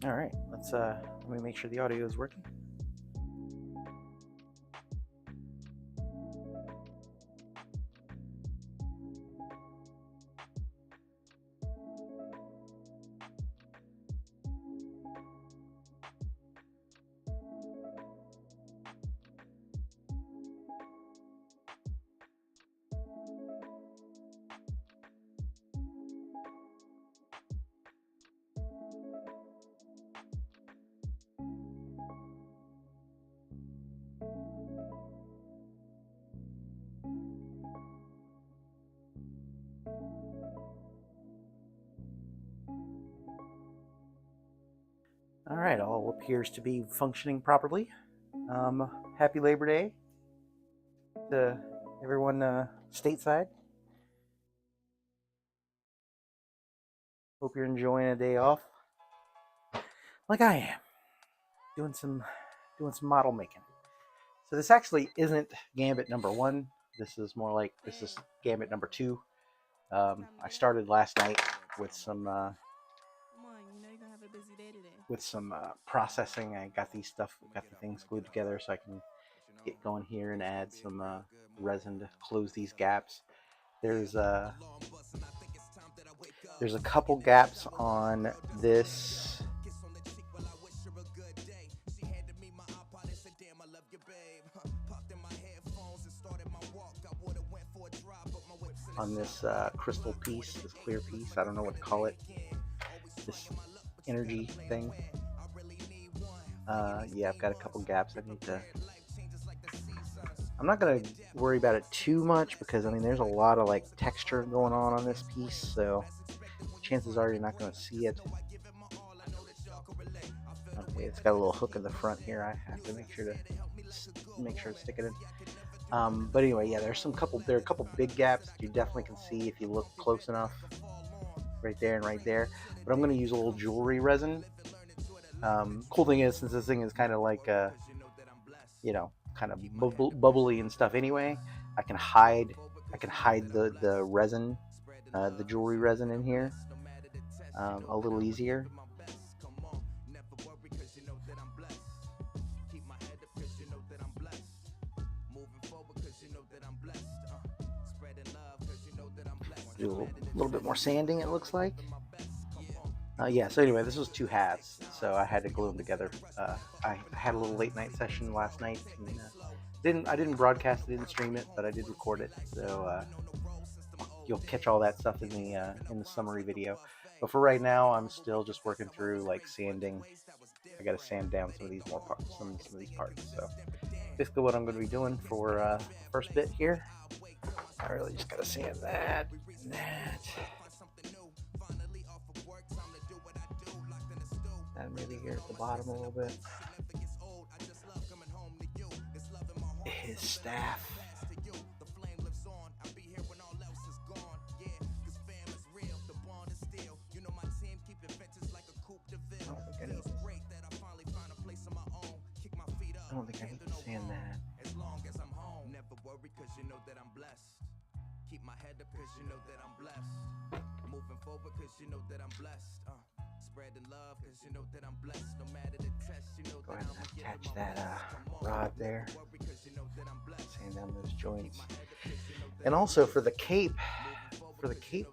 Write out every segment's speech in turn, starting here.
All right, let me make sure the audio is working. All right, all appears to be functioning properly. Happy Labor Day to everyone stateside. Hope you're enjoying a day off, like I am, doing some model making. So this actually isn't Gambit number one. This is Gambit number two. I started last night with some processing. I got got the things glued together so I can get going here and add some resin to close these gaps. There's uh, there's a couple gaps on this crystal piece, this clear piece. I don't know what to call it. This energy thing. Yeah, I've got a couple gaps. I'm not gonna worry about it too much because I mean there's a lot of like texture going on this piece, so chances are you're not gonna see it. Okay, it's got a little hook in the front here. I have to make sure to stick it in. But anyway, yeah, there are a couple big gaps that you definitely can see if you look close enough, right there and right there. But I'm going to use a little jewelry resin. Cool thing is, since this thing is kind of like kind of bubbly and stuff anyway, I can hide the resin, the jewelry resin in here a little easier. Do a little bit more sanding, it looks like. Yeah, so anyway, this was two halves, so I had to glue them together. I had a little late night session last night. And, I didn't broadcast it, didn't stream it, but I did record it. So you'll catch all that stuff in the summary video. But for right now, I'm still just working through like sanding. I got to sand down some of these more parts, some of these parts. So basically, what I'm going to be doing for first bit here, I really just got to sand that and that. And maybe here at the bottom a little bit. His staff. I don't think I need to sand that. Keep my head up cause you know that I'm blessed. Moving forward cause you know that I'm blessed. Spreading love cause you know that I'm blessed. No matter the test, you know. Go ahead and attach that rod there. Sand down those joints. And also for the cape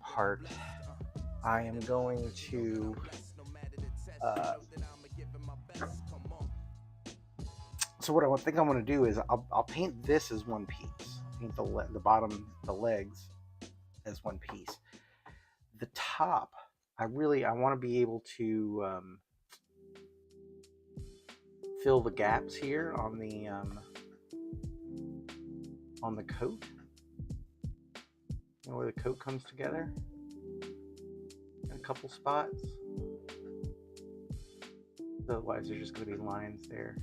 part, I am going to so what I think I'm going to do is I'll paint this as one piece. Paint the bottom, the legs as one piece. The top, I want to be able to fill the gaps here on the coat. You know, where the coat comes together. In a couple spots. Otherwise, there's just going to be lines there.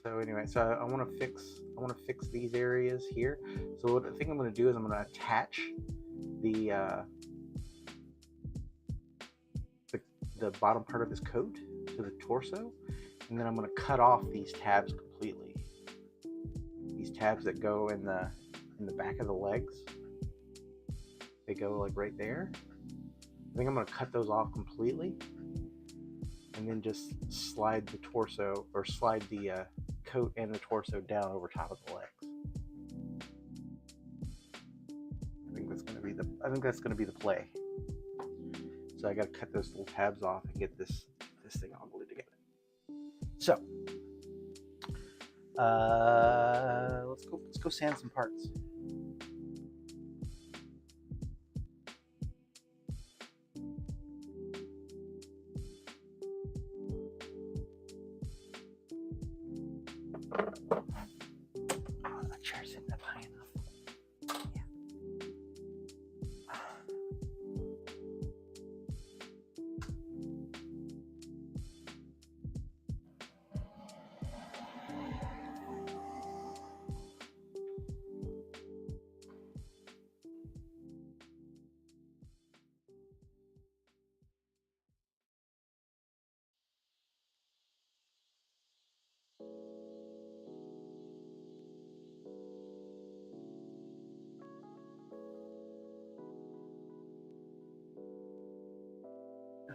So anyway, so I want to fix these areas here. So what I think I'm going to do is I'm going to attach the bottom part of his coat to the torso, and then I'm going to cut off these tabs completely. These tabs that go in the back of the legs, they go like right there. I think I'm going to cut those off completely and then just slide the torso, or slide the coat and the torso down over top of the legs. I think that's going to be the play. So I got to cut those little tabs off and get this thing all glued together. So let's go sand some parts. That chair's sitting up high enough. Yeah.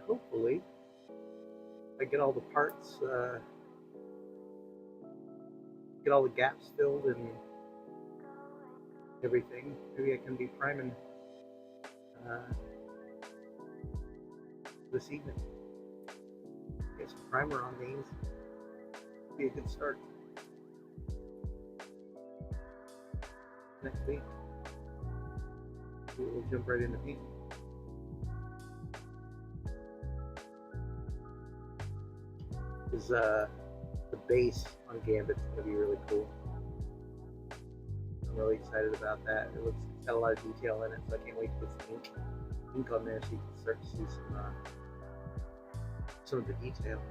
Hopefully, I get all the parts, get all the gaps filled and everything. Maybe I can be priming this evening. Get some primer on these. Be a good start. Next week, we'll jump right into painting. Is the base on Gambit is going to be really cool. I'm really excited about that. It's got a lot of detail in it, so I can't wait to get some ink on there so you can start to see some of the detail.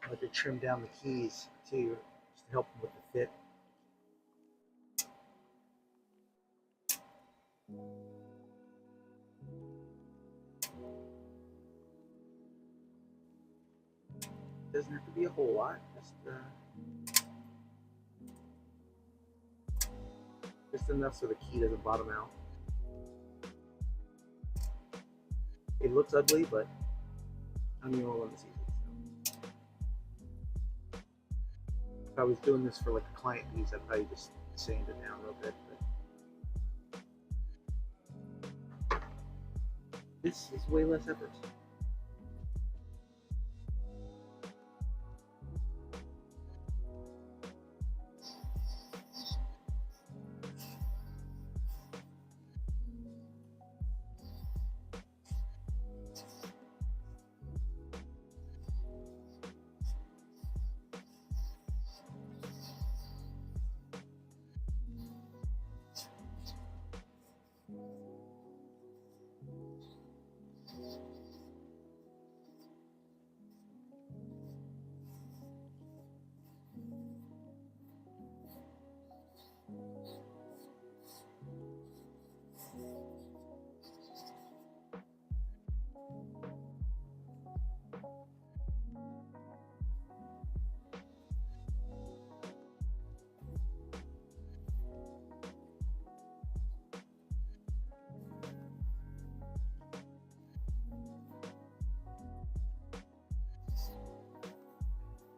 I like to trim down the keys too, just to help them with the fit. Doesn't have to be a whole lot, just enough so the key doesn't bottom out. It looks ugly, but I'm the only one that sees it. So. If I was doing this for like a client piece, I'd probably just sand it down a little bit. But this is way less effort.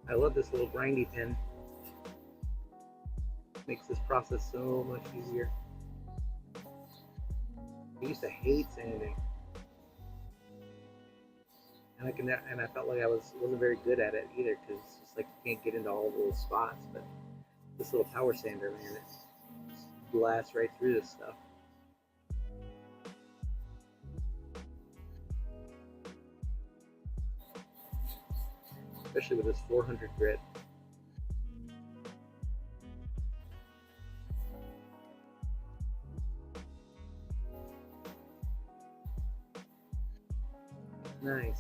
I love this little grindy pen. It makes this process so much easier. I used to hate sanding, and I felt like I wasn't very good at it either, because it's like you can't get into all the little spots. But this little power sander, man, it blasts right through this stuff. Especially with this 400 grit. Nice.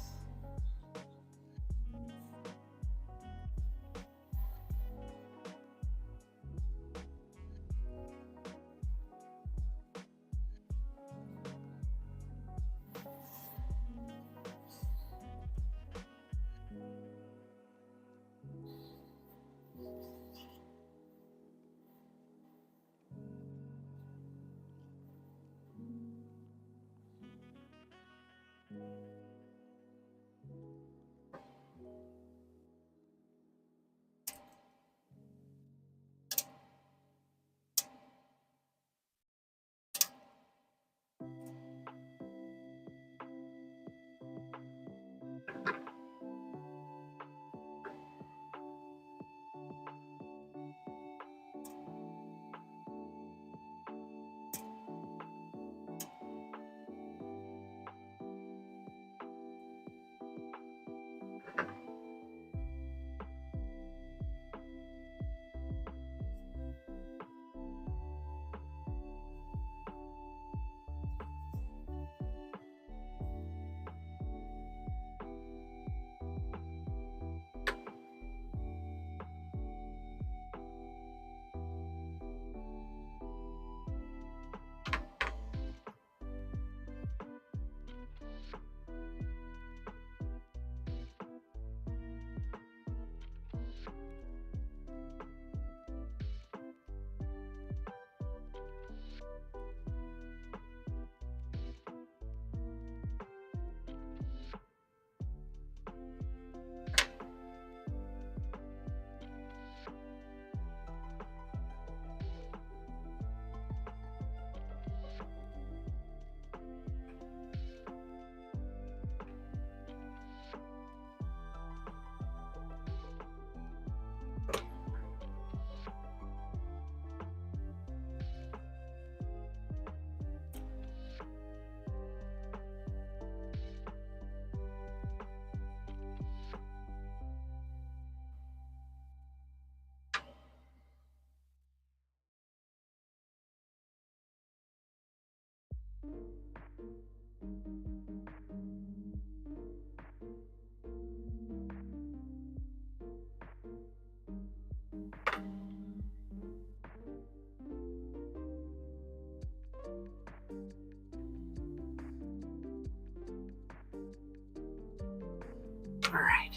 All right.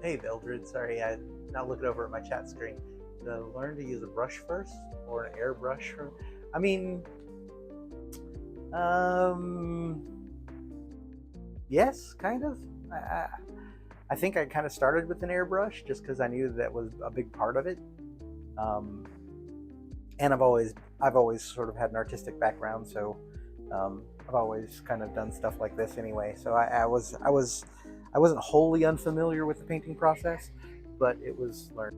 Hey, Vildred. Sorry, I'm not looking over at my chat screen. Did I learn to use a brush first or an airbrush? I mean, yes, kind of. I think I kind of started with an airbrush just because I knew that was a big part of it. And I've always sort of had an artistic background, so I've always kind of done stuff like this anyway. So I wasn't wholly unfamiliar with the painting process, but it was learned.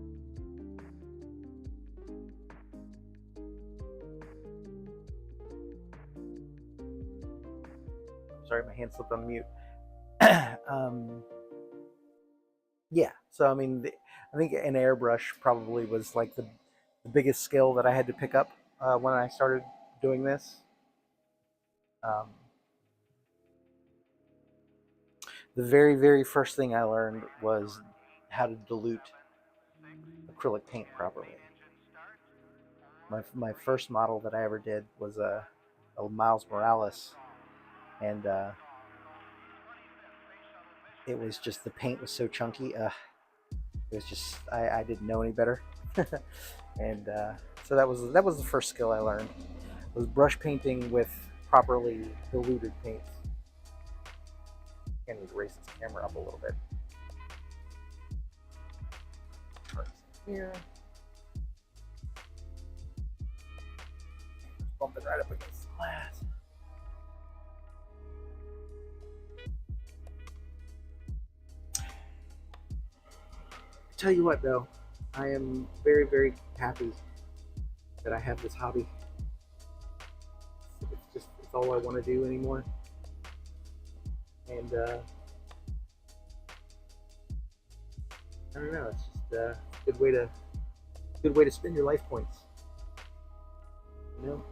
Sorry, my hand slipped on mute. Yeah, so I mean, I think an airbrush probably was like the biggest skill that I had to pick up when I started doing this. The very first thing I learned was how to dilute acrylic paint properly. My first model that I ever did was a Miles Morales, and it was just, the paint was so chunky. It was just, I didn't know any better. And so that was the first skill I learned, was brush painting with properly diluted paints. I need to raise this camera up a little bit. Here. Bump it right up against the glass. Tell you what, though, I am very, very happy that I have this hobby. It's all I want to do anymore. And I don't know, it's just a good way to spend your life points. You know?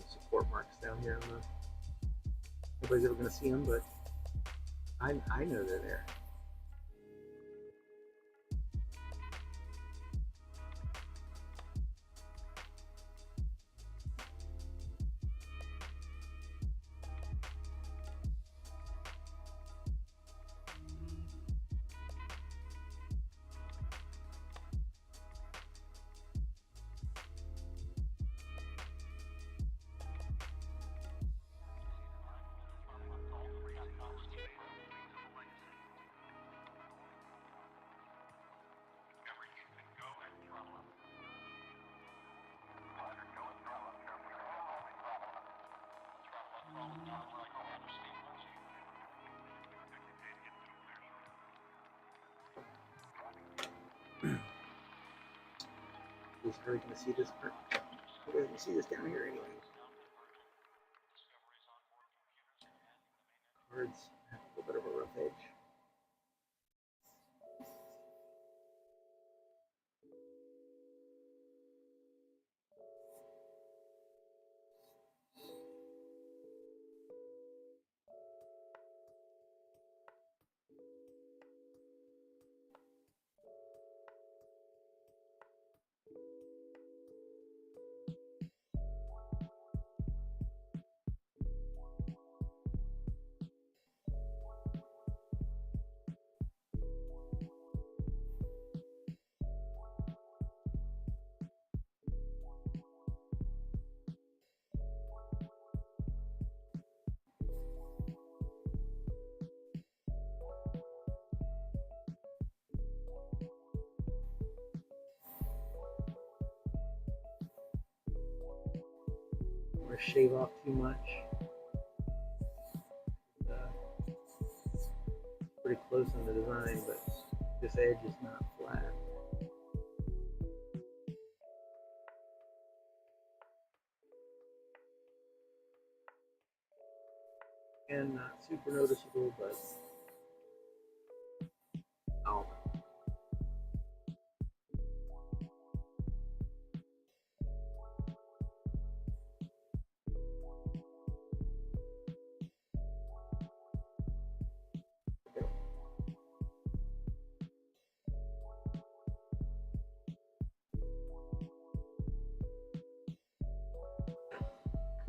Support marks down here. Nobody's ever going to see them, but I know they're there. Who's hurry going to see this part? Who's going to see this down here anyway? Cards have a little bit of a rough edge. Or shave off too much. Pretty close on the design, but this edge is not flat. And not super noticeable, but oh.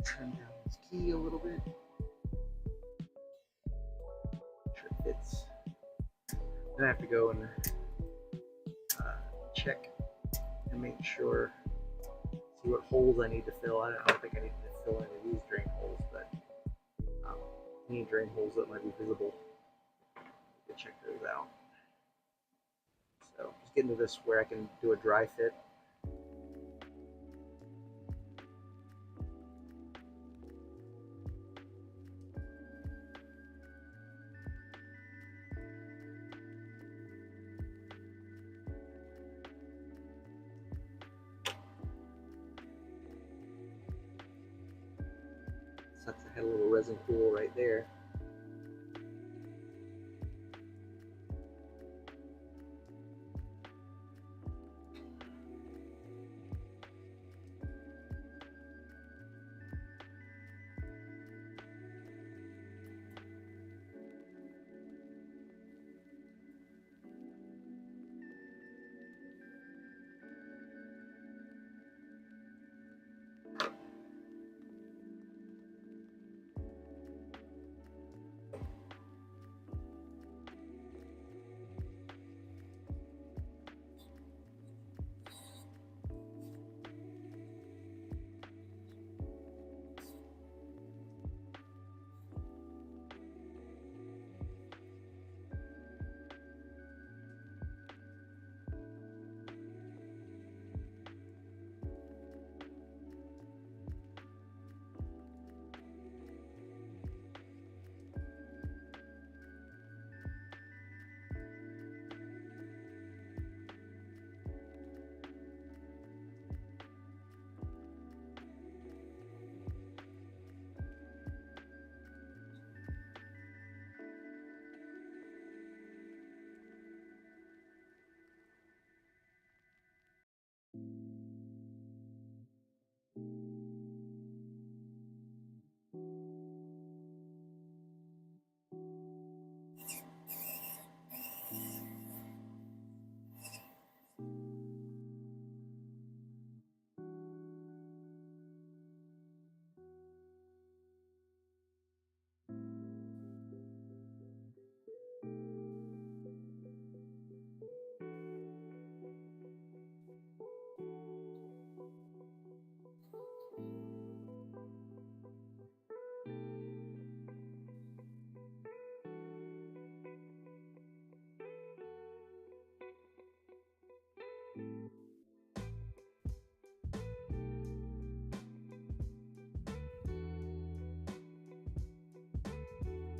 Turn down this key a little bit. Make sure it fits. Then I have to go and check and make sure, see what holes I need to fill. I don't think I need to fill any of these drain holes, but any drain holes that might be visible, I can check those out. So just getting to this where I can do a dry fit. Sucks I had a little resin pool right there.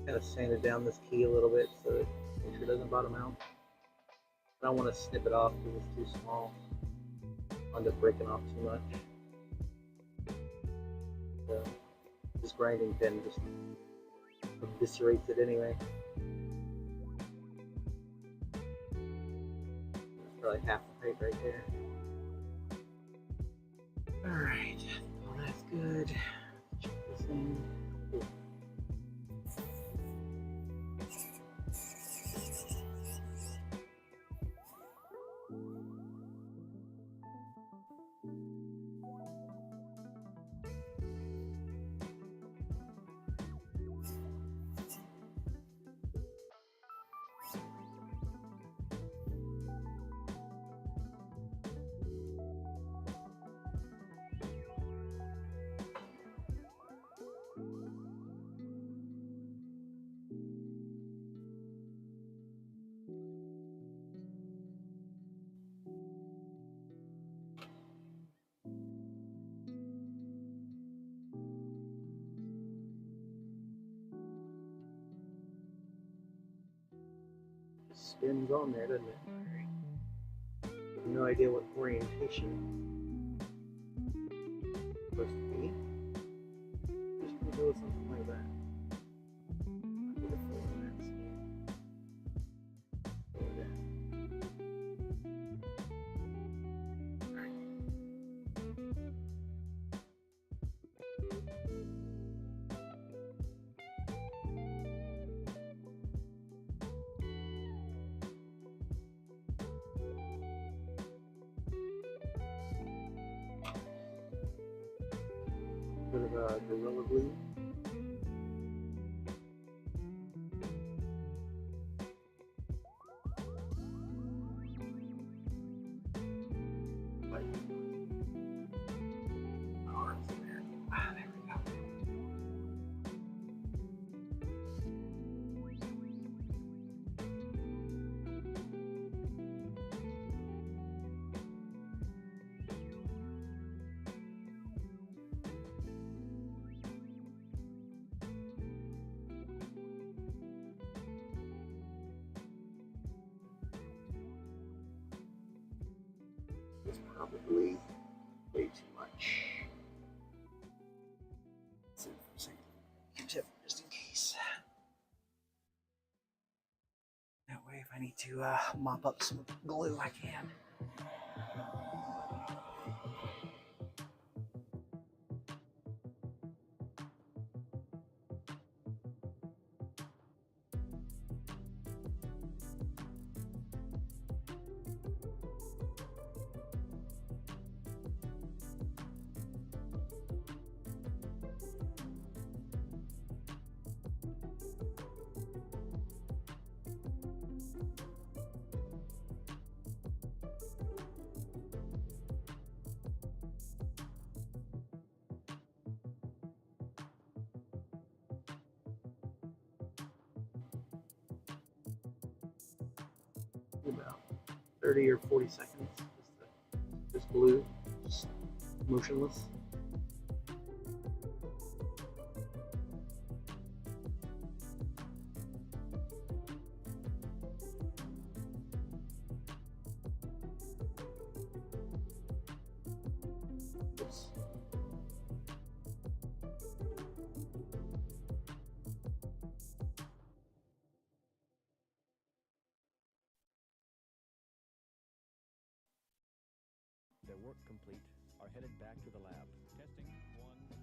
Kind of sanded down this key a little bit so that make sure it doesn't bottom out. I don't want to snip it off because it's too small. I'll end up breaking off too much. So this grinding pin just eviscerates it anyway. That's probably half the height right there. Alright, well that's good. Check this in. Ooh. Spins on there, doesn't it? I have no idea what orientation it's supposed to be. I'm just gonna go with something like that. Get a full on that skin. Like that. Alright. Bit of Gorilla Glue. Like arms in there. Ah, there we go. It's probably way too much. Let's see Q-tip just in case. That way, if I need to mop up some glue, I can. About 30 or 40 seconds. Just glue, just motionless. Oops. Their work complete, are headed back to the lab. Testing 1, 2.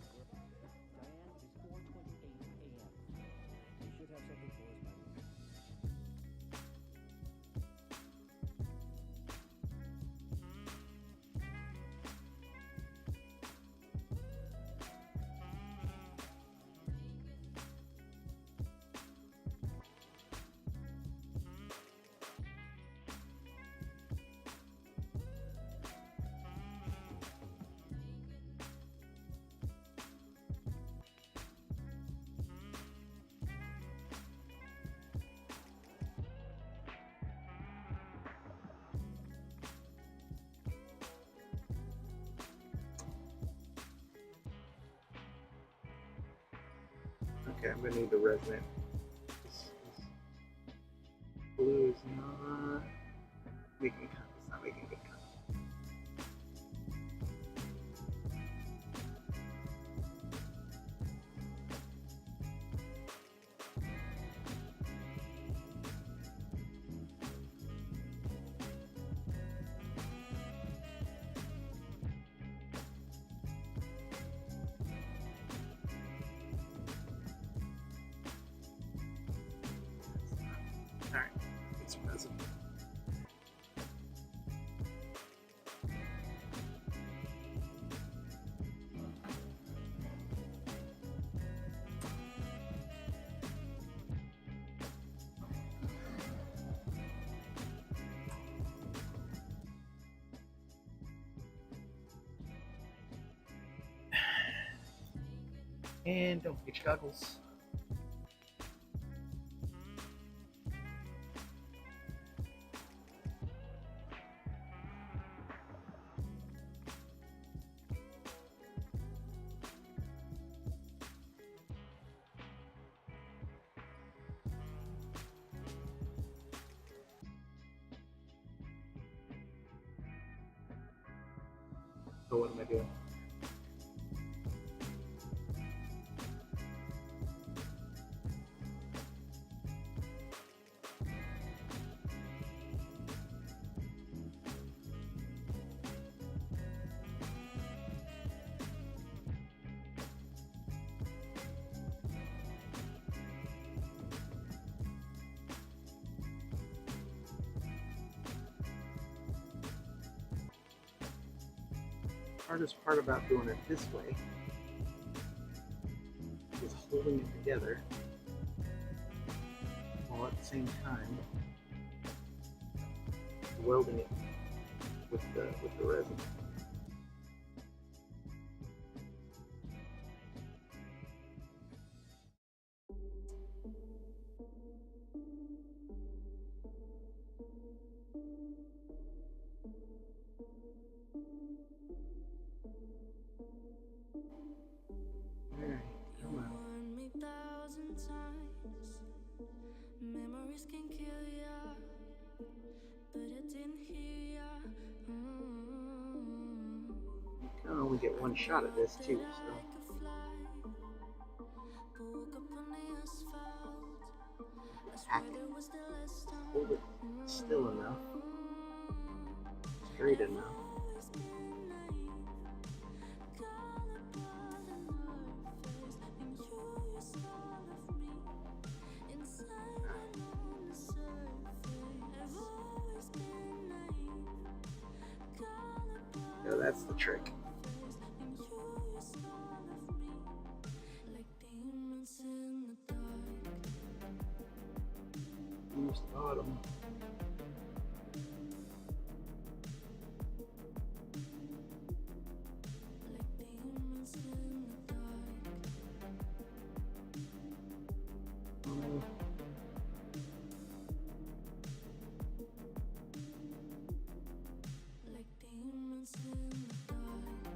Diane, it is 4:28 a.m. You should have something for us by now. Okay, I'm gonna need the resonant. This blue is not making cut. It's not making good cut. Alright, get some resin. And don't forget your goggles. So what am I doing? Hardest part about doing it this way is holding it together while at the same time welding it with the resin. Alright, come on. Warned me 1,000 times. Memories can kill ya, but I didn't hear ya. You can only get one shot at this too, so Like a fly, woke up on the asphalt. I swear hack it. there was the last time. Hold it still enough, straight enough. Always been naive. Call it blood and face, and you used all of me. Inside and on the surface, I've always been naive. Call it blood. So that's the trick. And you used all of me, like demons in the dark. Use the bottom. Like demons in the dark. Like demons in the dark.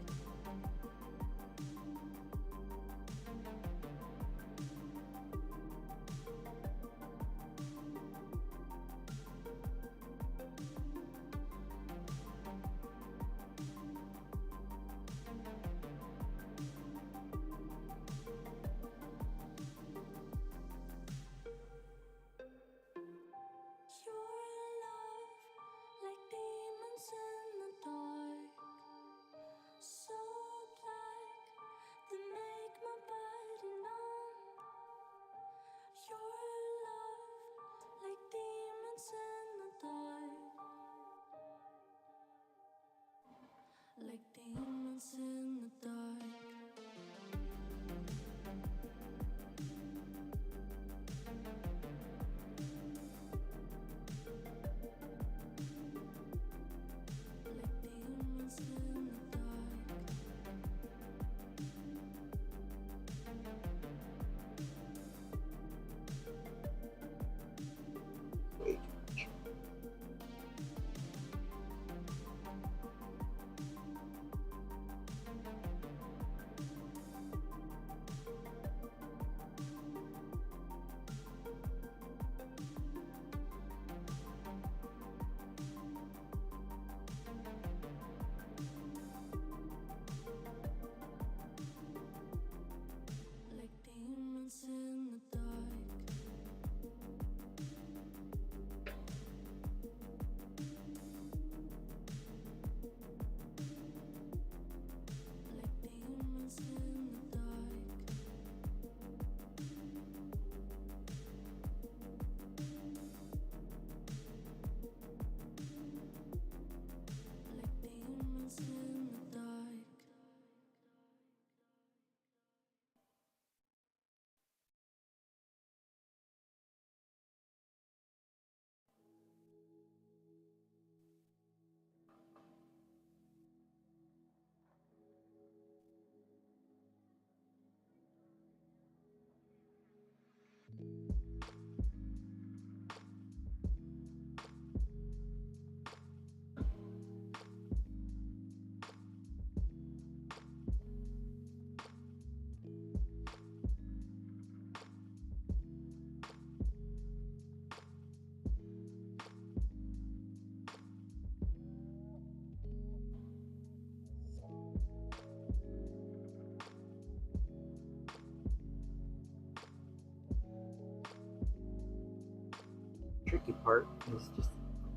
tricky part is just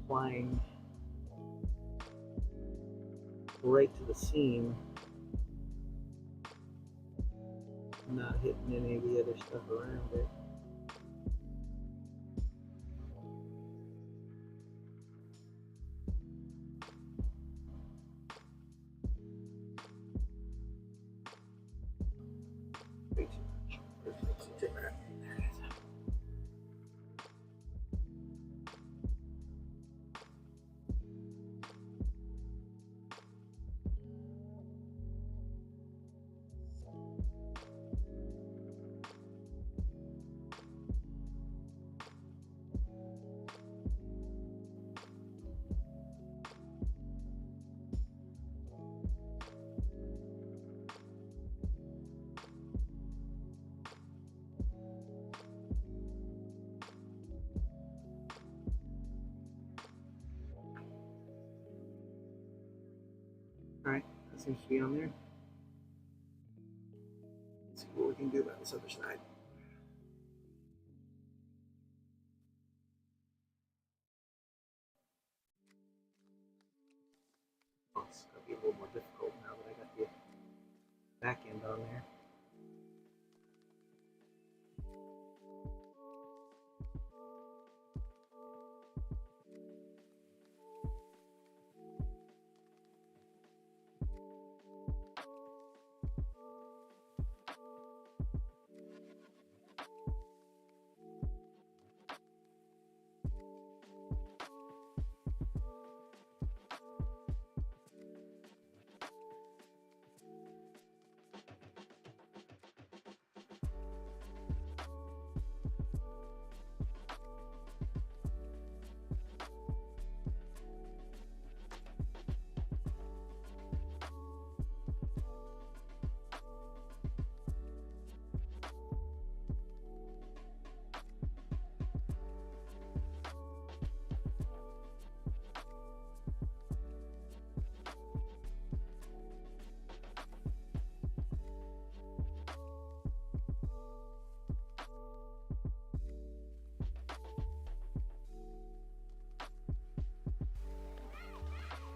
applying right to the seam, not hitting any of the other stuff around it. Way too much. Let's take that. There it is. Alright, that seems to be on there. Let's see what we can do about this other side. Oh, it's going to be a little more difficult now that I got the back end on there.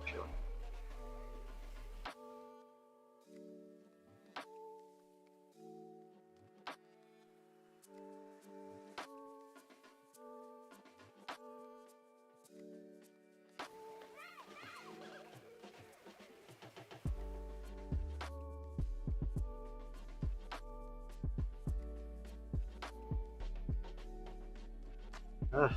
Sure. Ugh.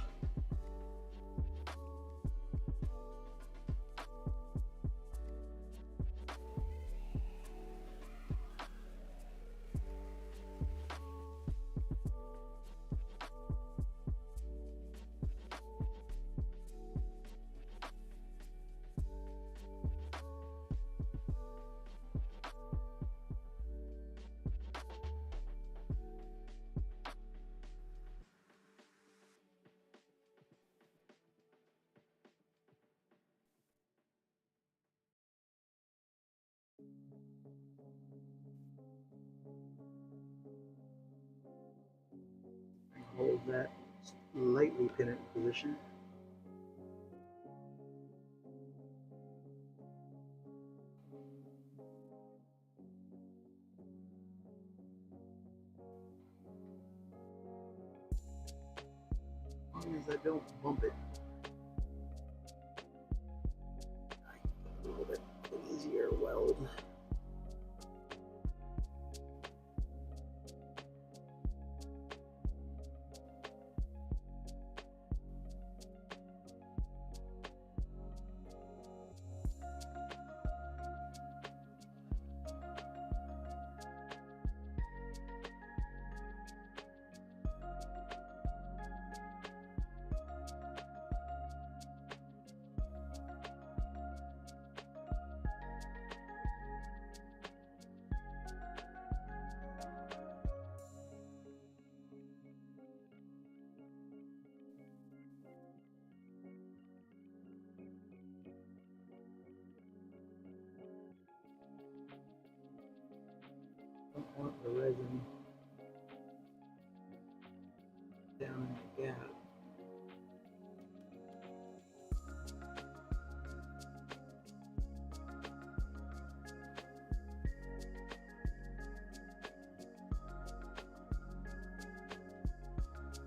Hold that lightly pin it in position. As long as I don't bump it. A little bit easier weld.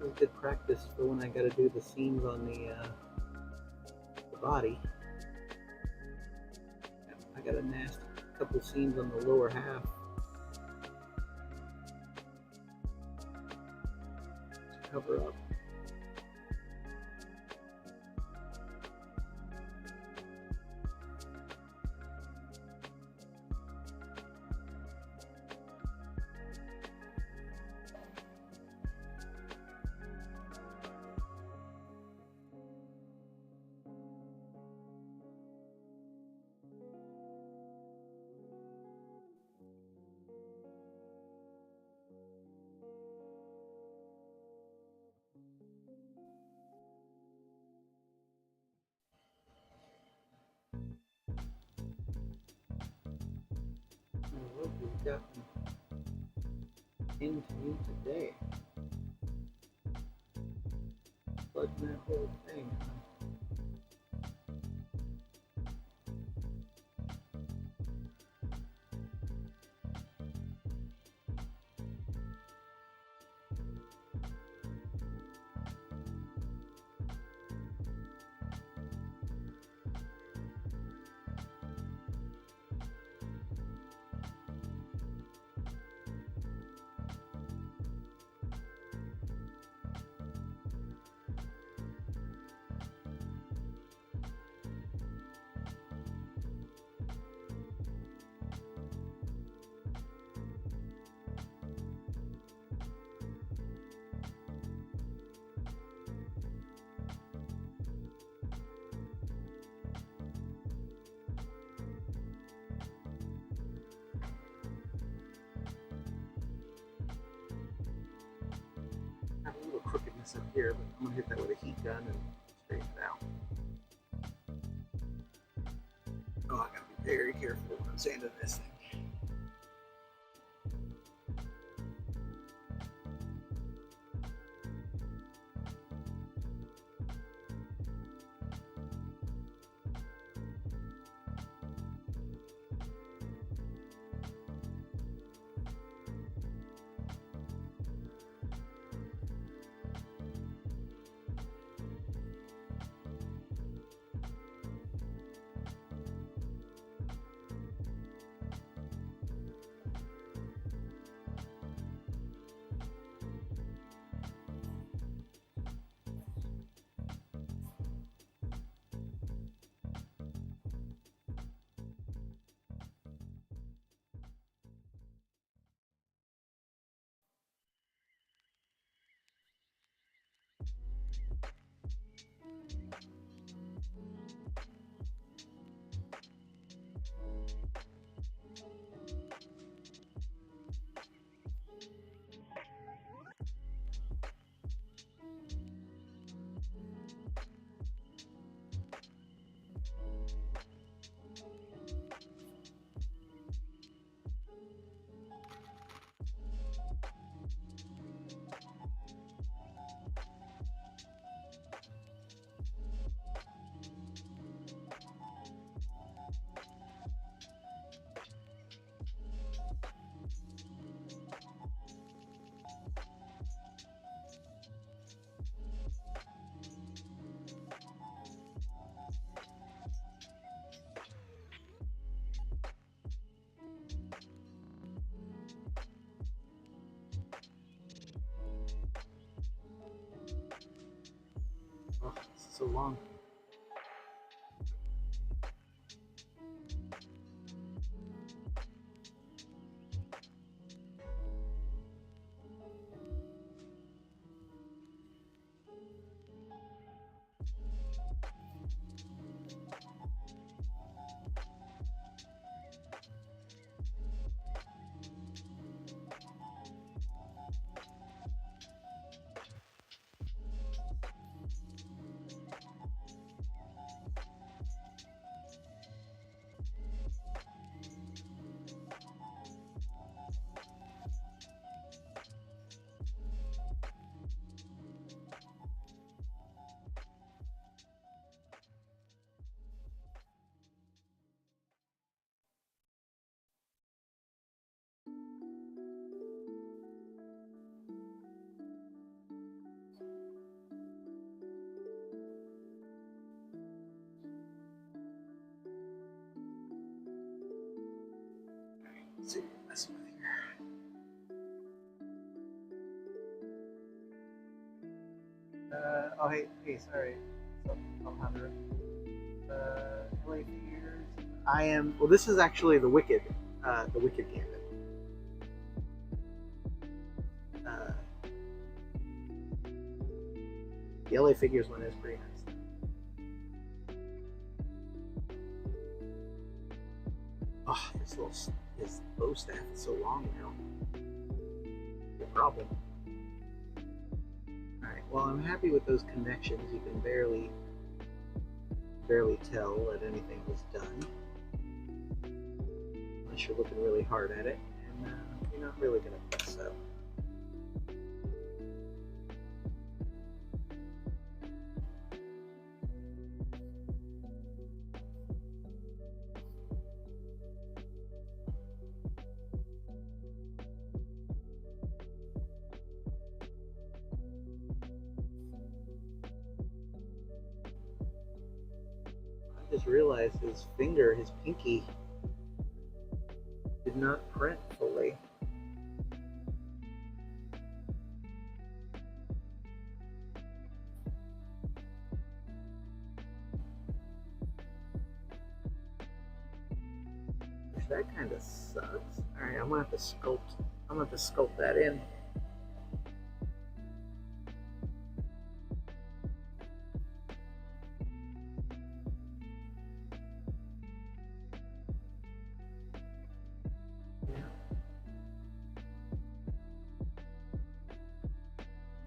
It was good practice for when I got to do the seams on the body. I got a nasty couple seams on the lower half to cover up. What have we gotten into me today? Plugging that whole thing. I have a little crookedness up here, but I'm gonna hit that with a heat gun and straighten it out. Oh, I gotta be very careful when I'm sanding this thing. Oh, it's so long. Let's see what I'm messing with here. Oh, hey, sorry. So, Alejandro. LA figures. I am. Well, this is actually the Wicked Gambit. Uh, the LA figures one is pretty nice. Oh, his bow staff is so long now. No problem. All right. Well, I'm happy with those connections. You can barely tell that anything was done, unless you're looking really hard at it, and you're not really going to mess up. I just realized his pinky, did not print fully. Which that kind of sucks. All right, I'm gonna have to sculpt that in.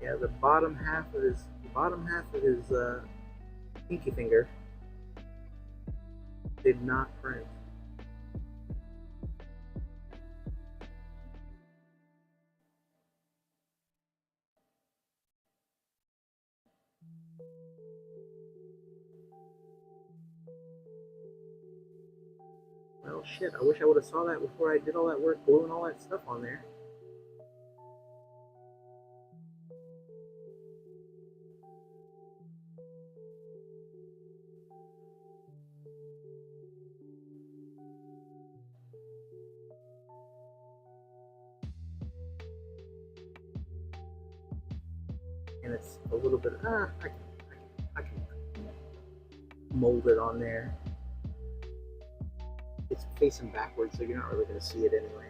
Yeah, the bottom half of his pinky finger did not print. Well, shit, I wish I would have saw that before I did all that work gluing all that stuff on there. And it's a little bit, I can mold it on there. It's facing backwards, so you're not really going to see it anyway.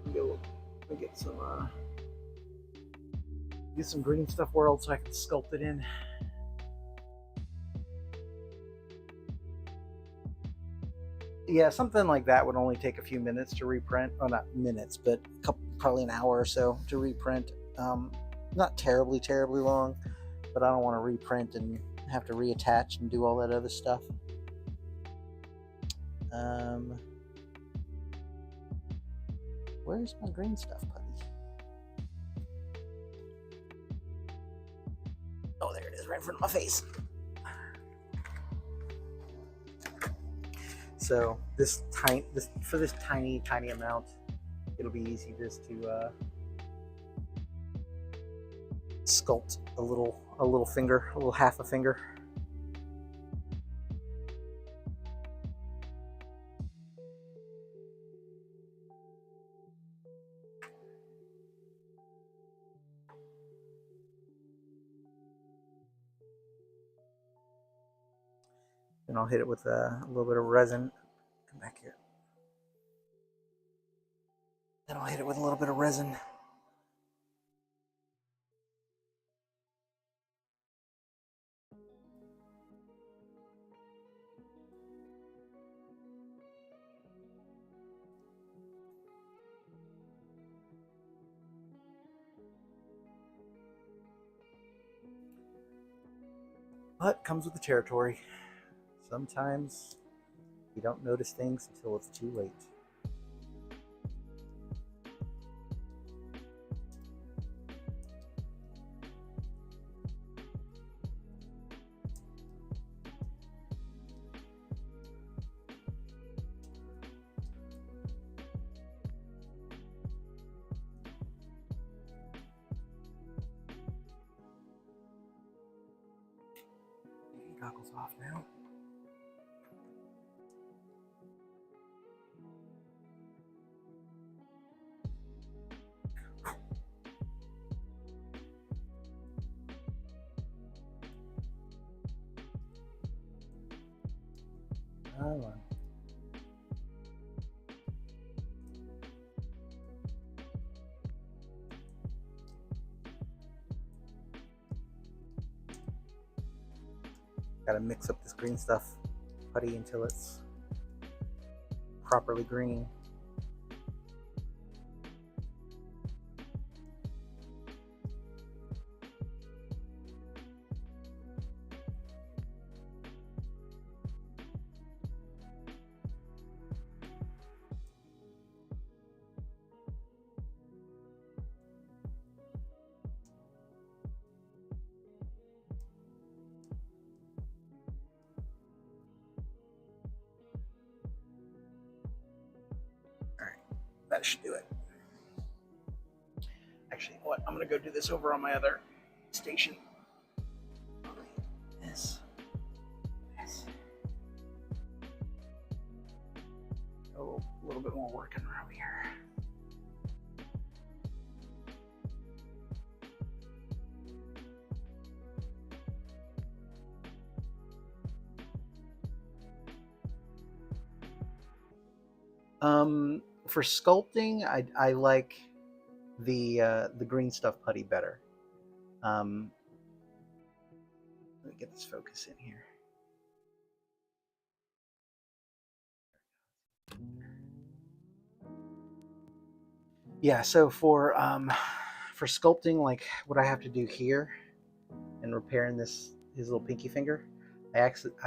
Let me get some green stuff whirled so I can sculpt it in. Yeah, something like that would only take a few minutes to reprint. Well, not minutes, but probably an hour or so to reprint. Not terribly long, but I don't want to reprint and have to reattach and do all that other stuff. Where's my green stuff, buddy? Oh, there it is, right in front of my face. So for this tiny amount, it'll be easy just to sculpt a little finger, a little half a finger. And I'll hit it with a little bit of resin. Come back here. Then I'll hit it with a little bit of resin. But comes with the territory. Sometimes you don't notice things until it's too late. Goggles off now. Come on. Gotta mix up this green stuff putty until it's properly green. That should do it. Actually, what? I'm gonna go do this over on my other station. This. Oh, a little bit more working around here. For sculpting, I like the green stuff putty better. Let me get this focus in here. Yeah, so for sculpting, like what I have to do here and repairing his little pinky finger, I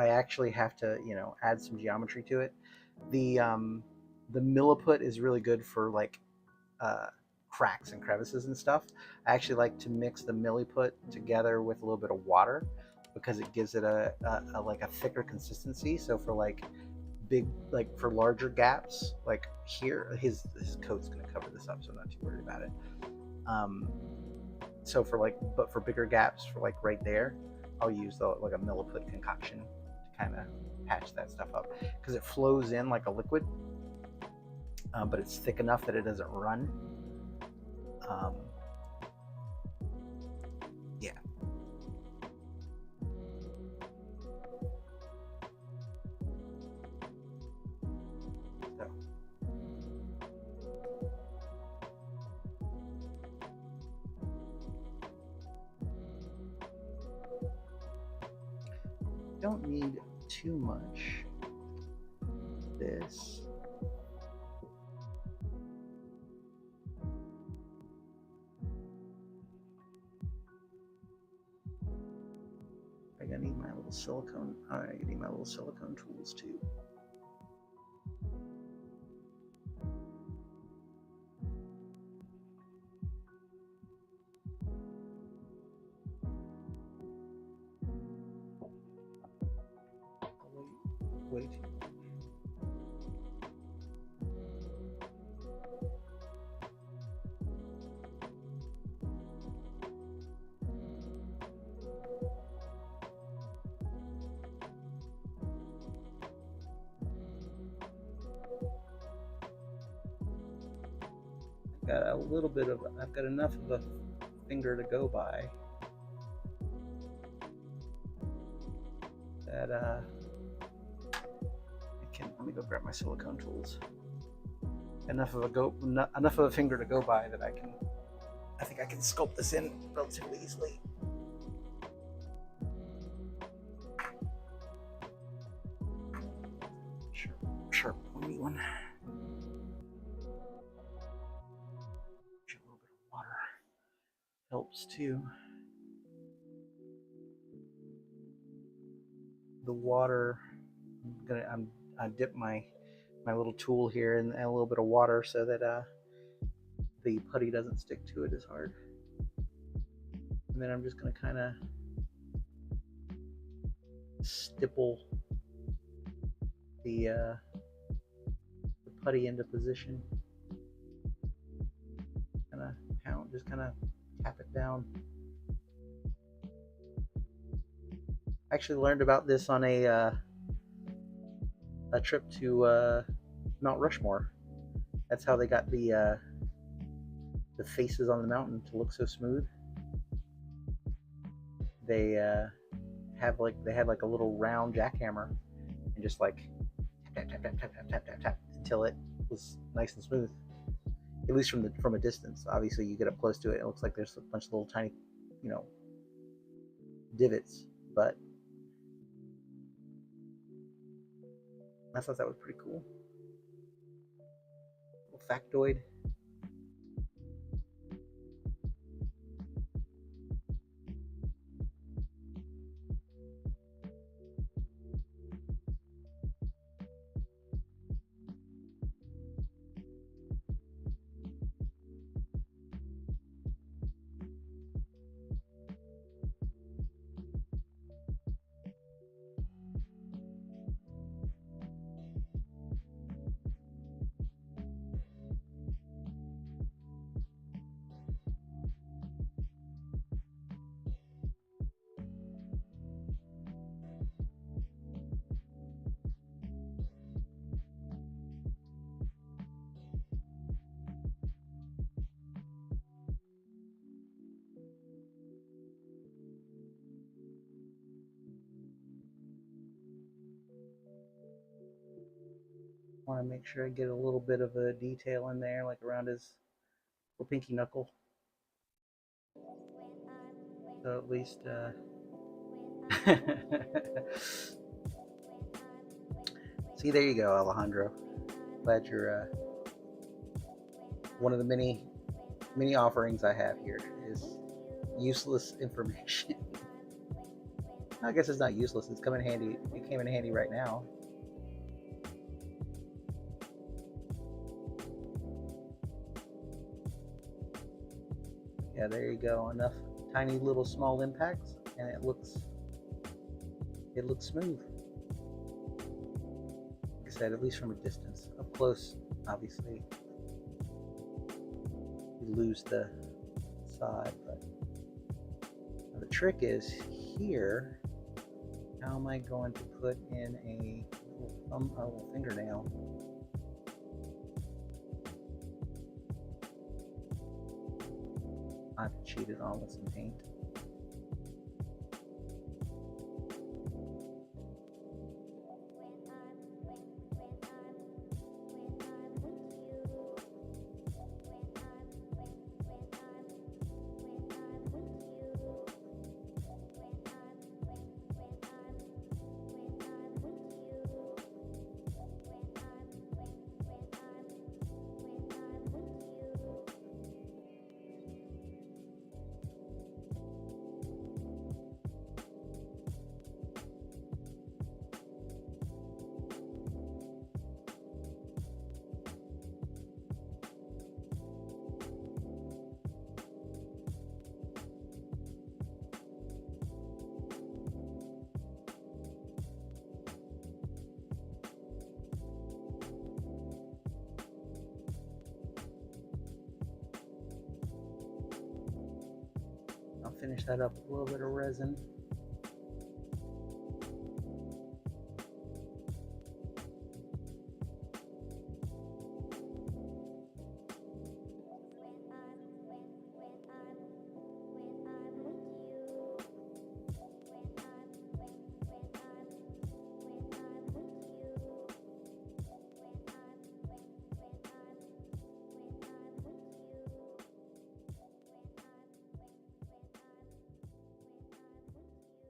actually have to, you know, add some geometry to it. The milliput is really good for like cracks and crevices and stuff. I actually like to mix the milliput together with a little bit of water because it gives it a like a thicker consistency. So for like for larger gaps, like here, his coat's gonna cover this up, so I'm not too worried about it. So but for bigger gaps, for like right there, I'll use like a milliput concoction to kind of patch that stuff up because it flows in like a liquid, but it's thick enough that it doesn't run. Yeah. So. Don't need too much. This. I need my little silicone. I need my little silicone tools too. Way too. I've got enough of a finger to go by that let me go grab my silicone tools. Enough of a finger to go by that I think I can sculpt this in relatively easily. Sharp pointy one. A little bit of water helps too. The water, I dip my little tool here in a little bit of water so that the putty doesn't stick to it as hard. And then I'm just going to kind of stipple the putty into position. Kind of pound, just kind of tap it down. I actually learned about this on a trip to Mount Rushmore. That's how they got the faces on the mountain to look so smooth. They had like a little round jackhammer and just like tap, tap, tap, tap, tap, tap, tap, tap, until it was nice and smooth. At least from a distance. Obviously, you get up close to it, it looks like there's a bunch of little tiny, divots. But I thought that was pretty cool. Little factoid. Want to make sure I get a little bit of a detail in there, like around his little pinky knuckle. So at least, see, there you go, Alejandro. Glad you're one of the many offerings I have here is useless information. I guess it's not useless. It's coming handy. It came in handy right now. Yeah, there you go. Enough tiny little small impacts, and it looks smooth. Like I said, at least from a distance. Up close, obviously, you lose the side. But now the trick is here. How am I going to put in a little fingernail? I've cheated on with some paint. I'll finish that up with a little bit of resin.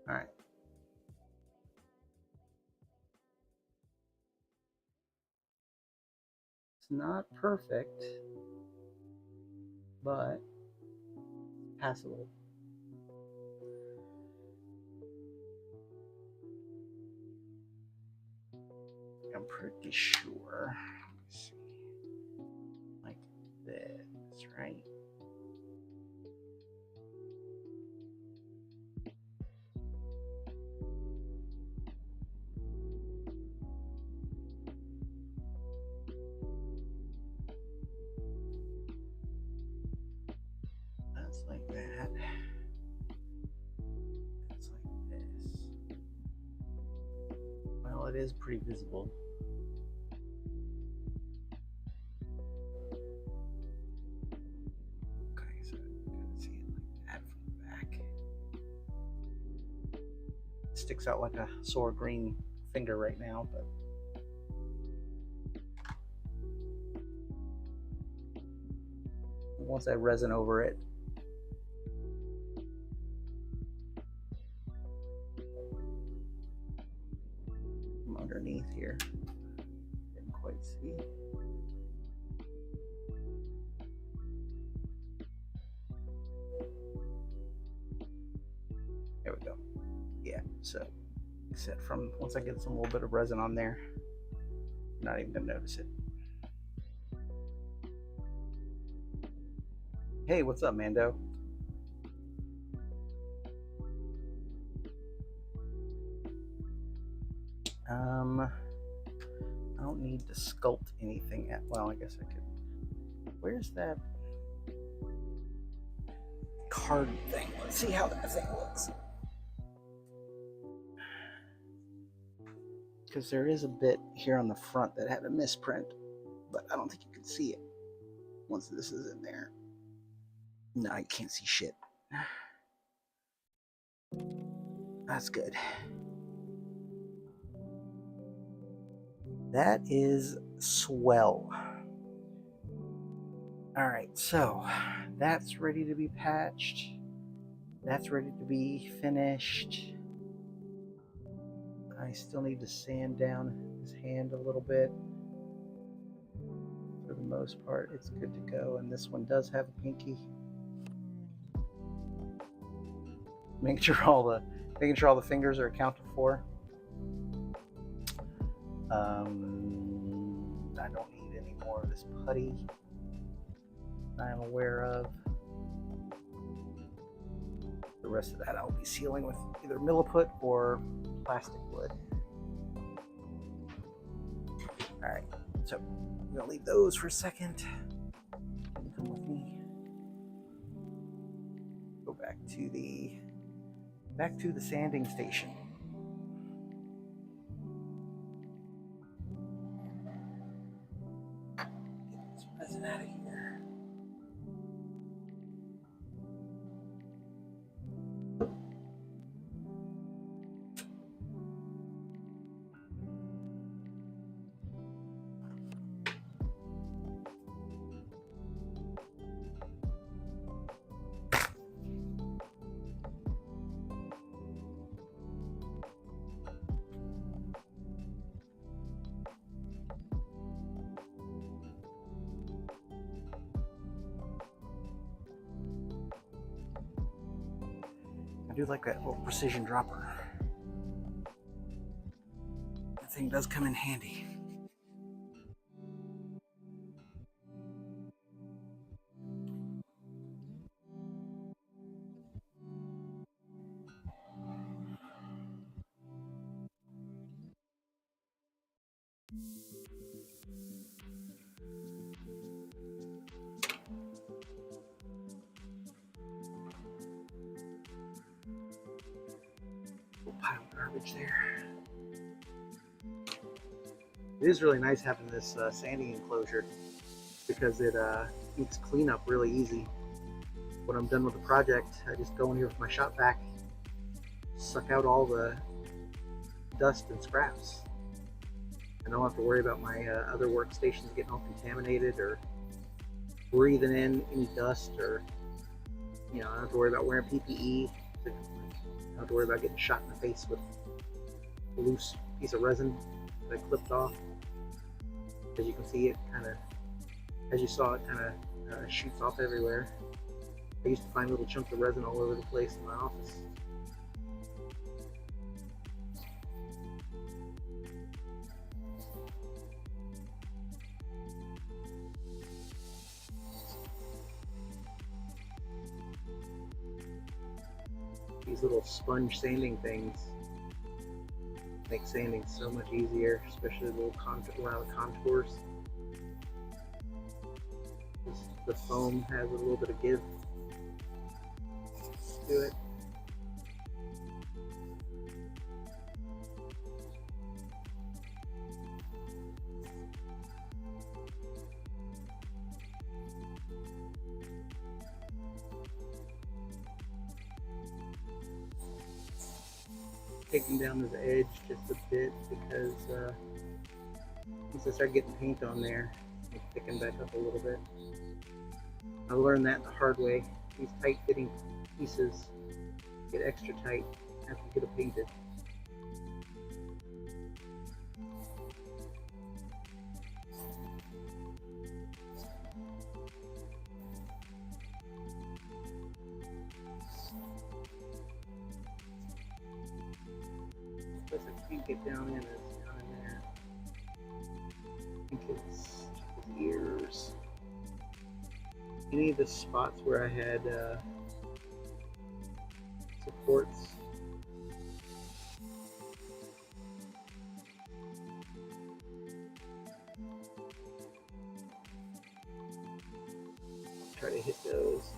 All right. It's not perfect, but passable. I'm pretty sure. Let's see. Like this, right? That's like that. That's like this. Well, it is pretty visible. Okay, so you can see it like that from the back. It sticks out like a sore green finger right now, but once I resin over it, from underneath here, didn't quite see. There we go. Yeah, so except from once I get some little bit of resin on there, I'm not even gonna notice it. Hey, what's up, Mando? I don't need to sculpt anything at, well, I guess I could. Where's that card thing? Let's see how that thing looks. Because there is a bit here on the front that had a misprint, but I don't think you can see it once this is in there. No, you can't see shit. That's good. That is swell. All right, so that's ready to be patched. That's ready to be finished. I still need to sand down his hand a little bit. For the most part, it's good to go. And this one does have a pinky. Making sure all the fingers are accounted for. I don't need any more of this putty I'm aware of. The rest of that I'll be sealing with either milliput or plastic wood. Alright, so I'm gonna leave those for a second. Come with me. Go back to the sanding station. Get this resin out of here. I do like that little precision dropper. That thing does come in handy. Pile of garbage there. It is really nice having this sanding enclosure because it makes cleanup really easy. When I'm done with the project, I just go in here with my shop vac, suck out all the dust and scraps. I don't have to worry about my other workstations getting all contaminated or breathing in any dust, or I don't have to worry about wearing PPE. I don't have to worry about getting shot in the face with a loose piece of resin that I clipped off. As you can see, it as you saw, it kind of shoots off everywhere. I used to find little chunks of resin all over the place in my office. These little sponge sanding things make sanding so much easier, especially the little around the contours. The foam has a little bit of give to it. Taking down this edge just a bit because once I start getting paint on there, it's thicken back up a little bit. I learned that the hard way. These tight-fitting pieces get extra tight after you get it painted. This I can't get down in is down in there. I think it's his ears. Any of the spots where I had supports. Try to hit those.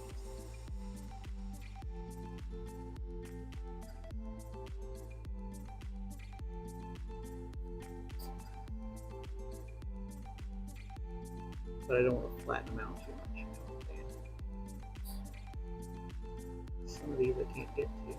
But I don't want to flatten them out too much. You know what I'm saying? Some of these I can't get to.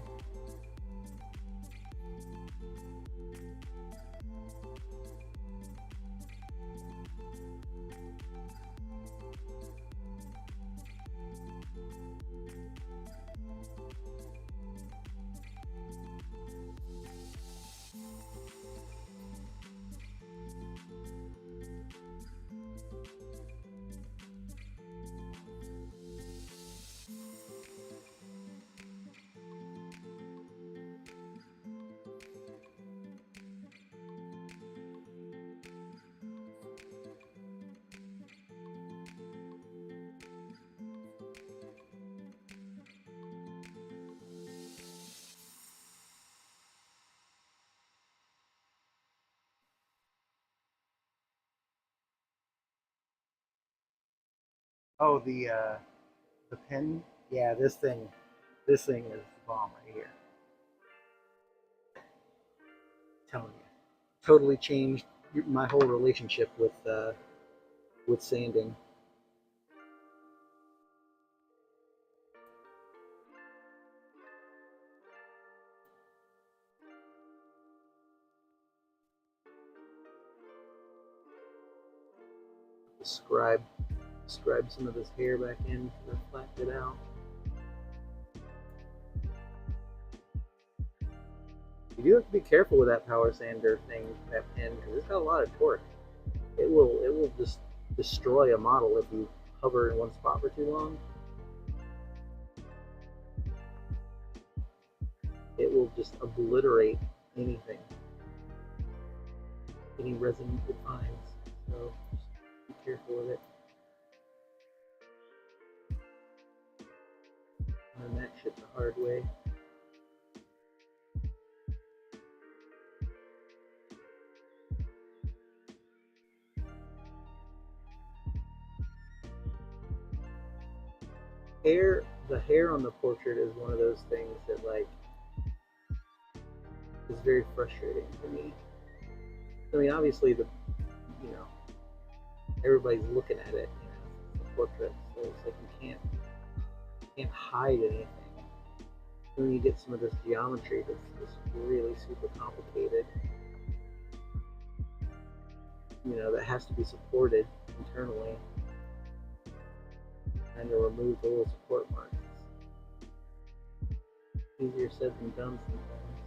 Oh, the pen. Yeah, this thing is the bomb right here. I'm telling you, totally changed my whole relationship with sanding. Scribe some of this hair back in because I flattened it out. You do have to be careful with that power sander thing, that pen, because it's got a lot of torque. It will just destroy a model if you hover in one spot for too long. It will just obliterate anything, any resin it finds. So just be careful with it. Learn that shit the hard way. The hair on the portrait is one of those things that like is very frustrating for me. I mean, obviously you know everybody's looking at it, you know, it's a portrait, so it's like you can't hide anything. When you get some of this geometry that's just really super complicated, you know, that has to be supported internally, and to remove the little support marks. Easier said than done sometimes.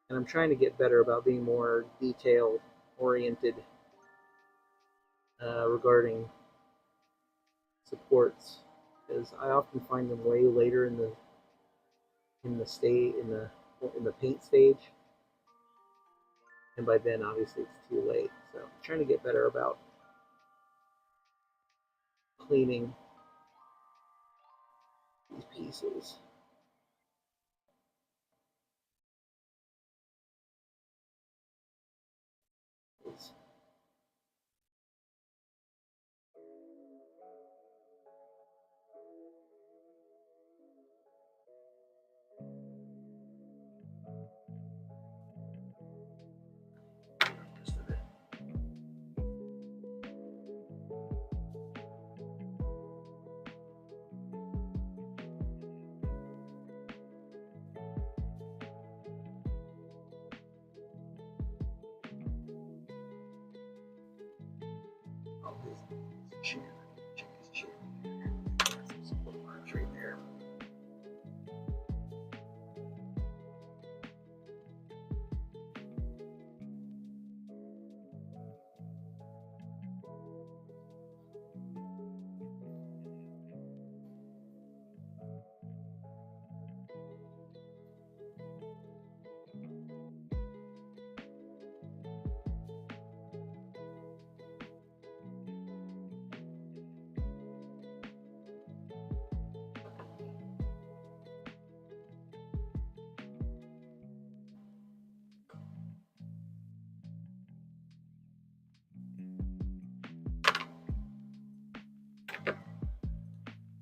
And I'm trying to get better about being more detail oriented regarding supports, because I often find them way later in the paint stage, and by then obviously it's too late. So I'm trying to get better about cleaning these pieces. Just a bit. chin. Check his chin. Some bookmarks right there.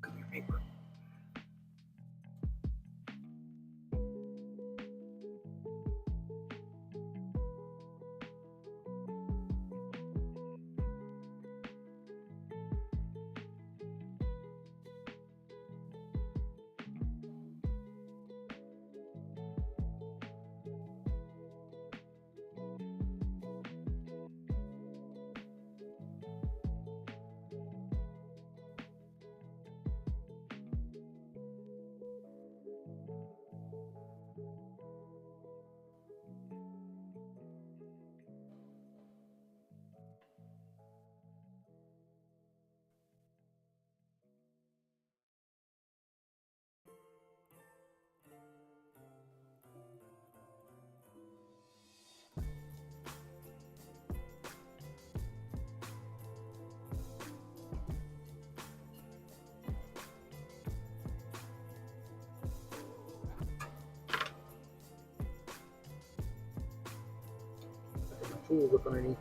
Come here, paper. My tools up underneath me.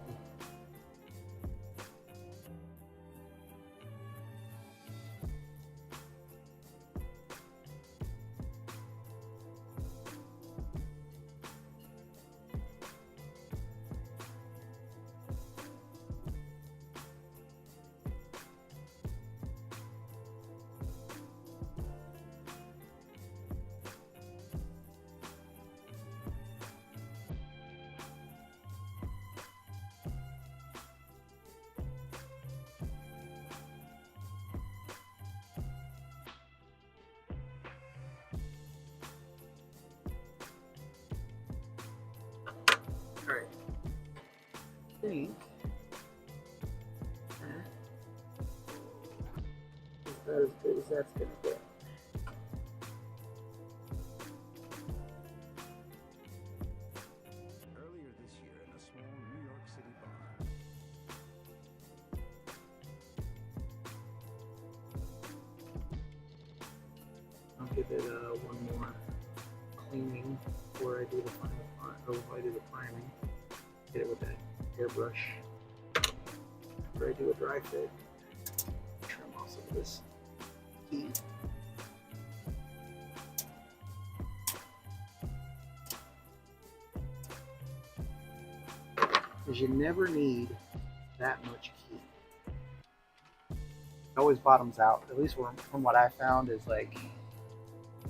All right. I think that is about as good as that's gonna get. Earlier this year in a small New York City bar. I'll give it one more cleaning before I do the final before I do the priming. Hit it with that airbrush. After I do a dry fit, trim off some of this heat. Because you never need that much heat. It always bottoms out, at least from what I found, is like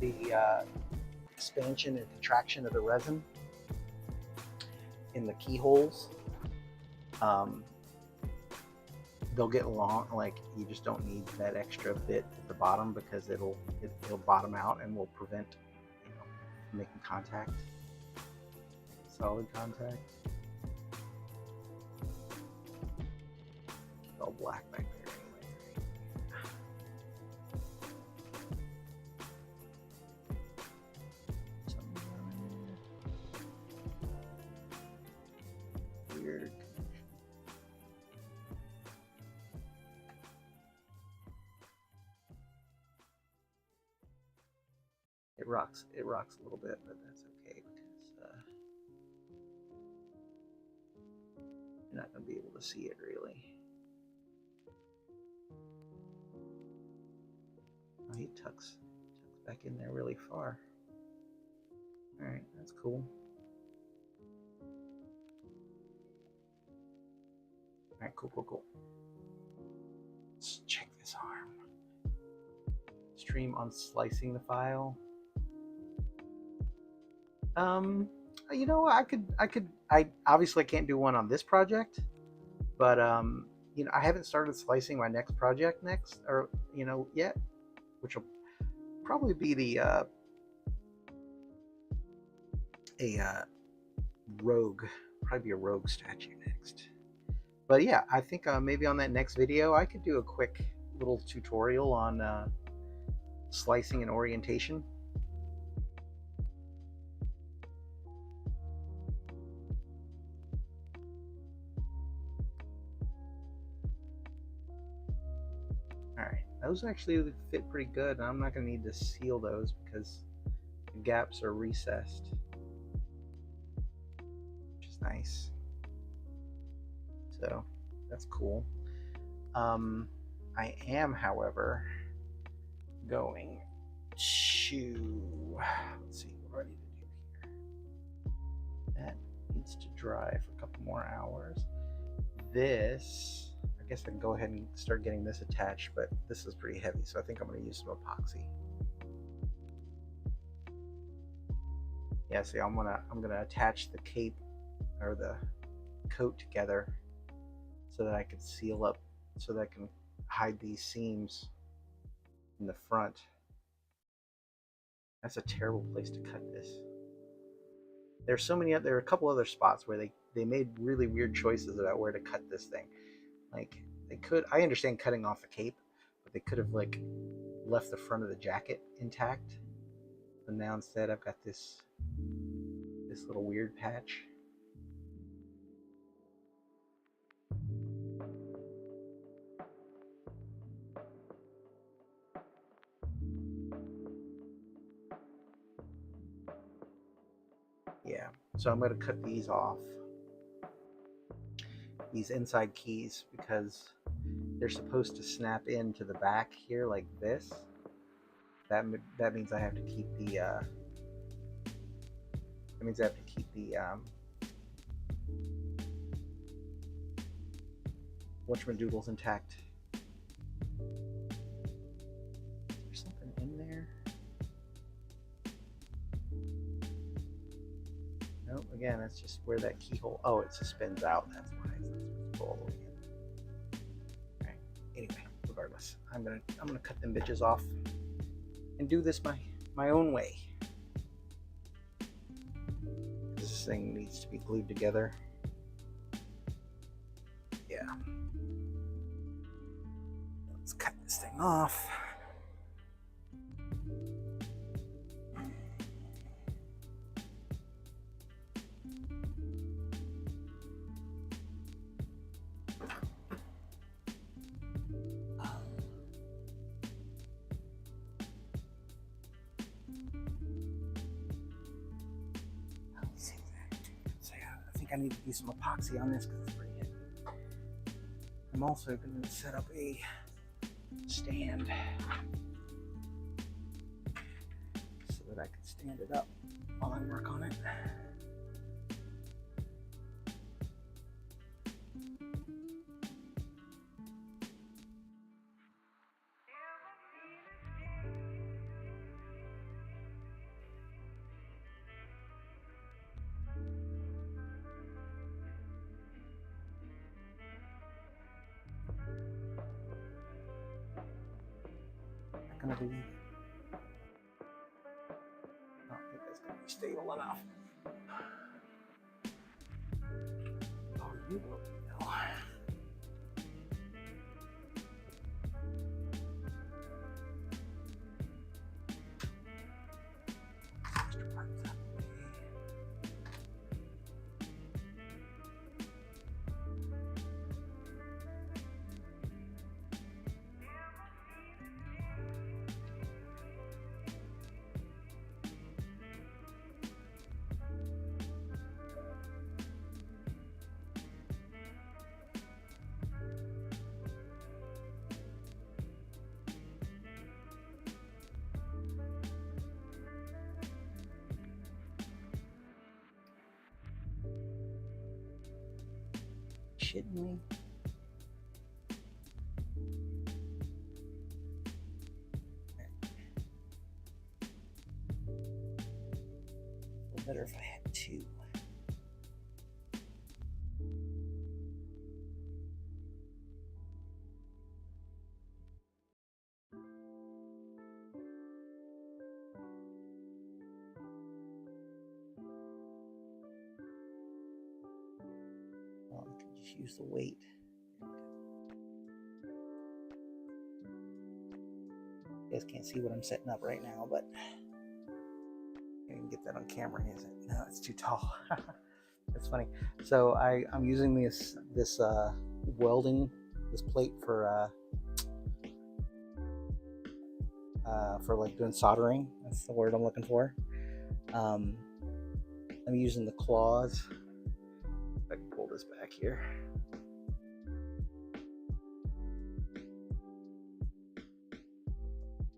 the expansion and contraction of the resin in the keyholes. They'll get long, like you just don't need that extra bit at the bottom because it'll bottom out and will prevent, you know, making contact, solid contact. It's all black back there anyway. Something down there. Weird. It rocks a little bit, but that's okay because you're not going to be able to see it really. Oh, he tucks back in there really far. All right, that's cool. All right, cool. Let's check this arm. Stream on slicing the file. You know, I obviously can't do one on this project, but I haven't started slicing my next project yet, which will probably be a rogue, probably be a rogue statue next. But yeah, I think maybe on that next video I could do a quick little tutorial on slicing and orientation. Alright, those actually fit pretty good, and I'm not going to need to seal those because the gaps are recessed, which is nice. So that's cool. I am, however, going to, let's see, what do I need to do here? That needs to dry for a couple more hours. This, I guess I can go ahead and start getting this attached, but this is pretty heavy, so I think I'm going to use some epoxy. Yeah, see, I'm gonna attach the cape or the coat together so that I can seal up, so that I can hide these seams in the front. That's a terrible place to cut this. There are a couple other spots where they made really weird choices about where to cut this thing. Like, I understand cutting off the cape, but they could have like left the front of the jacket intact. And now instead I've got this little weird patch. Yeah, so I'm going to cut these off, these inside keys, because they're supposed to snap into the back here like this. That means I have to keep the whatchamadoodles intact. Is there something in there? Nope, again, that's just where that keyhole, oh, it suspends out, that's why it's not supposed to go all the way in. Alright, anyway, regardless, I'm gonna cut them bitches off and do this my own way. This thing needs to be glued together. Yeah. Let's cut this thing off. I need to do some epoxy on this because it's pretty heavy. I'm also going to set up a stand so that I can stand it up while I work on it. Gonna be, I don't think that's gonna be stable enough. Oh, you will know. Shouldn't we? Feel better if I had two. Just use the weight. You guys can't see what I'm setting up right now, but I can get that on camera, is it? No, it's too tall. That's funny. So I'm using this welding, this plate for like doing soldering. That's the word I'm looking for. I'm using the claws. If I can pull this back here.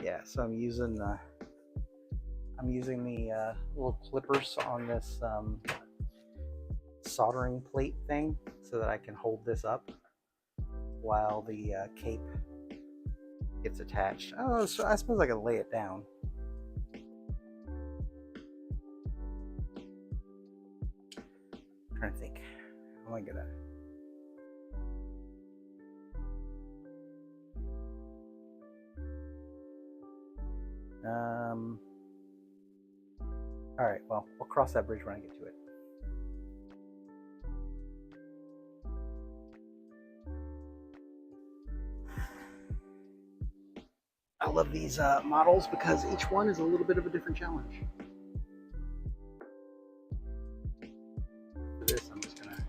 Yeah, so I'm using the little clippers on this soldering plate thing so that I can hold this up while the cape gets attached. Oh, so I suppose I can lay it down. I'm trying to think. How am I gonna? All right. Well, we'll cross that bridge when I get to it. I love these models because each one is a little bit of a different challenge. For this, I'm just gonna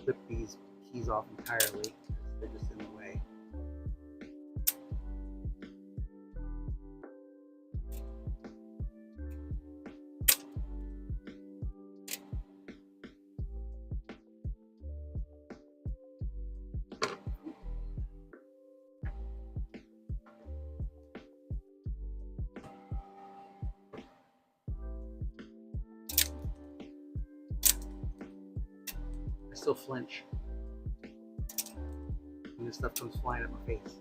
flip these keys off entirely. They're just in the way. I still flinch when this stuff comes flying at my face.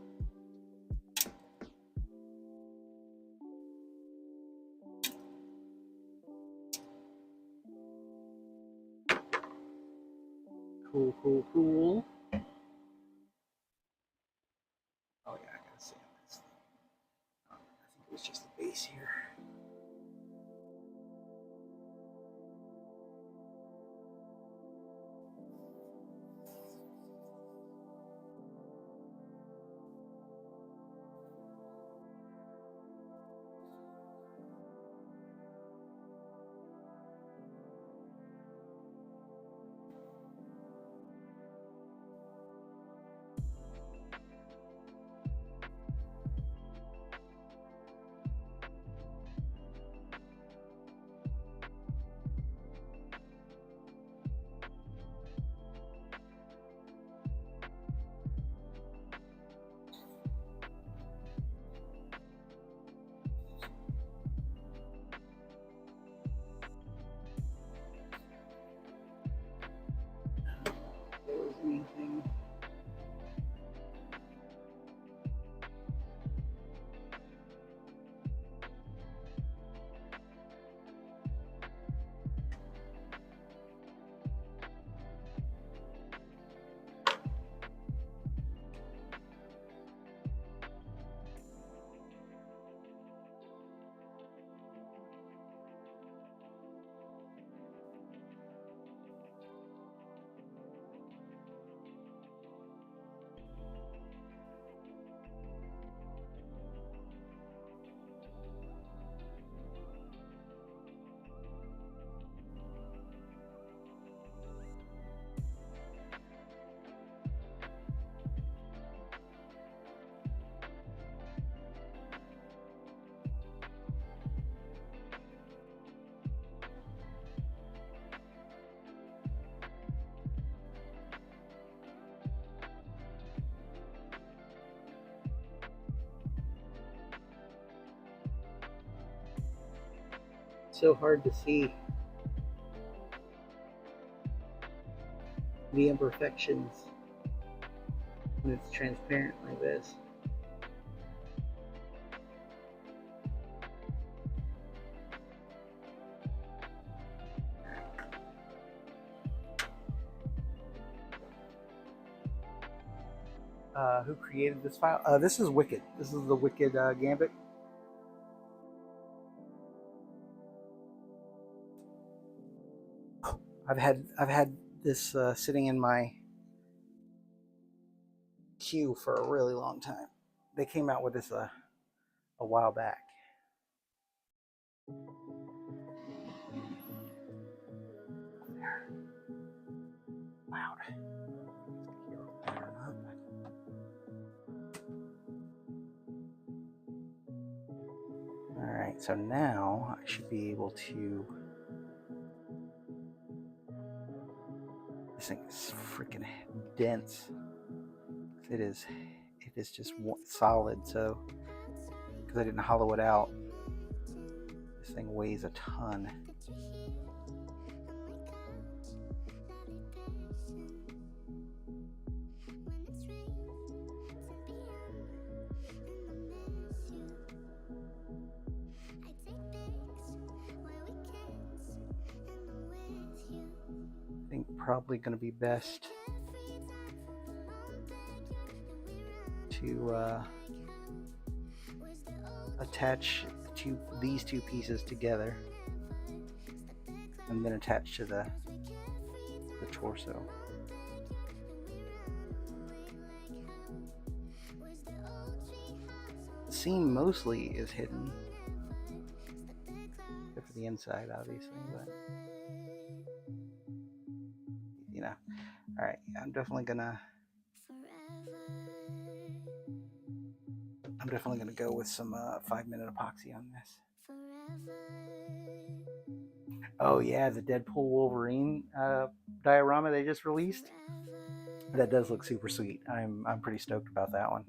Cool, cool, cool. Oh yeah, I gotta sand this thing. I think it was just the base here. There was anything. So hard to see the imperfections when it's transparent like this. Who created this file? This is Wicked. This is the Wicked Gambit. I've had this sitting in my queue for a really long time. They came out with this a while back. There. Loud. All right, so now I should be able to. This thing is freaking dense. It is just solid. So because I didn't hollow it out, this thing weighs a ton. I think probably going to be best to attach these two pieces together and then attach to the torso. The seam mostly is hidden, except for the inside, obviously, but you know. All right, I'm definitely gonna go with some 5-minute epoxy on this. Oh yeah, the Deadpool Wolverine diorama they just released. That does look super sweet. I'm pretty stoked about that one.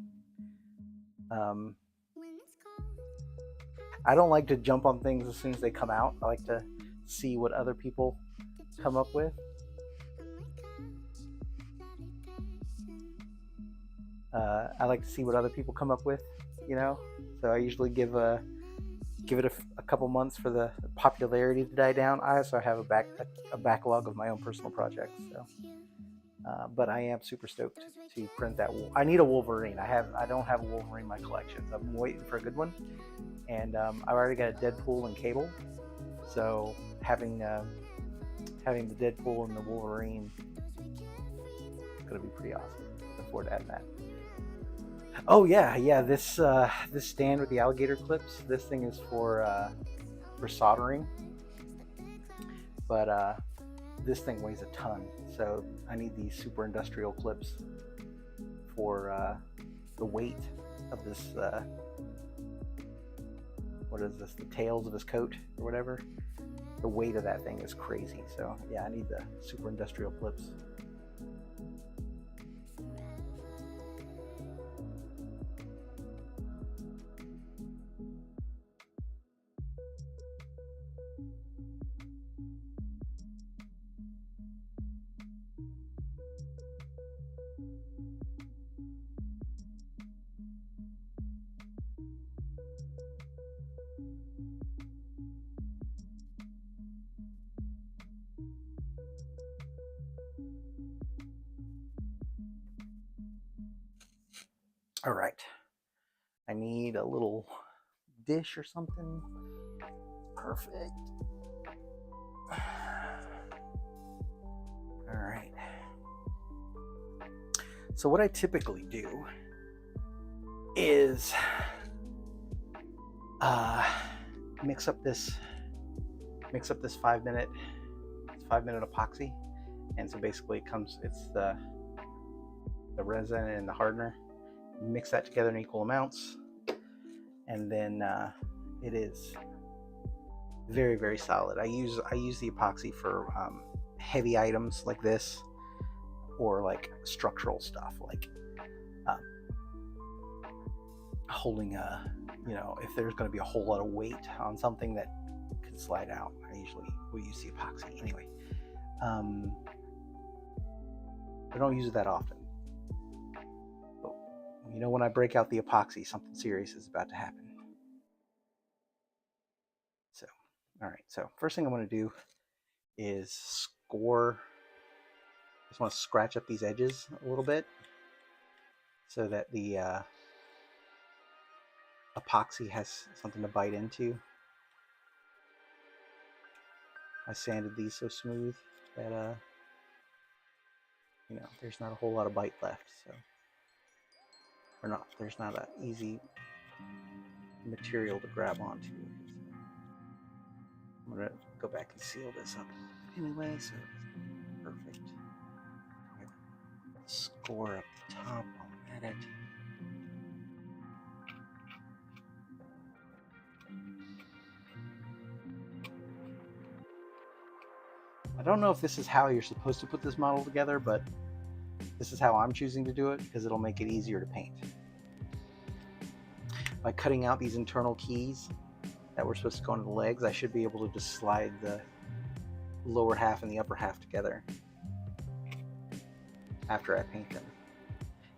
I don't like to jump on things as soon as they come out. I like to see what other people come up with. I like to see what other people come up with, you know. So I usually give it a couple months for the popularity to die down. I also have a backlog of my own personal projects. So, but I am super stoked to print that. I need a Wolverine. I don't have a Wolverine in my collections. I'm waiting for a good one, and I've already got a Deadpool and Cable. So having the Deadpool and the Wolverine is gonna be pretty awesome. Looking forward to adding that. Oh yeah. This stand with the alligator clips. This thing is for soldering, but this thing weighs a ton. So I need these super industrial clips for the weight of this. What is this? The tails of his coat or whatever. The weight of that thing is crazy. So yeah, I need the super industrial clips. All right. I need a little dish or something. Perfect. All right. So what I typically do is mix up this 5-minute epoxy, and so basically it's the resin and the hardener. Mix that together in equal amounts, and then it is very, very solid. I use the epoxy for heavy items like this, or like structural stuff, like holding if there's going to be a whole lot of weight on something that could slide out, I usually will use the epoxy. Anyway, I don't use it that often. But when I break out the epoxy, something serious is about to happen. So, all right. So first thing I want to do is score. I just want to scratch up these edges a little bit so that the epoxy has something to bite into. I sanded these so smooth that you know, there's not a whole lot of bite left, so there's not an easy material to grab onto. I'm gonna go back and seal this up anyway, so it's perfect. Score up the top while I'm at it. I don't know if this is how you're supposed to put this model together, but this is how I'm choosing to do it because it'll make it easier to paint. By cutting out these internal keys that were supposed to go into the legs, I should be able to just slide the lower half and the upper half together after I paint them.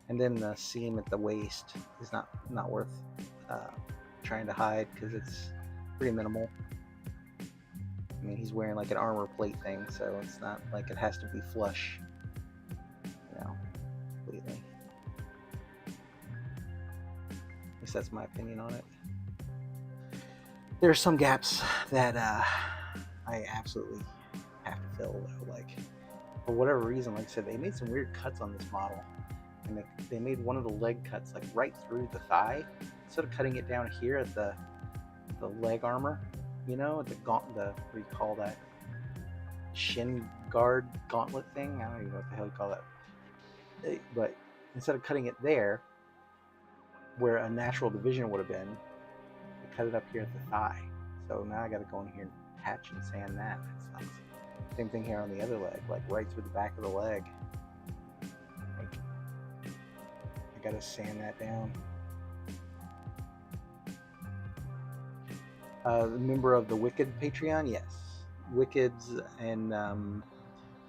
And then the seam at the waist is not worth trying to hide because it's pretty minimal. I mean, he's wearing like an armor plate thing, so it's not like it has to be flush, you know, completely. At least that's my opinion on it. There are some gaps that I absolutely have to fill, though. Like, for whatever reason, like I said, they made some weird cuts on this model. And they made one of the leg cuts like right through the thigh. Instead of cutting it down here at the leg armor, you know, what do you call that? Shin guard gauntlet thing? I don't even know what the hell you call that. But instead of cutting it there, where a natural division would have been, they cut it up here at the thigh. So now I got to go in here and patch and sand that. That sucks. Same thing here on the other leg, like right through the back of the leg. Like, I got to sand that down. Member of the Wicked Patreon, yes. Wicked's and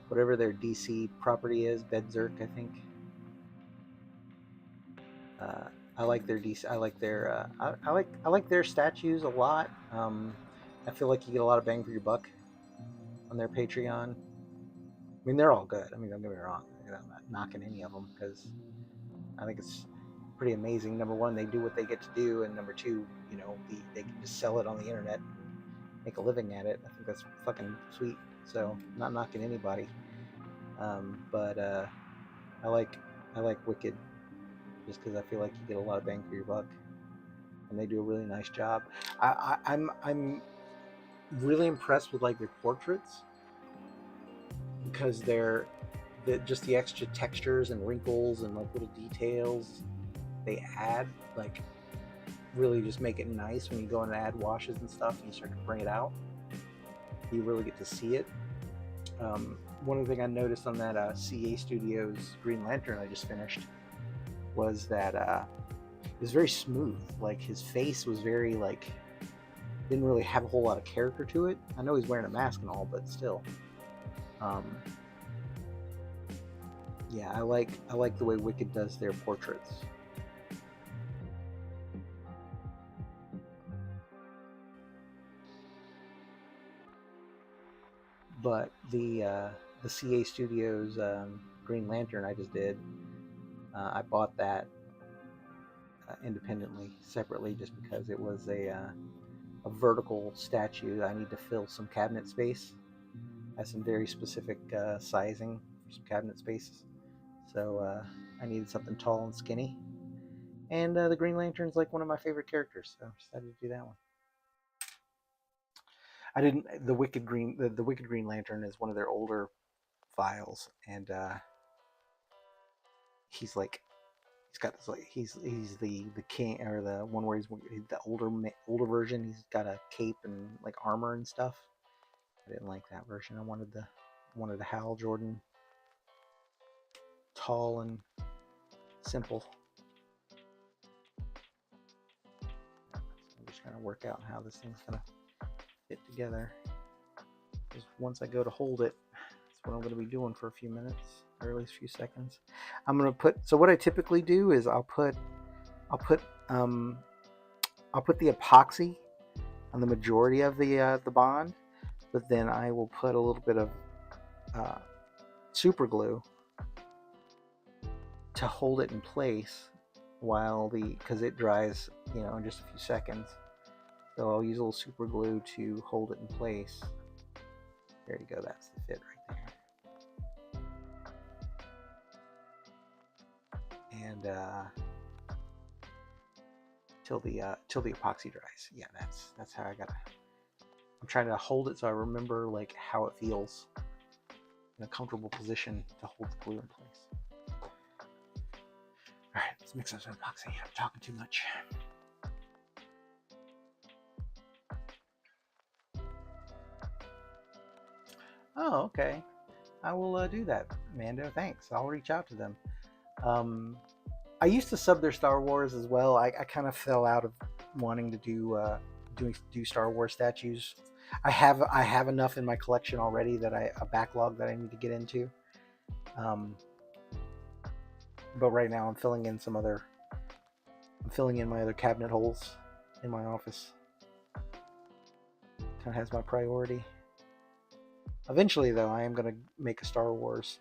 whatever their DC property is, Bedzerk, I think. I like their DC. I like their. I like their statues a lot. I feel like you get a lot of bang for your buck on their Patreon. I mean, they're all good. I mean, don't get me wrong. I'm not knocking any of them because I think it's pretty amazing. Number one, they do what they get to do, and number two, you know, they can just sell it on the internet, make a living at it. I think that's fucking sweet. So, not knocking anybody, but I like Wicked just because I feel like you get a lot of bang for your buck, and they do a really nice job. I'm really impressed with like their portraits because they're just the extra textures and wrinkles and like little details they add, like really just make it nice when you go and add washes and stuff and you start to bring it out. You really get to see it. One thing I noticed on that CA Studios Green Lantern I just finished was that it was very smooth. Like his face was very like, didn't really have a whole lot of character to it. I know he's wearing a mask and all, but still. Yeah, I like the way Wicked does their portraits. But the CA Studios Green Lantern I just did, I bought that independently, separately, just because it was a vertical statue. I need to fill some cabinet space. Has some very specific sizing for some cabinet spaces. So I needed something tall and skinny. And the Green Lantern's like one of my favorite characters, so I decided to do that one. I didn't. The Wicked Green Lantern is one of their older files, and he's got this like he's the king, or the one where he's the older version. He's got a cape and like armor and stuff. I didn't like that version. I wanted the Hal Jordan, tall and simple. So I'm just trying to work out how this thing's gonna fit together. Because once I go to hold it, that's what I'm going to be doing for a few minutes, or at least a few seconds. I'm going to put. So what I typically do is I'll put the epoxy on the majority of the bond, but then I will put a little bit of super glue to hold it in place because it dries, you know, in just a few seconds. So I'll use a little super glue to hold it in place. There you go, that's the fit right there. and till the epoxy dries. Yeah, that's how I gotta. I'm trying to hold it so I remember like how it feels in a comfortable position to hold the glue in place. All right, let's mix up some epoxy. I'm talking too much. Oh, okay. I will do that, Mando. Thanks. I'll reach out to them. I used to sub their Star Wars as well. I kind of fell out of wanting to do Star Wars statues. I have enough in my collection already that a backlog that I need to get into. But right now I'm filling in my other cabinet holes in my office. Kind of has my priority. Eventually, though, I am going to make a Star Wars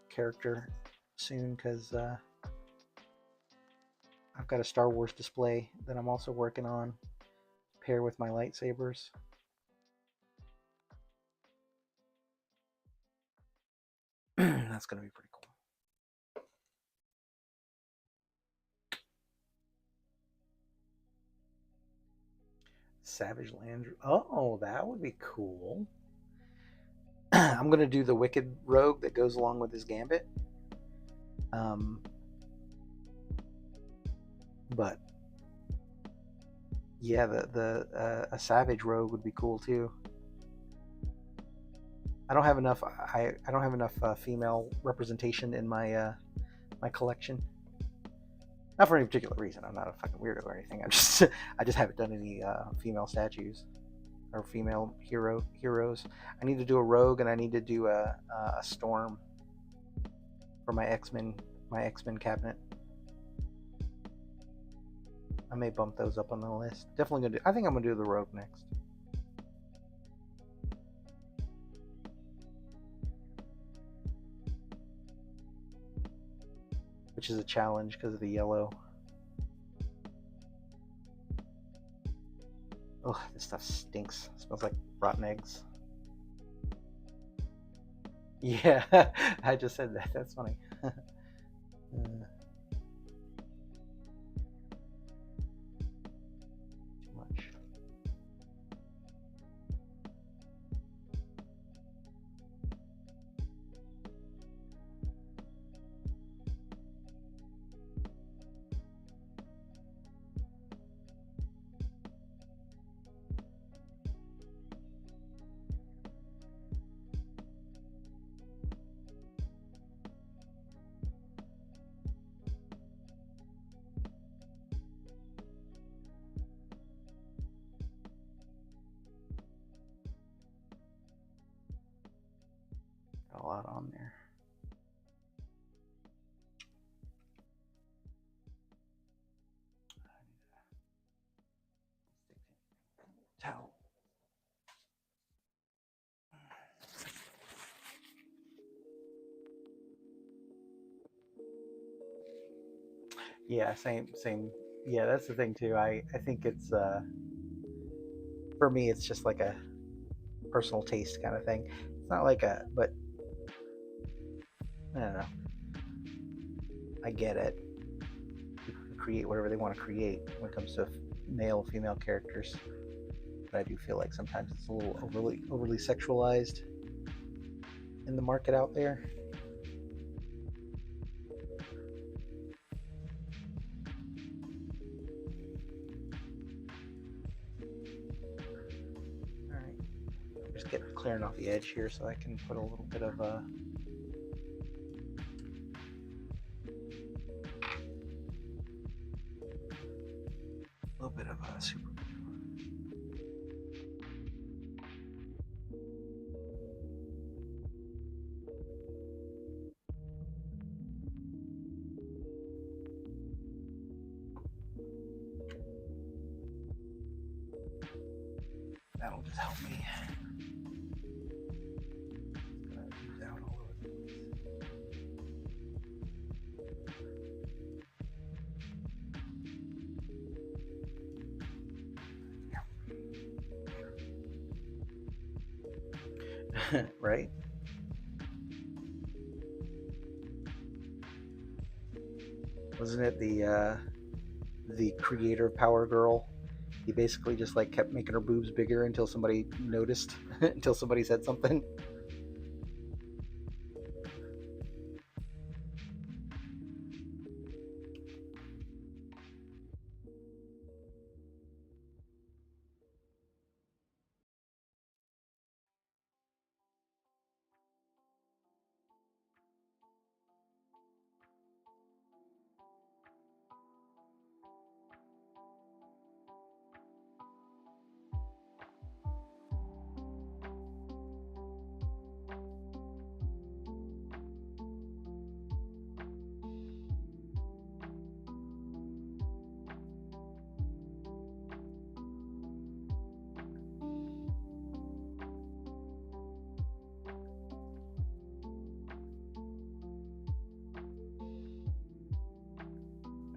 character soon because I've got a Star Wars display that I'm also working on, pair with my lightsabers. That's going to be pretty cool. Savage Land. Oh, that would be cool. I'm going to do the Wicked Rogue that goes along with his Gambit. But yeah, a Savage Rogue would be cool too. I don't have enough. I don't have enough female representation in my my collection. Not for any particular reason. I'm not a fucking weirdo or anything. I just haven't done any female statues or female heroes. I need to do a rogue and I need to do a storm for my X-Men cabinet. I may bump those up on the list. Definitely gonna do. I think I'm gonna do the rogue next. Which is a challenge because of the yellow. Oh, this stuff stinks. It smells like rotten eggs. Yeah, I just said that. That's funny. Too much. Got a lot on there. Towel. Yeah, same. Yeah, that's the thing too. I think it's for me it's just like a personal taste kind of thing. It's not like but I don't know. I get it. People can create whatever they want to create when it comes to male, female characters. But I do feel like sometimes it's a little overly sexualized in the market out there. All right, I'm just clearing off the edge here so I can put a little bit of super. That'll just help me. It's gonna ooze out all over the place. Right? Wasn't it the creator of Power Girl? He basically just like kept making her boobs bigger until somebody noticed, until somebody said something.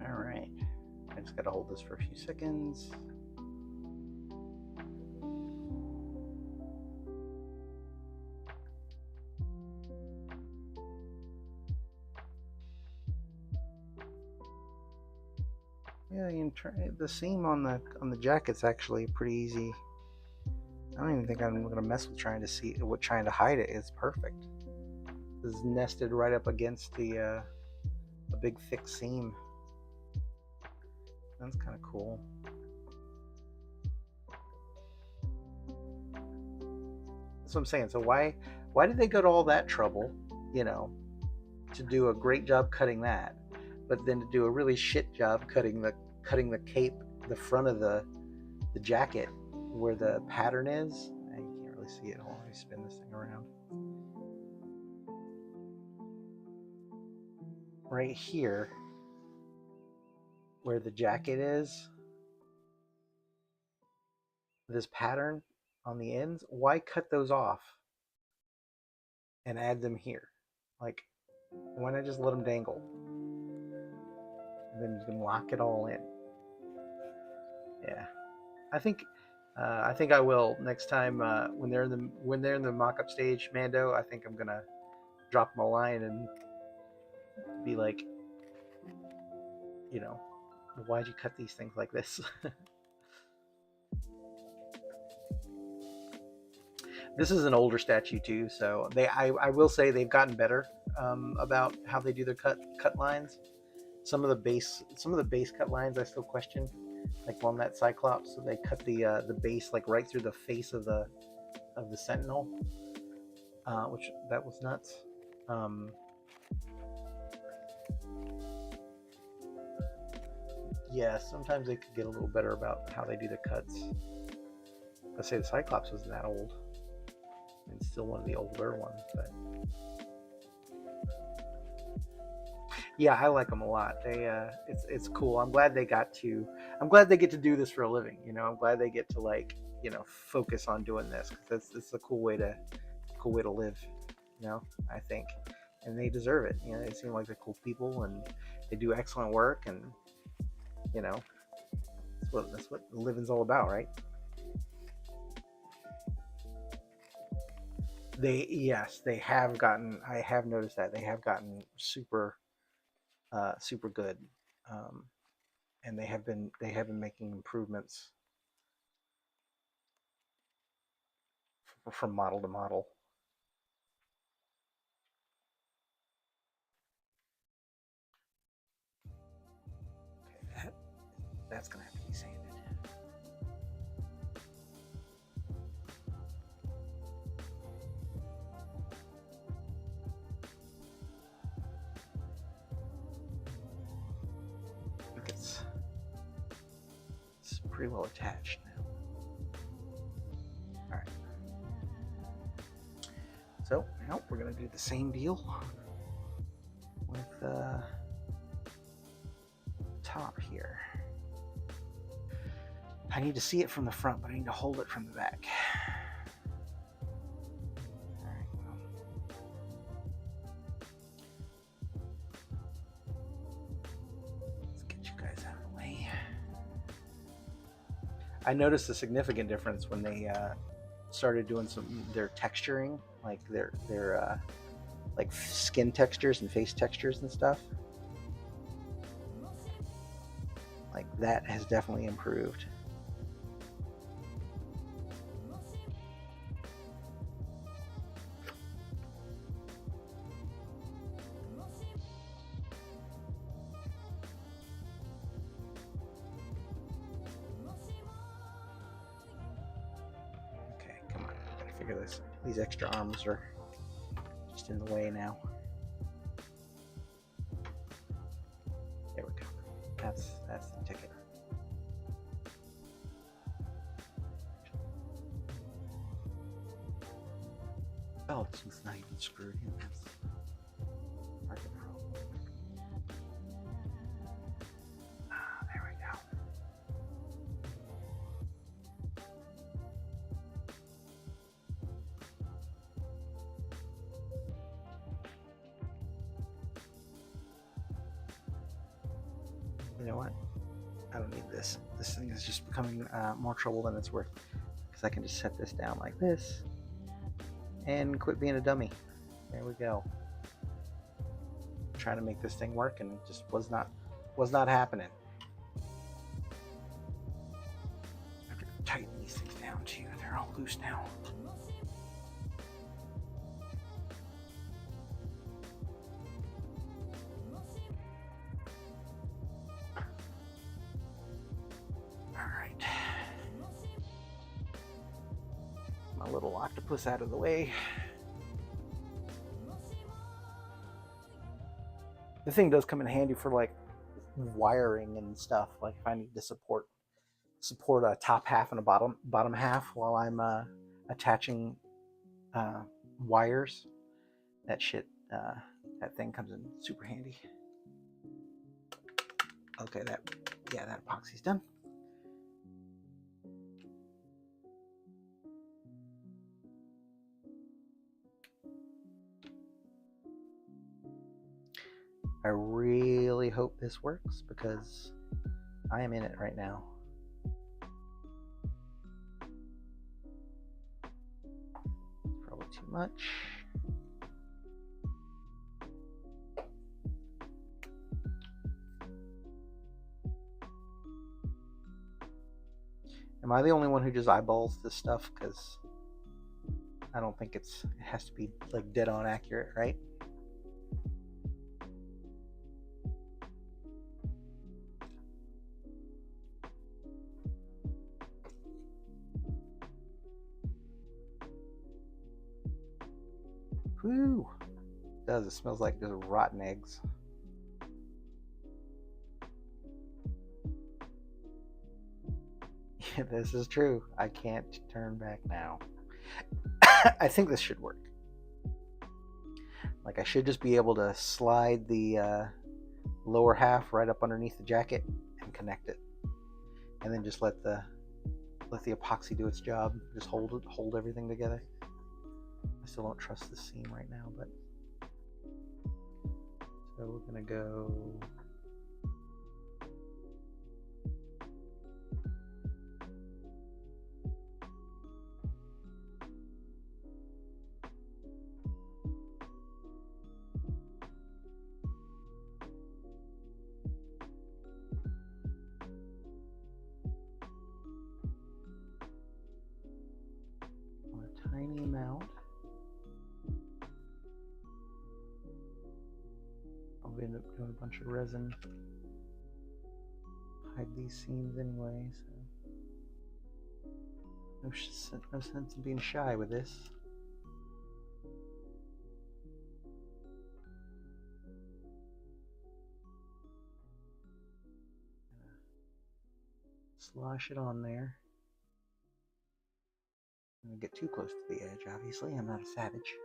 All right, I just gotta hold this for a few seconds. Yeah, you can try the seam on the jacket's actually pretty easy. I don't even think I'm gonna mess with trying to hide it. It's perfect. This is nested right up against the a big thick seam. That's kind of cool. That's what I'm saying. So why did they go to all that trouble, you know, to do a great job cutting that, but then to do a really shit job cutting the cape, the front of the jacket where the pattern is? You can't really see it. Hold on, let me spin this thing around. Right here, where the jacket is, this pattern on the ends, why cut those off and add them here? Like, why not just let them dangle? And then you can lock it all in. Yeah, I think I will next time when they're in the mock-up stage, Mando. I think I'm gonna drop them a line and be like, you know, why'd you cut these things like this? This is an older statue too, so I will say they've gotten better about how they do their cut lines. Some of the base cut lines I still question, like on that Cyclops. So they cut the base like right through the face of the Sentinel, which that was nuts. Yeah, sometimes they could get a little better about how they do the cuts. Let's say the Cyclops wasn't that old. It's still one of the older ones, but yeah, I like them a lot. It's cool. I'm glad they get to do this for a living. You know, I'm glad they get to like, you know, focus on doing this because it's a cool way to live. You know, I think, and they deserve it. You know, they seem like they're cool people and they do excellent work, and you know, that's what living's all about, right? They have gotten. I have noticed that they have gotten super good, and they have been making improvements from model to model. Okay, that's gonna have to be sanded. I think it's pretty well attached now. All right. So now we're gonna do the same deal with the top here. I need to see it from the front, but I need to hold it from the back. All right. Let's get you guys out of the way. I noticed a significant difference when they started doing their texturing, like their like skin textures and face textures and stuff. Like that has definitely improved. Okay, come on. I gotta figure this. These extra arms are just in the way now. There we go. That's the ticket. Oh, it's not even screwed in. That's part of the problem. Ah, there we go. You know what? I don't need this. This thing is just becoming more trouble than it's worth. Because I can just set this down like this and quit being a dummy. There we go. Trying to make this thing work and it just was not happening. I have to tighten these things down too. They're all loose now. Alright. My little octopus out of the way. The thing does come in handy for like wiring and stuff. Like if I need to support a top half and a bottom half while I'm attaching wires. That thing comes in super handy. Okay, that epoxy's done. I really hope this works because I am in it right now. Probably too much. Am I the only one who just eyeballs this stuff? Because I don't think it has to be like dead on accurate, right? Whew. It does. It smells like just rotten eggs. Yeah, this is true. I can't turn back now. I think this should work. Like I should just be able to slide the lower half right up underneath the jacket and connect it. And then just let the epoxy do its job. Just hold everything together. I still don't trust this seam right now, but so we're gonna go a tiny amount. I'll end up doing a bunch of resin. Hide these seams anyway, so no sense in being shy with this. Slosh it on there. I'm gonna get too close to the edge, obviously. I'm not a savage.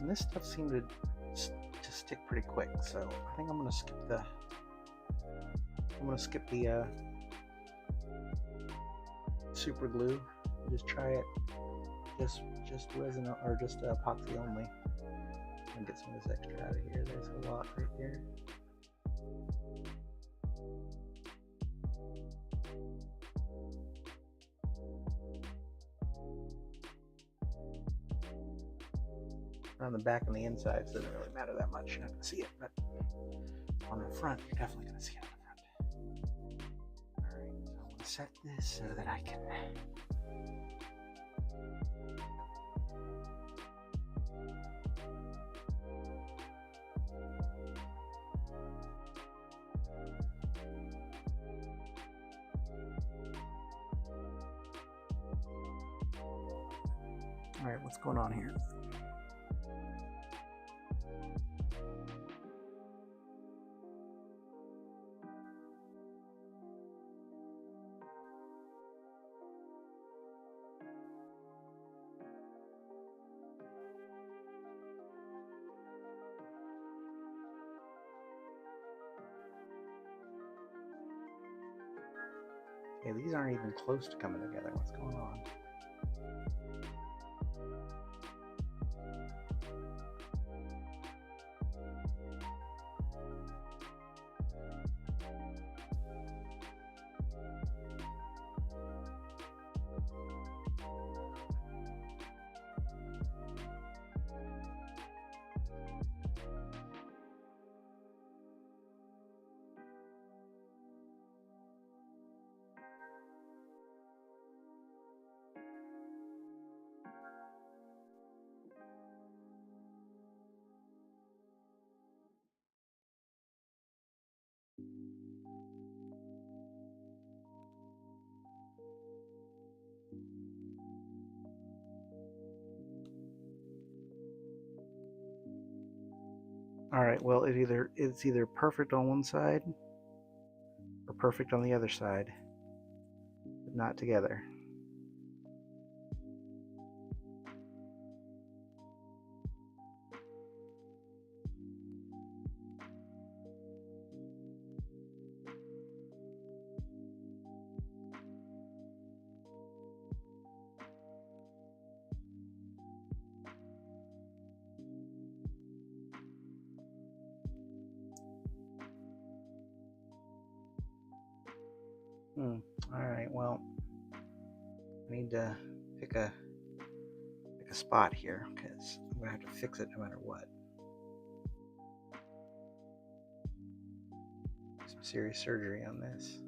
And this stuff seemed to stick pretty quick, so I think I'm gonna skip the super glue. Just try it just just resin or just epoxy only. And get some of this extra out of here. There's a lot right there. On the back and the insides doesn't really matter that much. You're not going to see it, but on the front, you're definitely going to see it on the front. Alright, so I'm going to set this so that I can. Alright, what's going on here? Okay, these aren't even close to coming together. What's going on? All right, well, it's either perfect on one side or perfect on the other side, but not together. All right, well, I need to pick a spot here because I'm gonna have to fix it no matter what. Some serious surgery on this.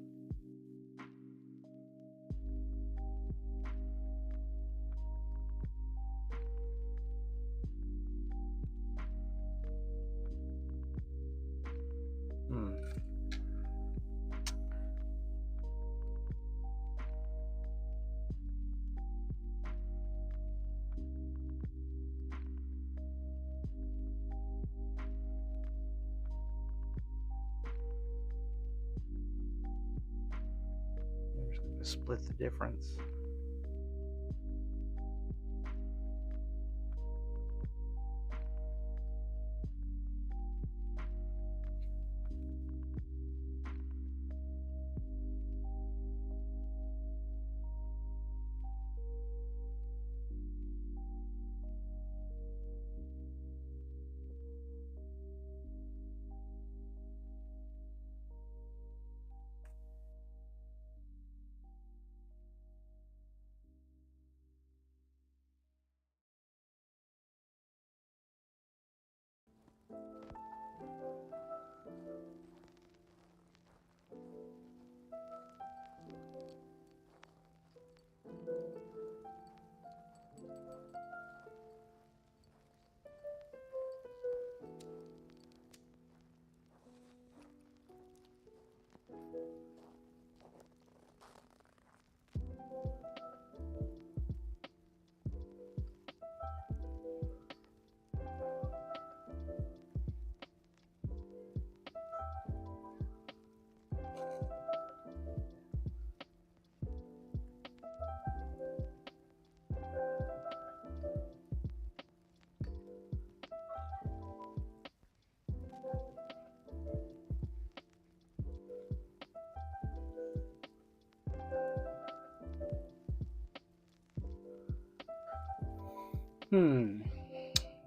Split the difference.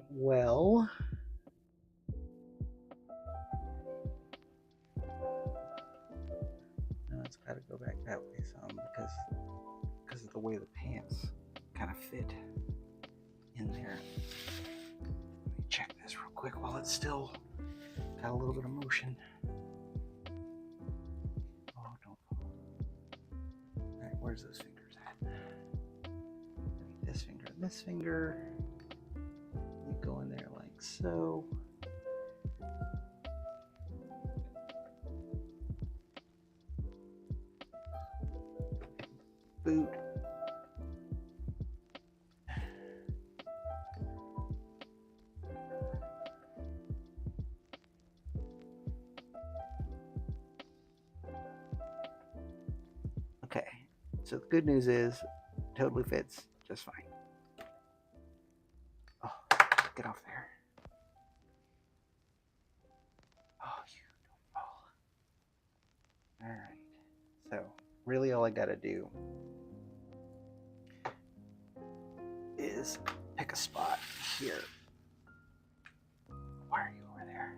Well, now it's got to go back that way some because of the way the pants kind of fit in there. Let me check this real quick while it's still got a little bit of motion. Oh, don't fall. All right, where's those fingers at? This finger, this finger. You go in there like so. Boot. Okay, so the good news is totally fits just fine. Oh, get off there. Oh, you don't fall. All right, so really all I gotta do is pick a spot here. Why are you over there?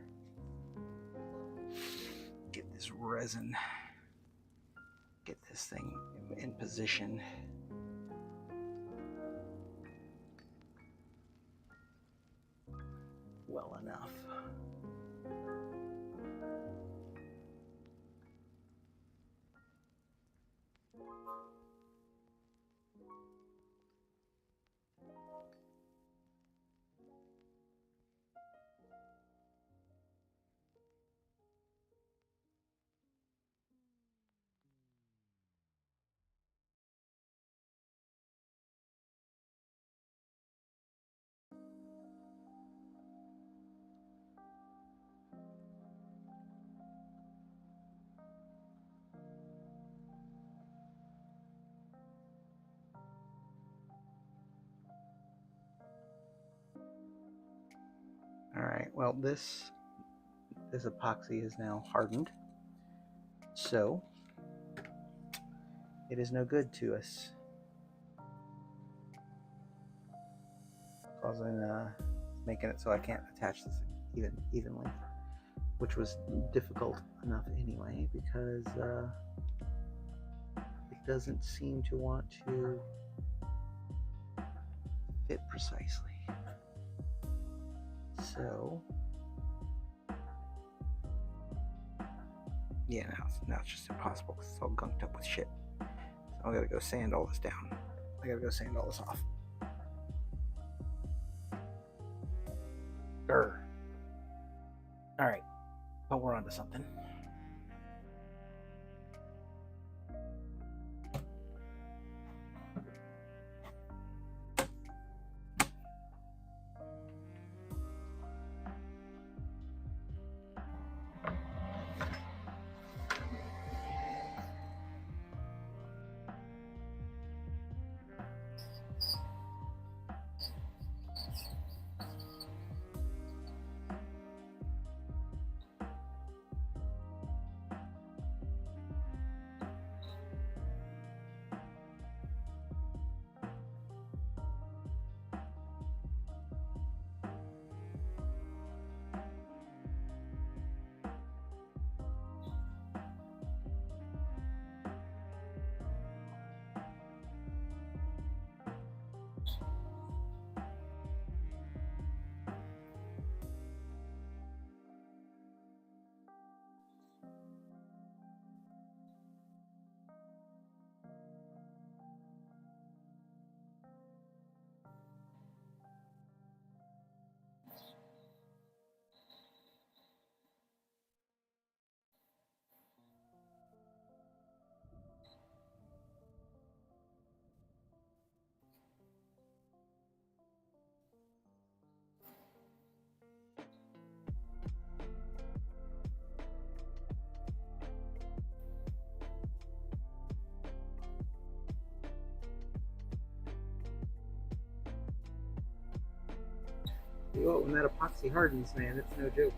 Get this resin. Get this thing in position. Well enough. All right, well, this epoxy is now hardened, so it is no good to us, causing making it so I can't attach this evenly, which was difficult enough anyway because it doesn't seem to want to fit precisely. So yeah, now it's just impossible because it's all gunked up with shit. So I gotta go sand all this down. I gotta go sand all this off. Grr. All right, but we're onto something. Well, when that epoxy hardens, man, it's no joke.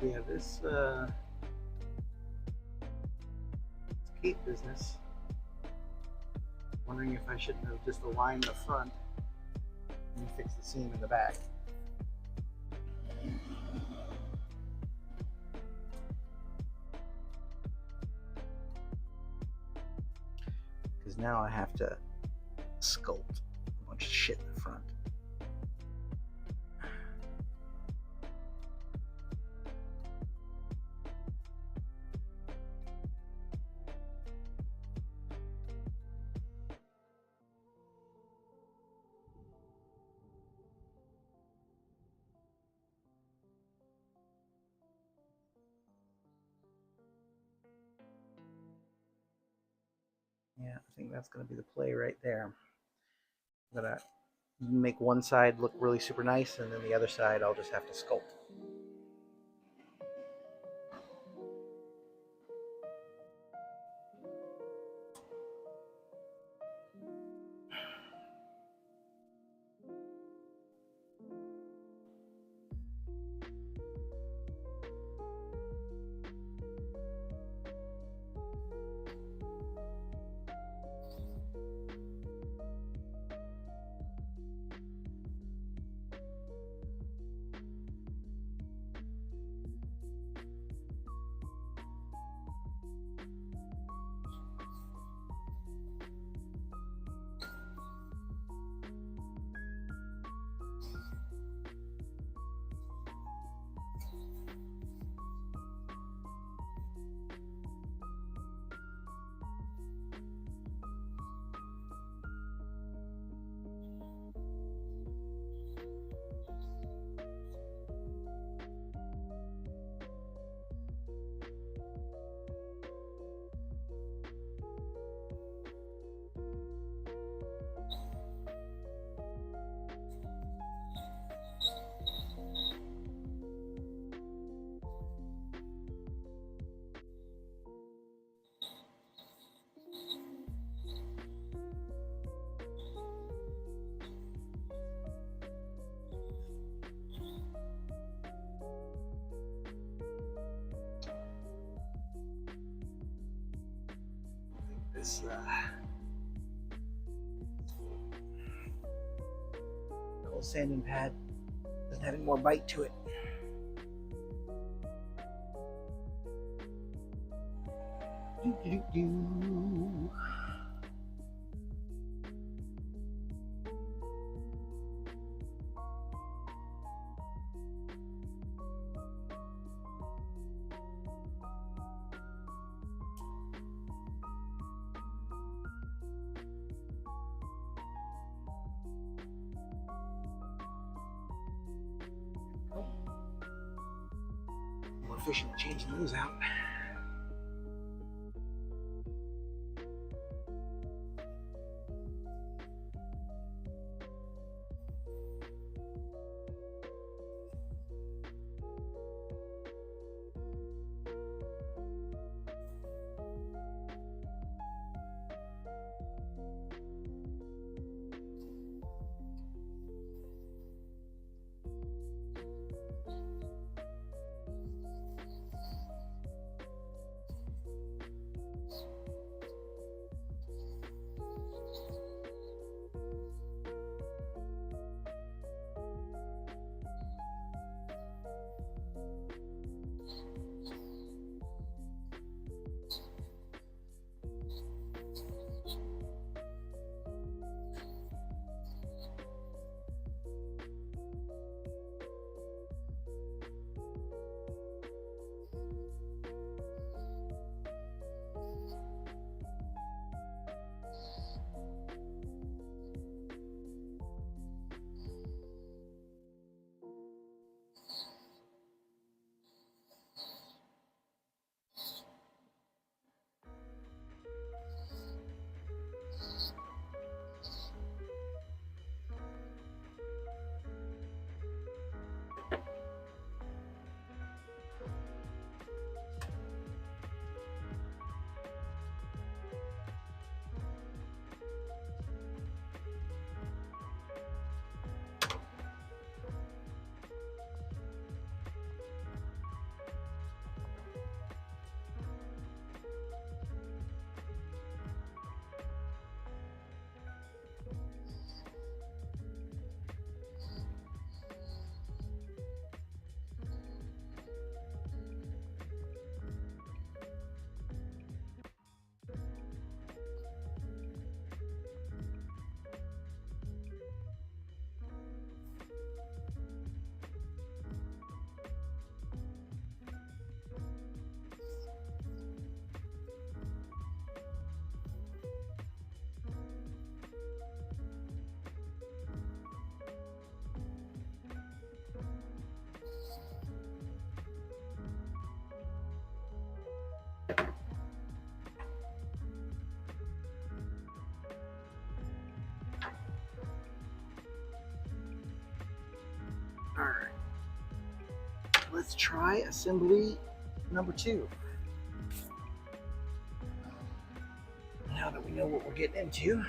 Yeah, this cape business. Wondering if I shouldn't have just aligned the front and fixed the seam in the back. Because now I have to sculpt a bunch of shit in the front. Yeah, I think that's going to be the play right there. I'm going to make one side look really super nice, and then the other side I'll just have to sculpt. This little sanding pad doesn't have any more bite to it. Do. More efficient at changing those out. let's try assembly number 2. Now that we know what we're getting into.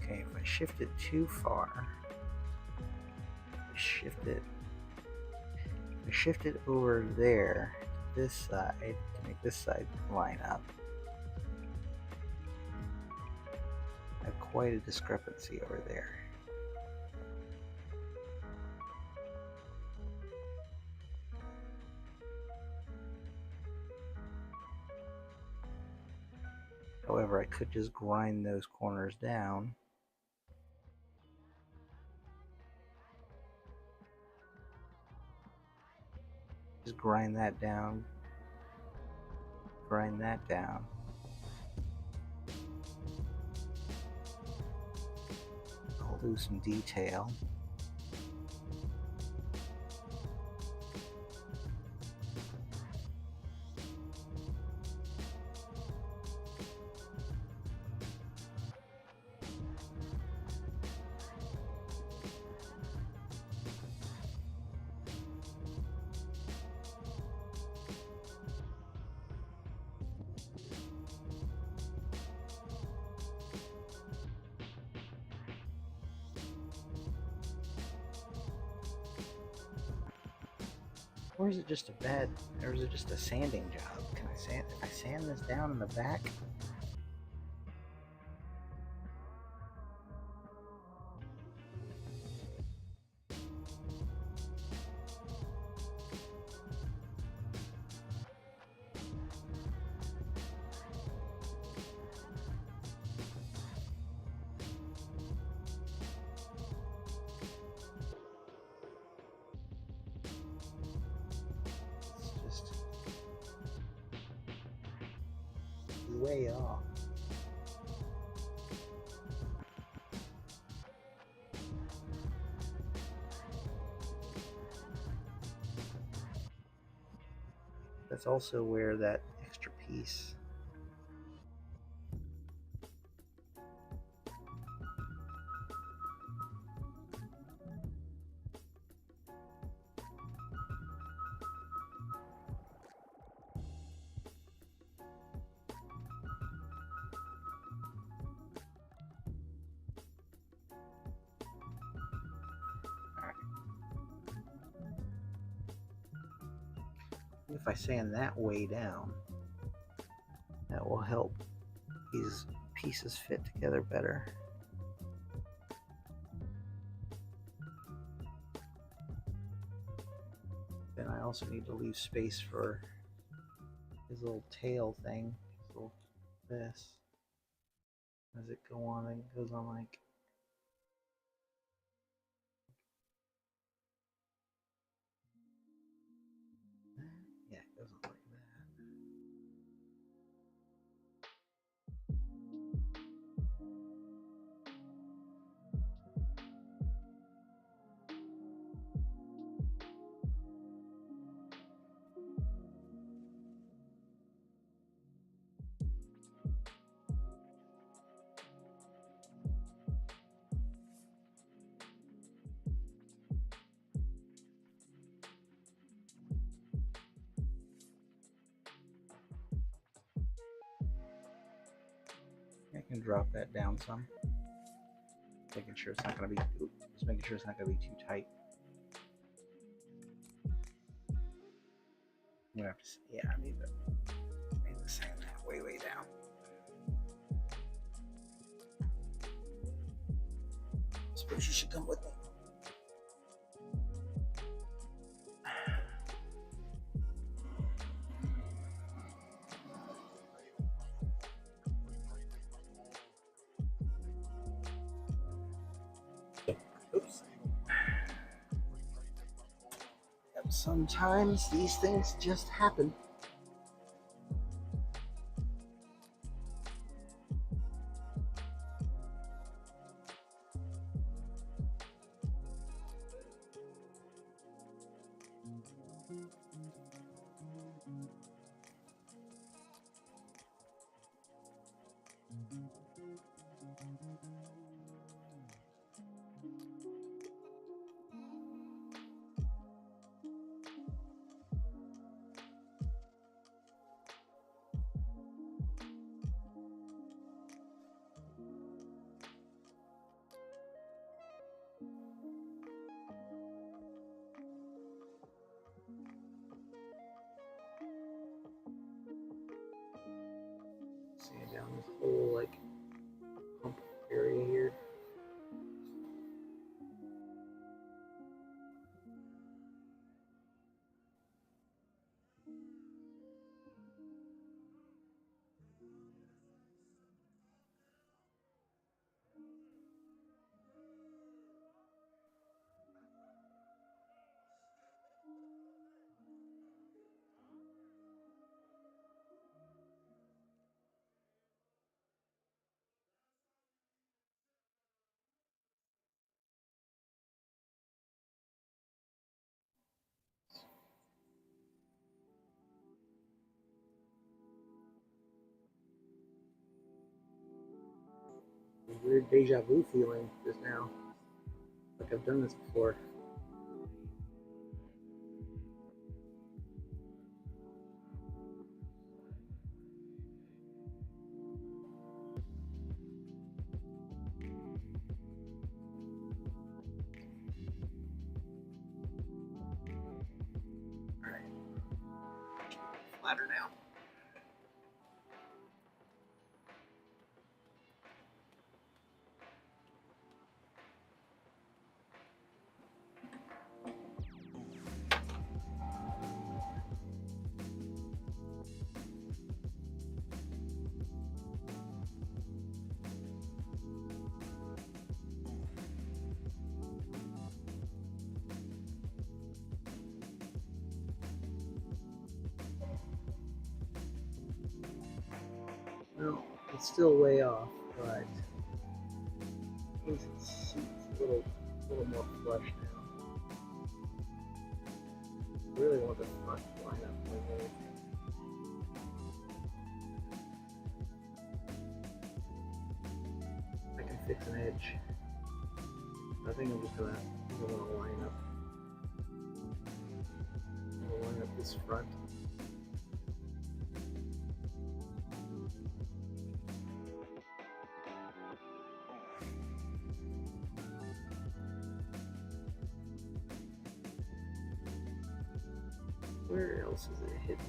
Okay, if I shift it too far, shift it over there to this side to make this side line up. I have quite a discrepancy over there. However, I could just grind those corners down. Just grind that down. Grind that down. I'll do some detail. Or is it just or is it just a sanding job? Can I sand, if I sand this down in the back? It's just way off. That's also where that extra piece if I sand that way down, that will help these pieces fit together better. Then I also need to leave space for his little tail thing, his little this. As it go on, it goes on like that. Yeah, it goes on like that. I can drop that down some. Making sure it's not going to be, just making sure it's not going to be too tight. gonna have to. Yeah, I need to sand that way down. Suppose you should come with me. Oops. Yep, sometimes these things just happen. Sand down this whole like hump area here. Weird deja vu feeling just now. Like I've done this before. Alright. Flatter now. Well, it's still way off, but at least it's a little more flush now. I really want the front lineup more. I can fix an edge. I think I'm just gonna line up. I'm gonna line up this front. Where else is it hidden?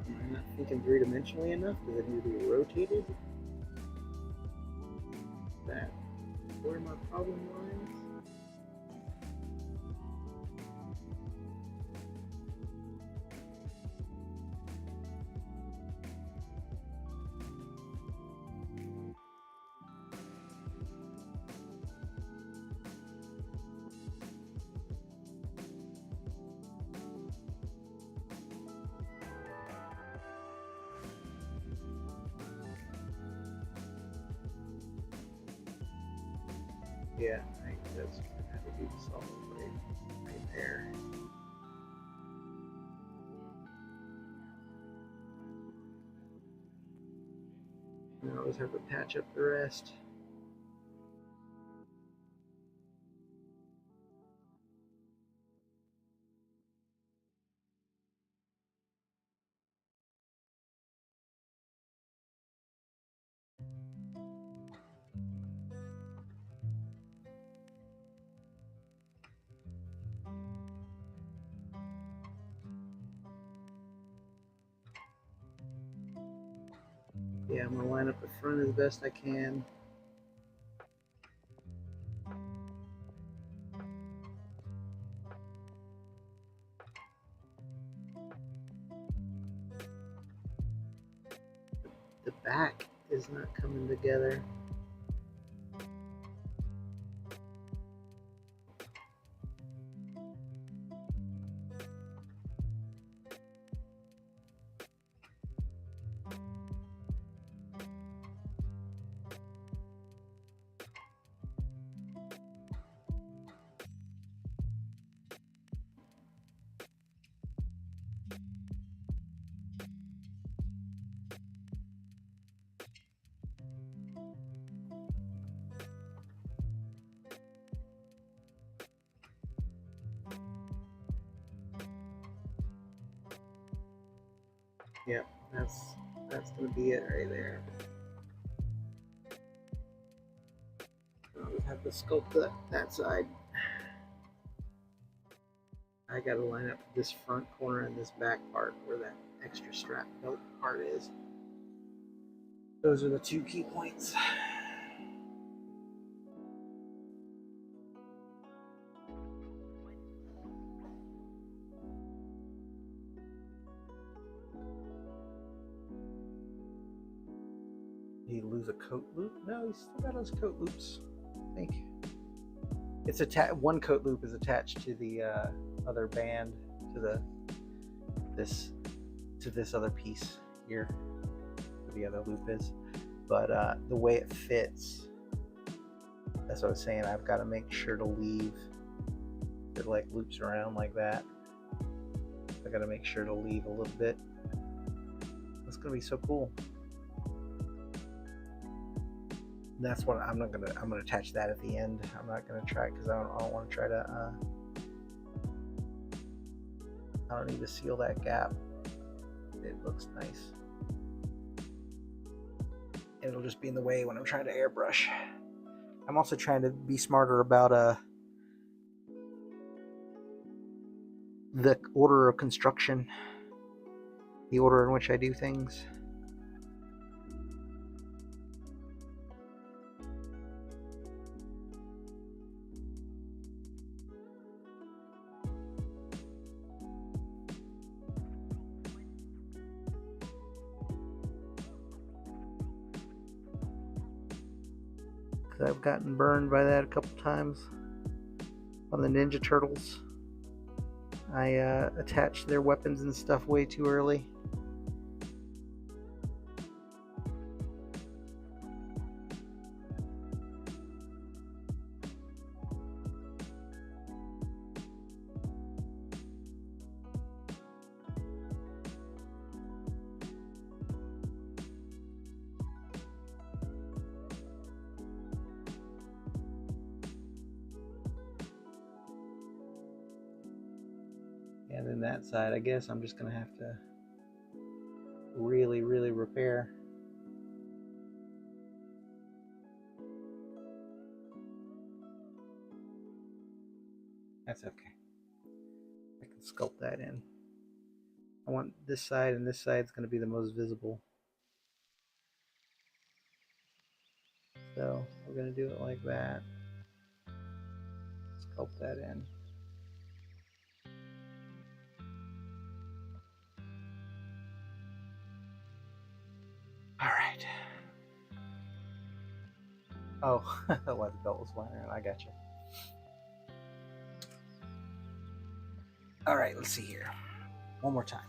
Am I not thinking three-dimensionally enough? Does it need to be rotated? That where my problem lies? Yeah, I think that's gonna have to be the solid right there. And I always have to patch up the rest. Yeah, I'm gonna line up the front as best I can. The back is not coming together. Yep, that's gonna be it right there. I'll just have to sculpt that side. I gotta line up this front corner and this back part where that extra strap belt part is. Those are the two key points. Did he lose a coat loop? No, he's still got his coat loops. I think it's one coat loop is attached to the other band, to this other piece here, where the other loop is. But the way it fits, that's what I was saying. I've got to make sure to leave it like loops around like that. I got to make sure to leave a little bit. It's gonna be so cool. That's what I'm gonna attach that at the end. I'm not gonna try because I don't want to try to I don't need to seal that gap. It looks nice. It'll just be in the way when I'm trying to airbrush. I'm also trying to be smarter about the order of construction, the order in which I do things. I've gotten burned by that a couple times on the Ninja Turtles. I attached their weapons and stuff way too early. And then that side, I guess I'm just gonna have to really repair. That's okay. I can sculpt that in. I want this side, and this side's gonna be the most visible. So we're gonna do it like that. Sculpt that in. All right. Oh, why the belt was flying around. I got you. All right, let's see here. One more time.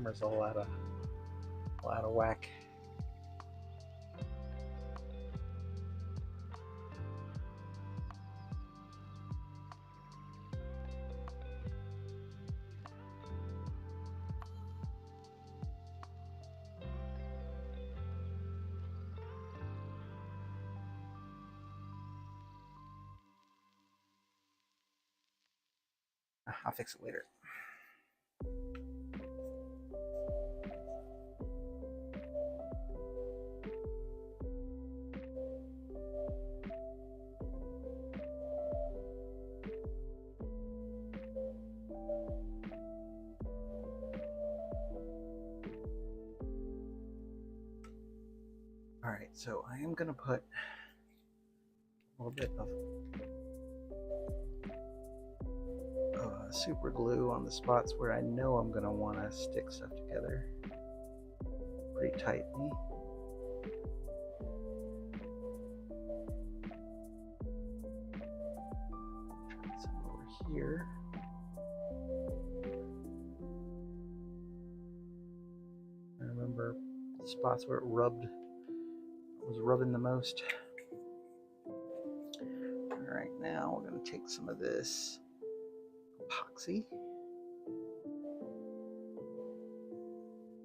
camera's all out of whack. I'll fix it later. All right, so I am gonna put a little bit of super glue on the spots where I know I'm gonna want to stick stuff together pretty tightly. Try some over here. I remember the spots where it was rubbing the most. All right, now we're gonna take some of this epoxy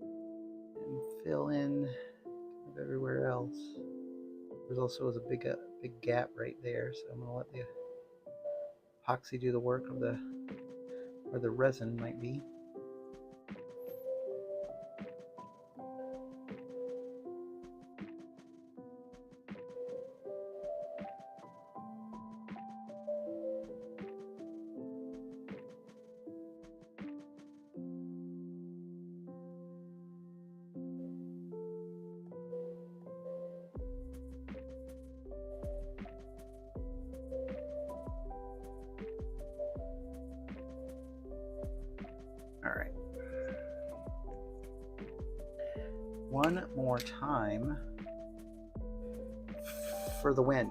and fill in everywhere else. There's also a big gap right there, so I'm gonna let the epoxy do the work of where the resin might be. All right. One more time for the win.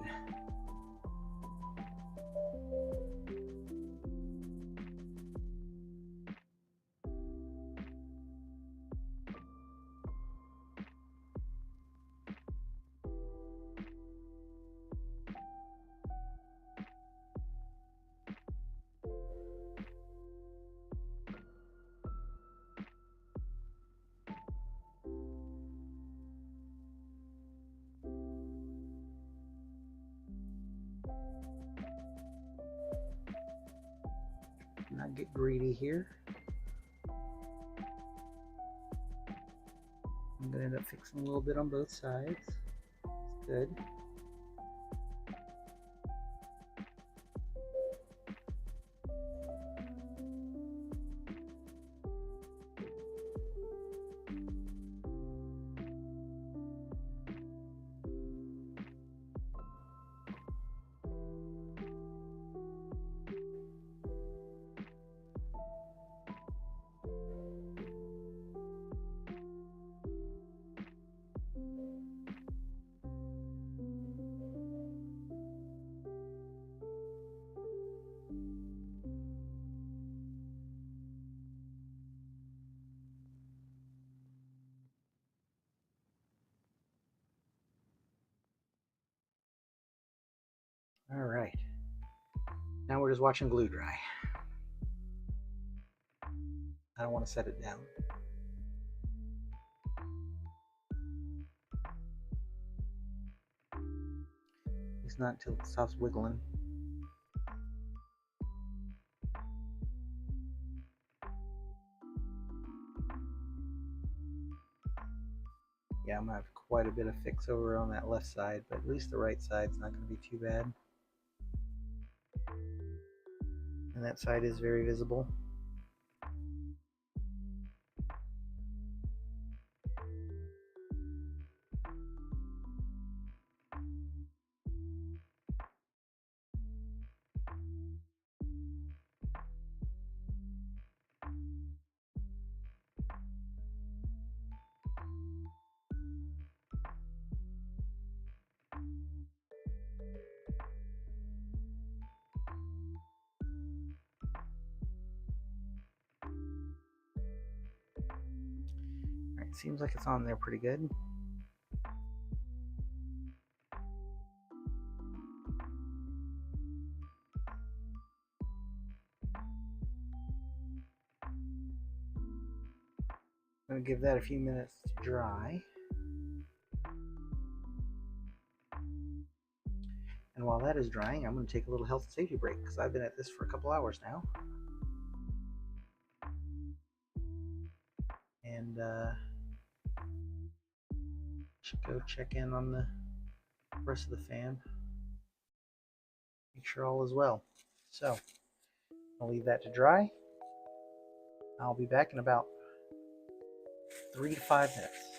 Not get greedy here. I'm gonna end up fixing a little bit on both sides. It's good. All right. Now we're just watching glue dry. I don't want to set it down. It's not until it stops wiggling. Yeah, I'm gonna have quite a bit of fix over on that left side, but at least the right side's not gonna be too bad. And that side is very visible. Alright, seems like it's on there pretty good. I'm going to give that a few minutes to dry. And while that is drying, I'm going to take a little health and safety break because I've been at this for a couple hours now. And should go check in on the rest of the fam. Make sure all is well. So I'll leave that to dry. I'll be back in about 3 to 5 minutes.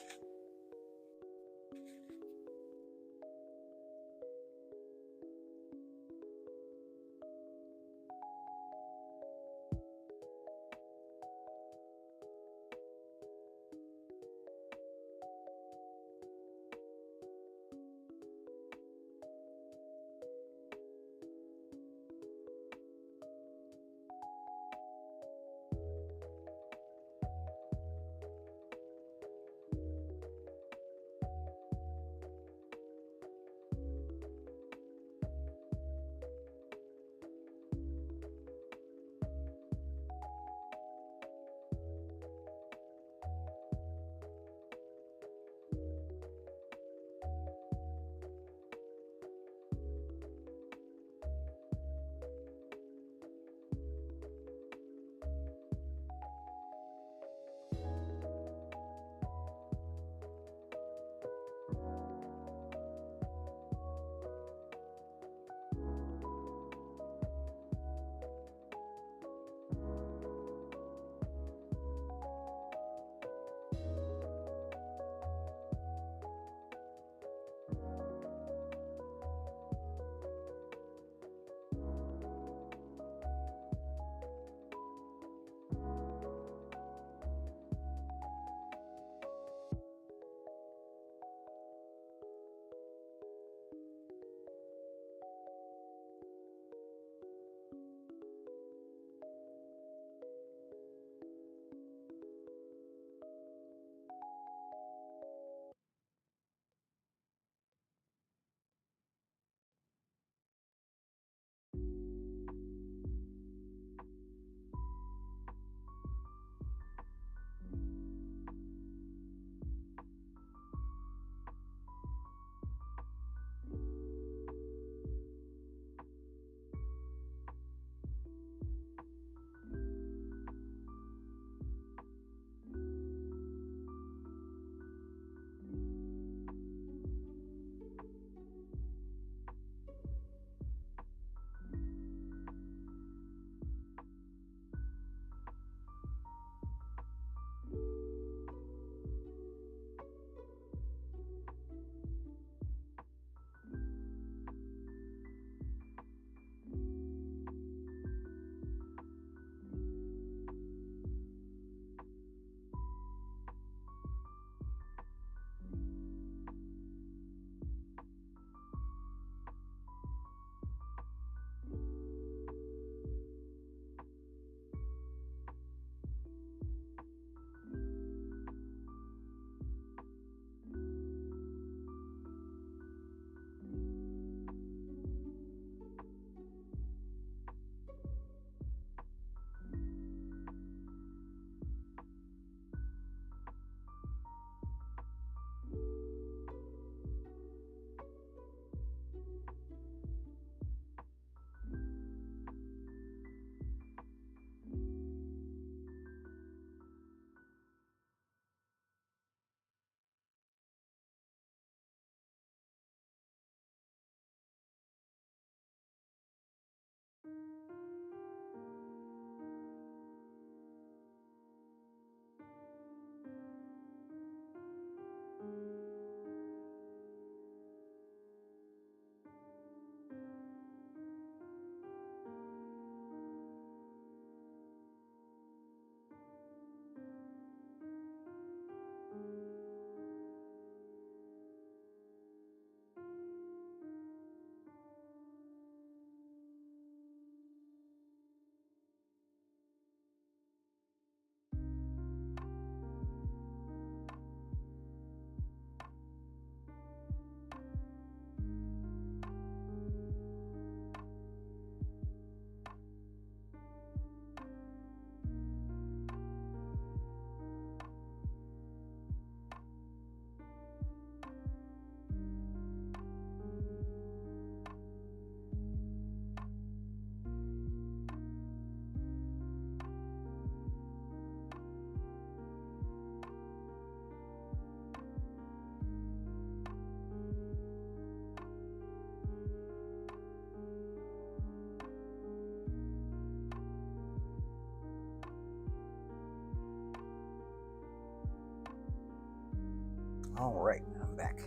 All right, I'm back.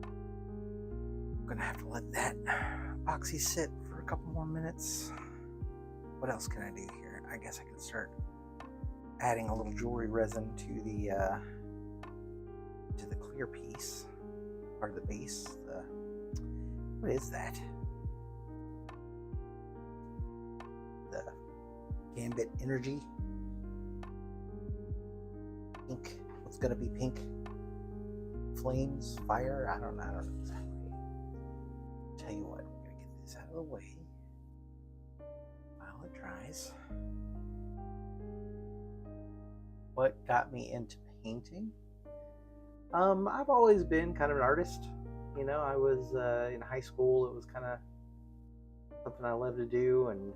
I'm gonna have to let that epoxy sit for a couple more minutes. What else can I do here? I guess I can start adding a little jewelry resin to the clear piece, part of the base. What is that? The Gambit Energy. Pink. What's gonna be pink? Flames, fire. I don't know exactly. Tell you what, we're gonna get this out of the way while it dries. What got me into painting? I've always been kind of an artist. You know, I was in high school. It was kind of something I loved to do, and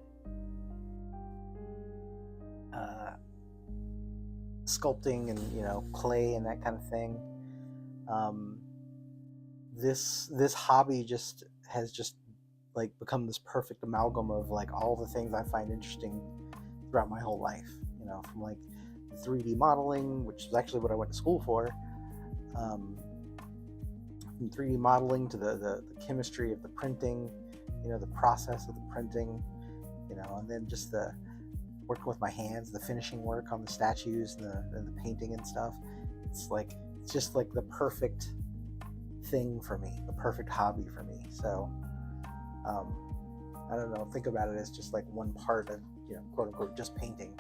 sculpting and clay and that kind of thing. This hobby has like become this perfect amalgam of like all the things I find interesting throughout my whole life. From like 3D modeling, which is actually what I went to school for. From 3D modeling to the chemistry of the printing, the process of the printing, and then just the working with my hands, the finishing work on the statues and the painting and stuff. It's just like the perfect thing for me, the perfect hobby for me. So I don't know, think about it as just like one part of, quote unquote, just painting.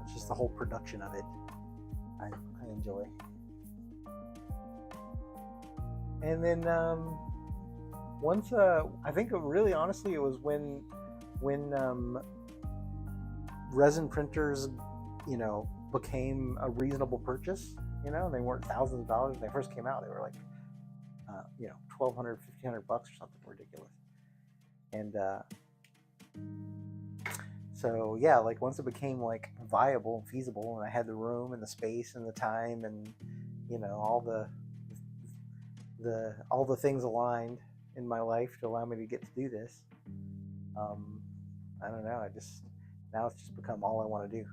It's just the whole production of it I enjoy. And then once I think really honestly it was when resin printers became a reasonable purchase. They weren't thousands of dollars when they first came out. They were like $1,200, $1,500 or something ridiculous. And so yeah, like once it became like viable and feasible, and I had the room and the space and the time and all the things aligned in my life to allow me to get to do this, I don't know, now it's just become all I want to do.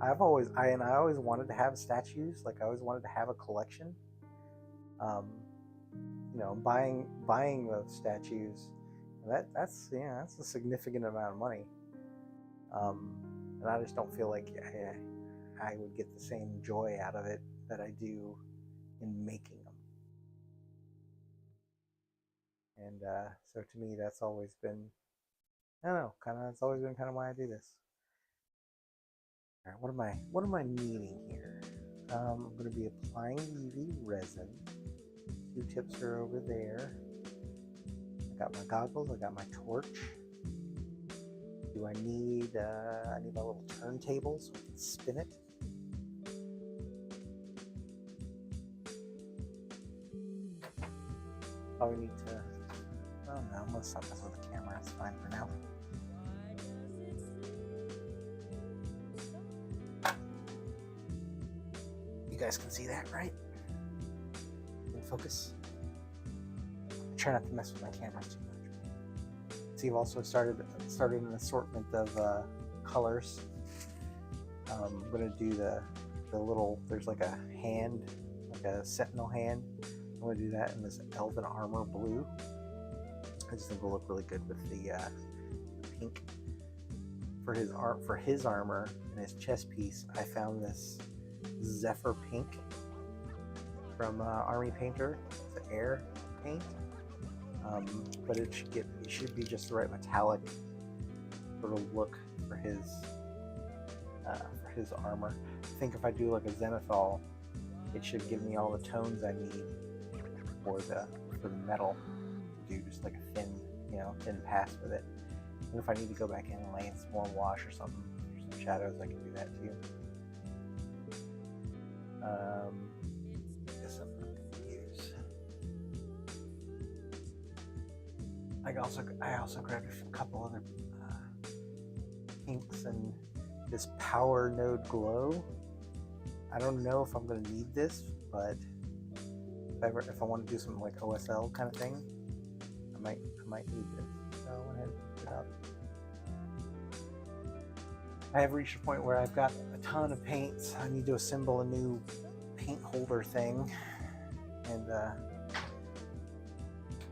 I always wanted to have statues. Like I always wanted to have a collection. Buying those statues, that's a significant amount of money. And I just don't feel like I would get the same joy out of it that I do in making them. And so to me, that's always been, I don't know, it's always been kind of why I do this. All right, what am I needing here? I'm going to be applying UV resin. Q-tips are over there. I got my goggles. I got my torch. Do I need? I need my little turntable so I can spin it. Probably need to. Oh no, I'm gonna stop messing with the camera. It's fine for now. You guys can see that, right? In focus. I try not to mess with my cameras too much. See, I've also started an assortment of colors. I'm gonna do the little. There's like a hand, like a sentinel hand. I'm gonna do that in this elven armor blue. I just think it will look really good with the pink. For his armor and his chest piece, I found this Zephyr pink from Army Painter. It's an air paint, but it should be just the right metallic sort of look for his armor. I think if I do like a zenithal, it should give me all the tones I need for the metal to do just like a thin pass with it. And if I need to go back in and lay in some more wash or something, or some shadows, I can do that too. I guess I'm not going to use. I also grabbed a couple other pinks and this Power Node Glow. I don't know if I'm going to need this, but if I want to do some like OSL kind of thing, I might need this. So I went ahead and picked it up. I have reached a point where I've got a ton of paints. I need to assemble a new paint holder thing and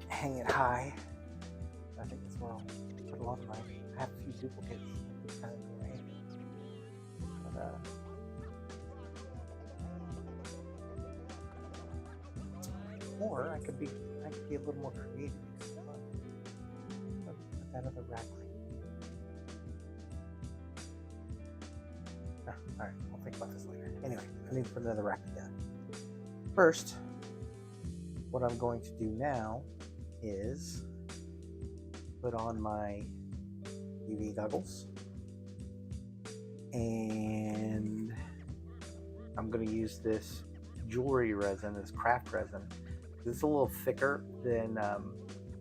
hang it high. I think that's where I'll put a lot of my. I have a few duplicates. It's kind of annoying. But or I could be a little more creative. Put that other rack light. All right, I'll think about this later. Anyway, I need to put another rack together. First, what I'm going to do now is put on my UV goggles, and I'm going to use this jewelry resin, this craft resin. It's a little thicker than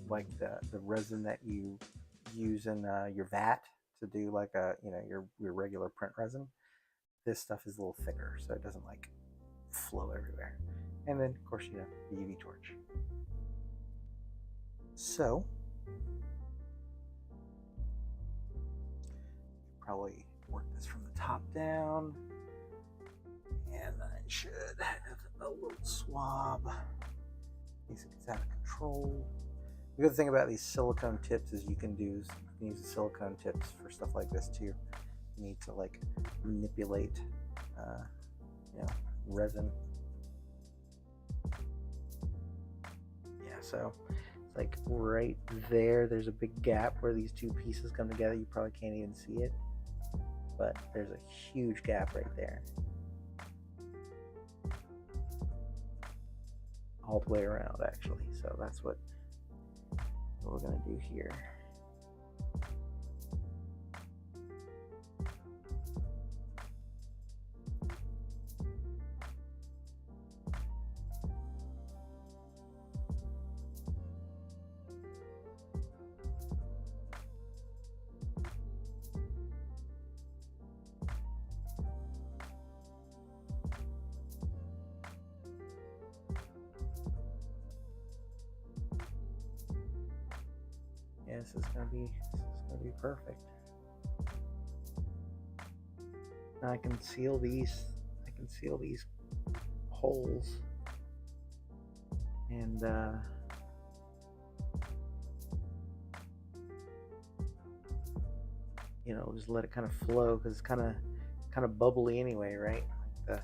like the resin that you use in your vat to do like your regular print resin. This stuff is a little thicker, so it doesn't like flow everywhere. And then, of course, the UV torch. So, probably work this from the top down, and I should have a little swab in case it gets out of control. The good thing about these silicone tips is you can use the silicone tips for stuff like this too. You need to like manipulate, resin. Yeah, so it's like right there. There's a big gap where these two pieces come together. You probably can't even see it, but there's a huge gap right there. All the way around, actually. So that's what we're gonna do here. Yeah, this is gonna be perfect. Now I can seal these holes, and just let it kind of flow, because it's kind of bubbly anyway, right? Like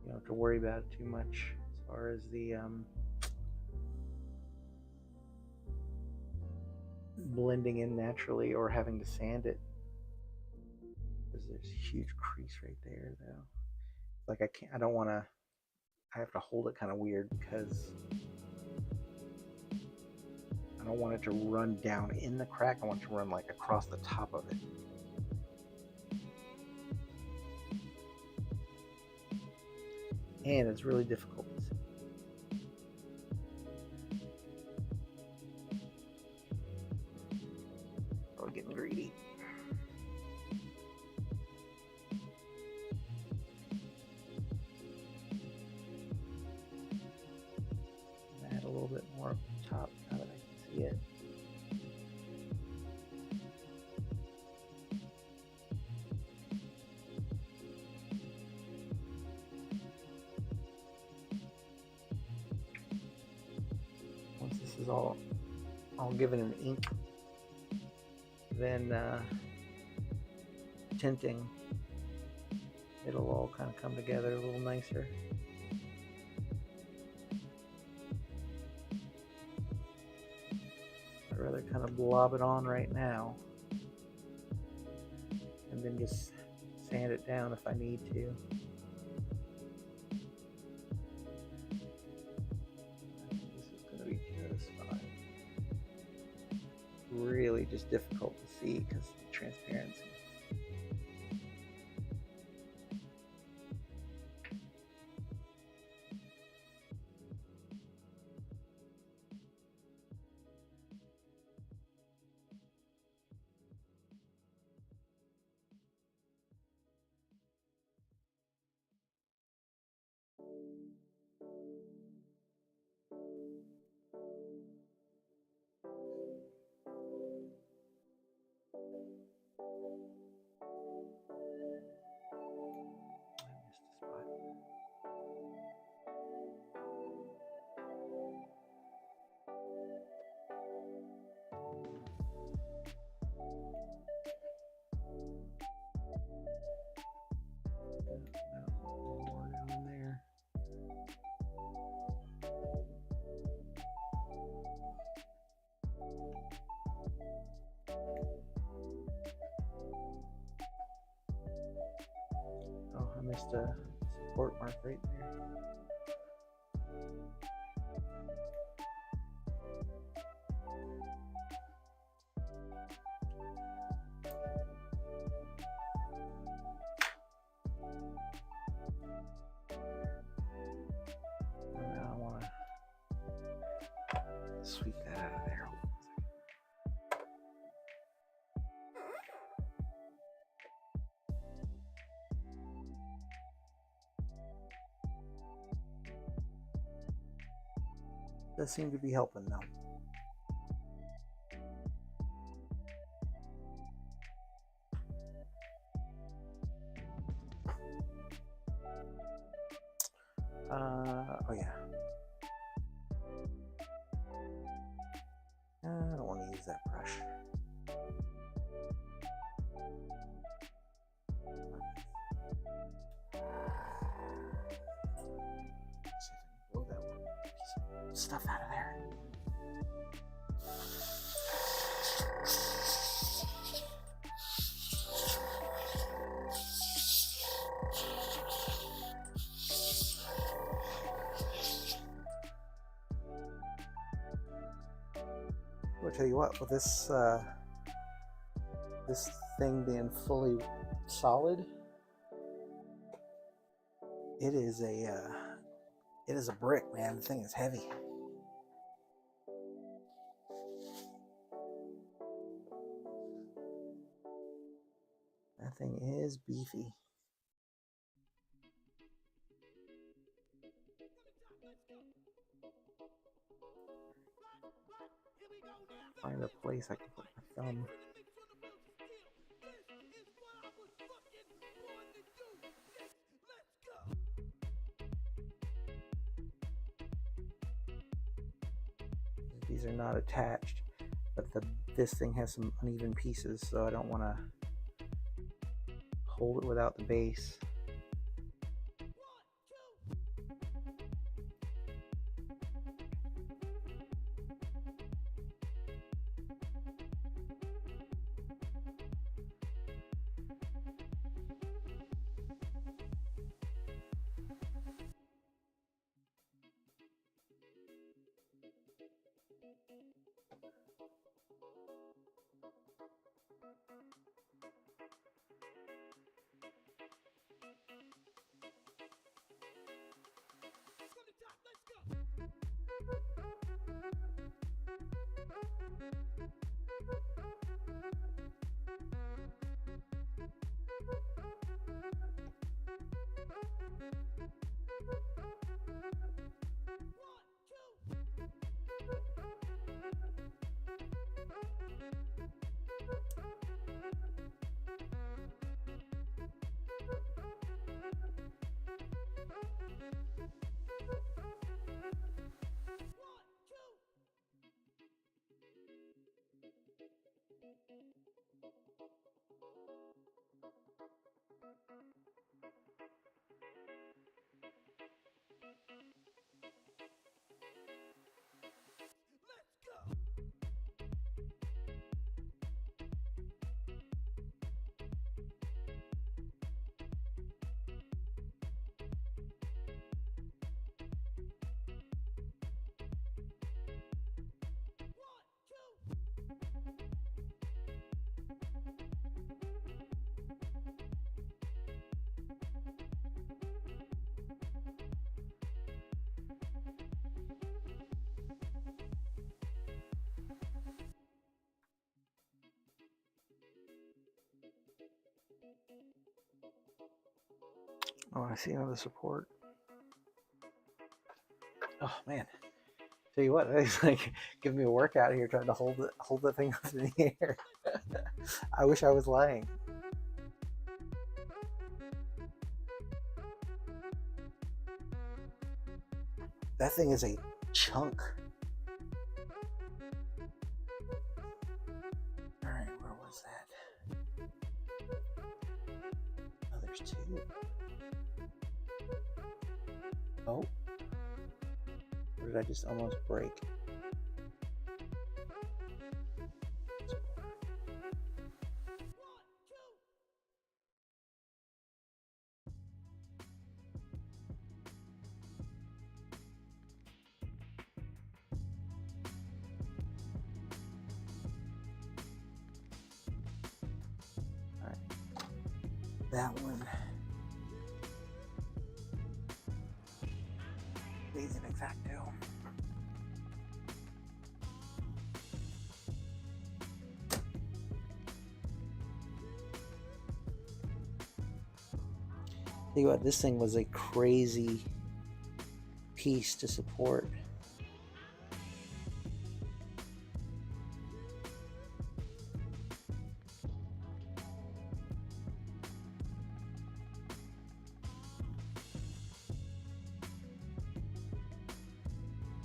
you don't have to worry about it too much as far as the blending in naturally or having to sand it, because there's a huge crease right there though. Like I have to hold it kind of weird because I don't want it to run down in the crack. I want it to run like across the top of it. And it's really difficult to see. Probably getting greedy. Add a little bit more up the top now that I can see it. Once this is all given an ink, then tinting, it'll all kind of come together a little nicer. I'd rather kind of blob it on right now and then just sand it down if I need to. This is going to be just fine. Really just difficult to see because of the transparency. I missed a support mark right there. Now I want to sweep that out of there. Does seem to be helping though. Oh yeah. I don't want to use that brush. See if I can blow that piece of stuff out of there. I'll tell you what, with this this thing being fully solid, it is a brick, man. The thing is heavy. That thing is beefy. Find a place I can put my thumb. These are not attached, but this thing has some uneven pieces, so I don't want to hold it without the base. Oh, I see another support. Oh man, tell you what, it's like giving me a workout here trying to hold that thing up in the air. I wish I was lying. That thing is a chunk. All right, where was that? Oh, there's two. Oh, or did I just almost break? that one needs an X-Acto. Think about this thing was a crazy piece to support.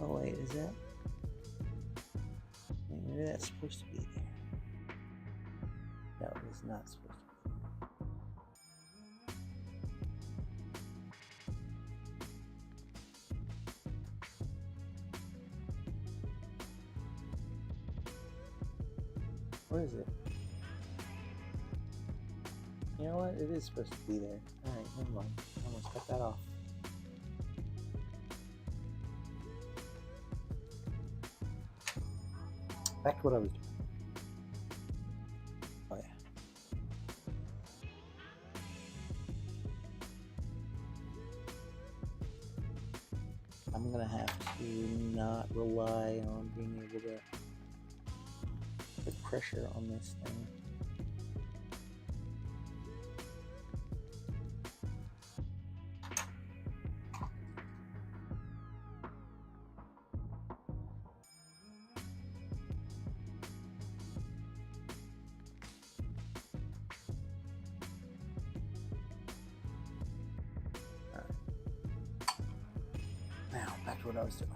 Oh wait, is that? Maybe that's supposed to be there. No, it is not supposed to be. Where is it? You know what? It is supposed to be there. Alright, never mind. I'm gonna cut that off. Back to what I was doing. Oh yeah. I'm gonna have to not rely on being able to put pressure on this thing. Now, back to what I was doing.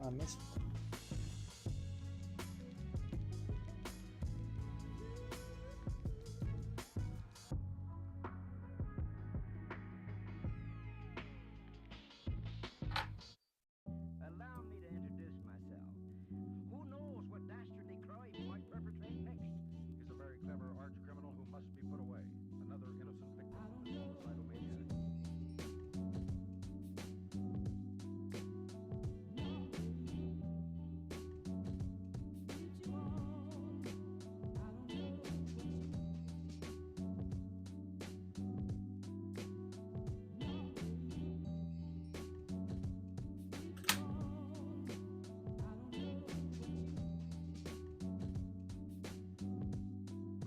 I missed it. Allow me to introduce myself. Who knows what dastardly crime he might perpetrate next? He's a very clever arch criminal who must be put away. Another innocent victim of his suicidal maniac.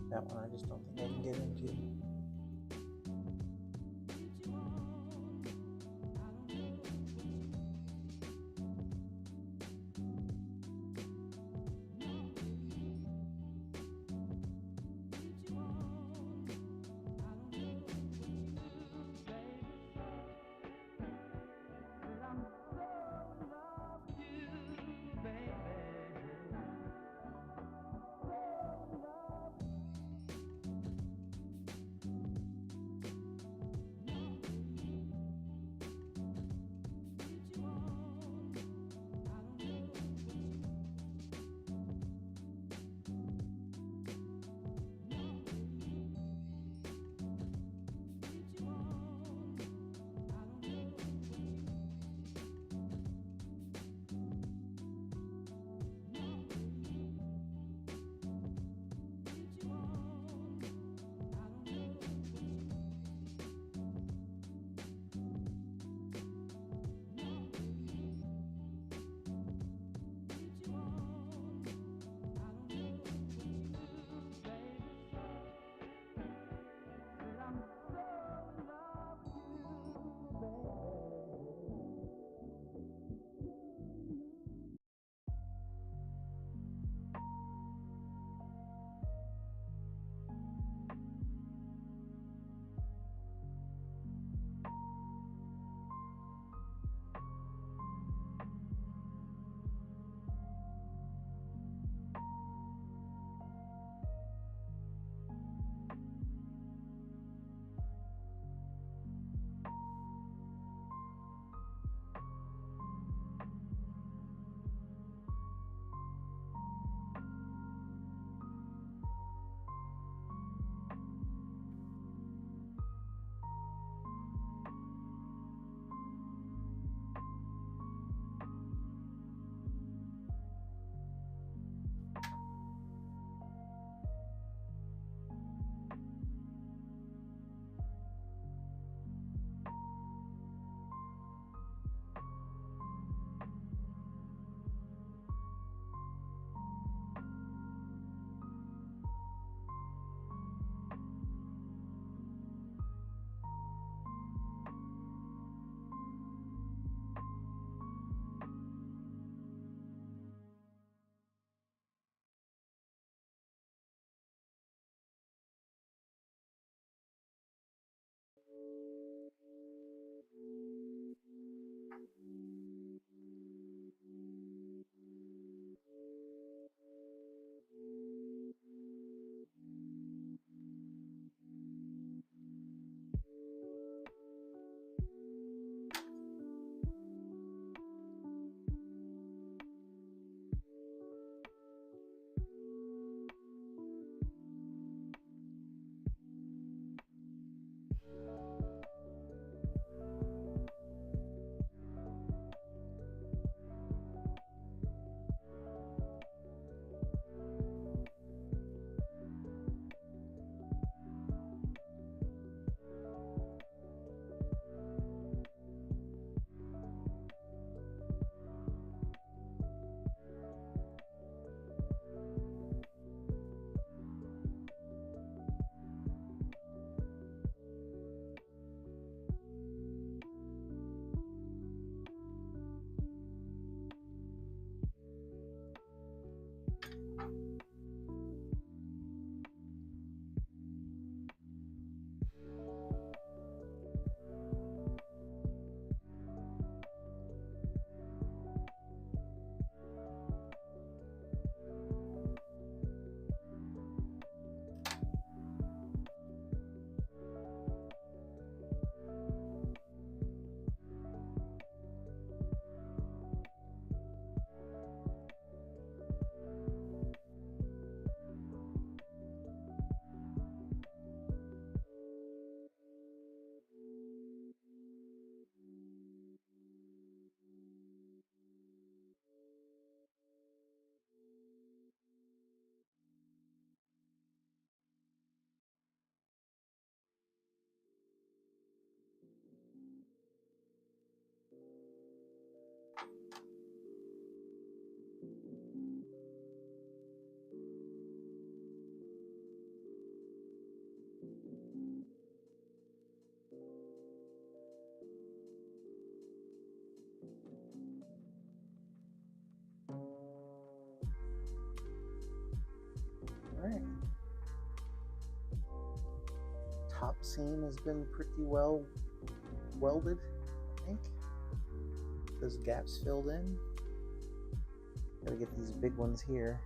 That one I just don't think I can get into. top seam has been pretty well welded, I think. Those gaps filled in. Gotta get these big ones here.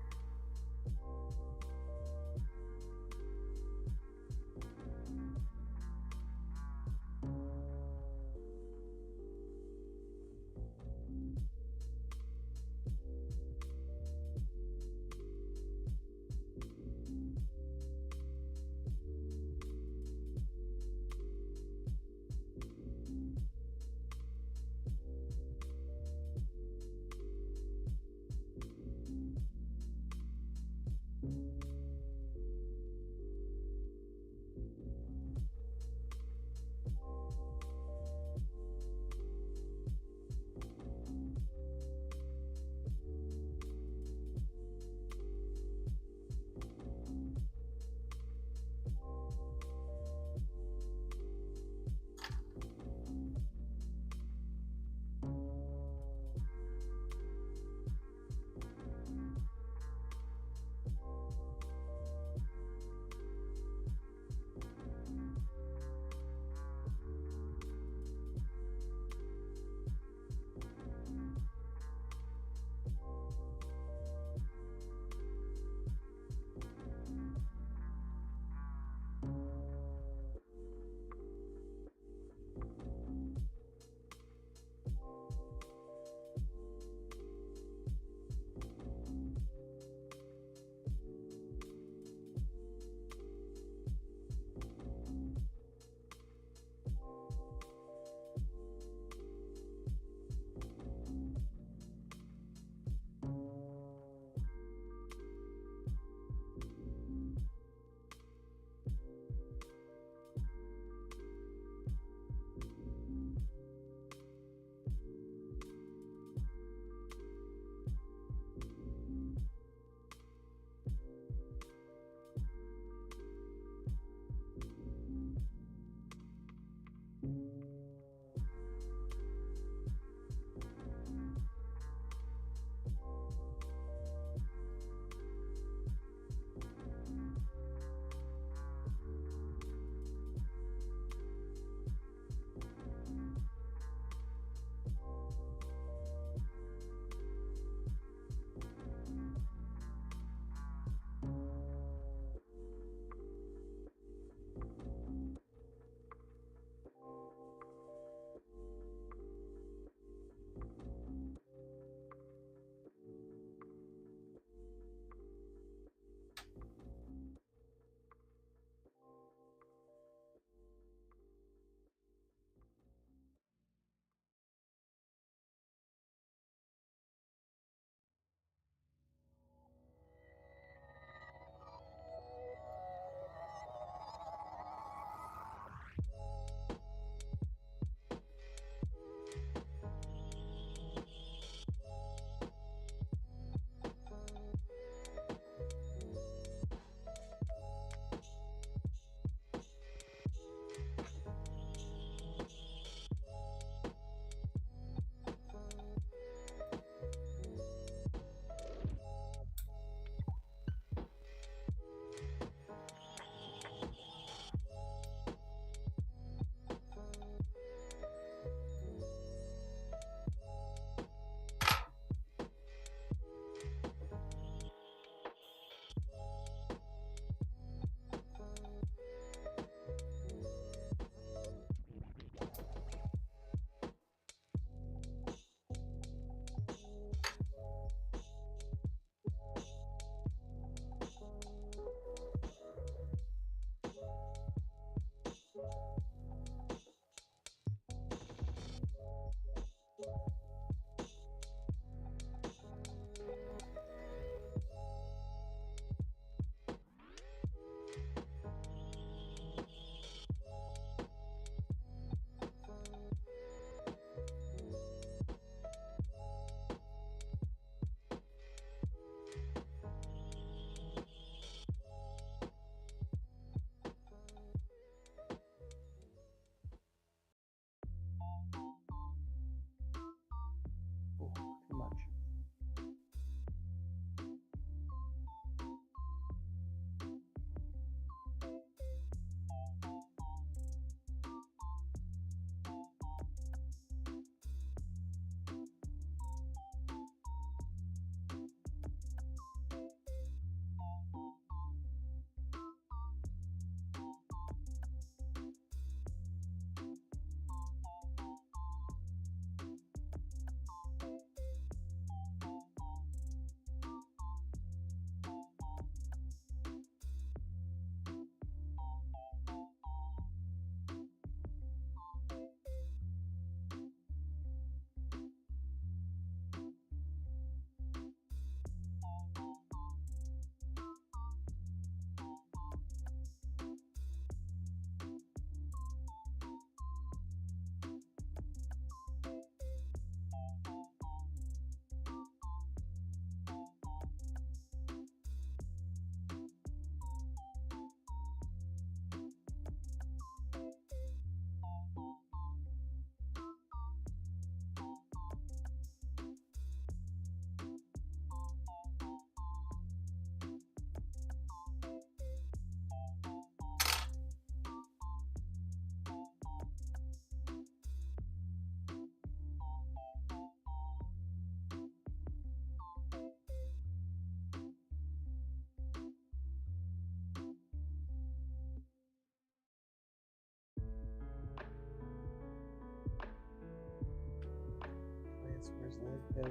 goes.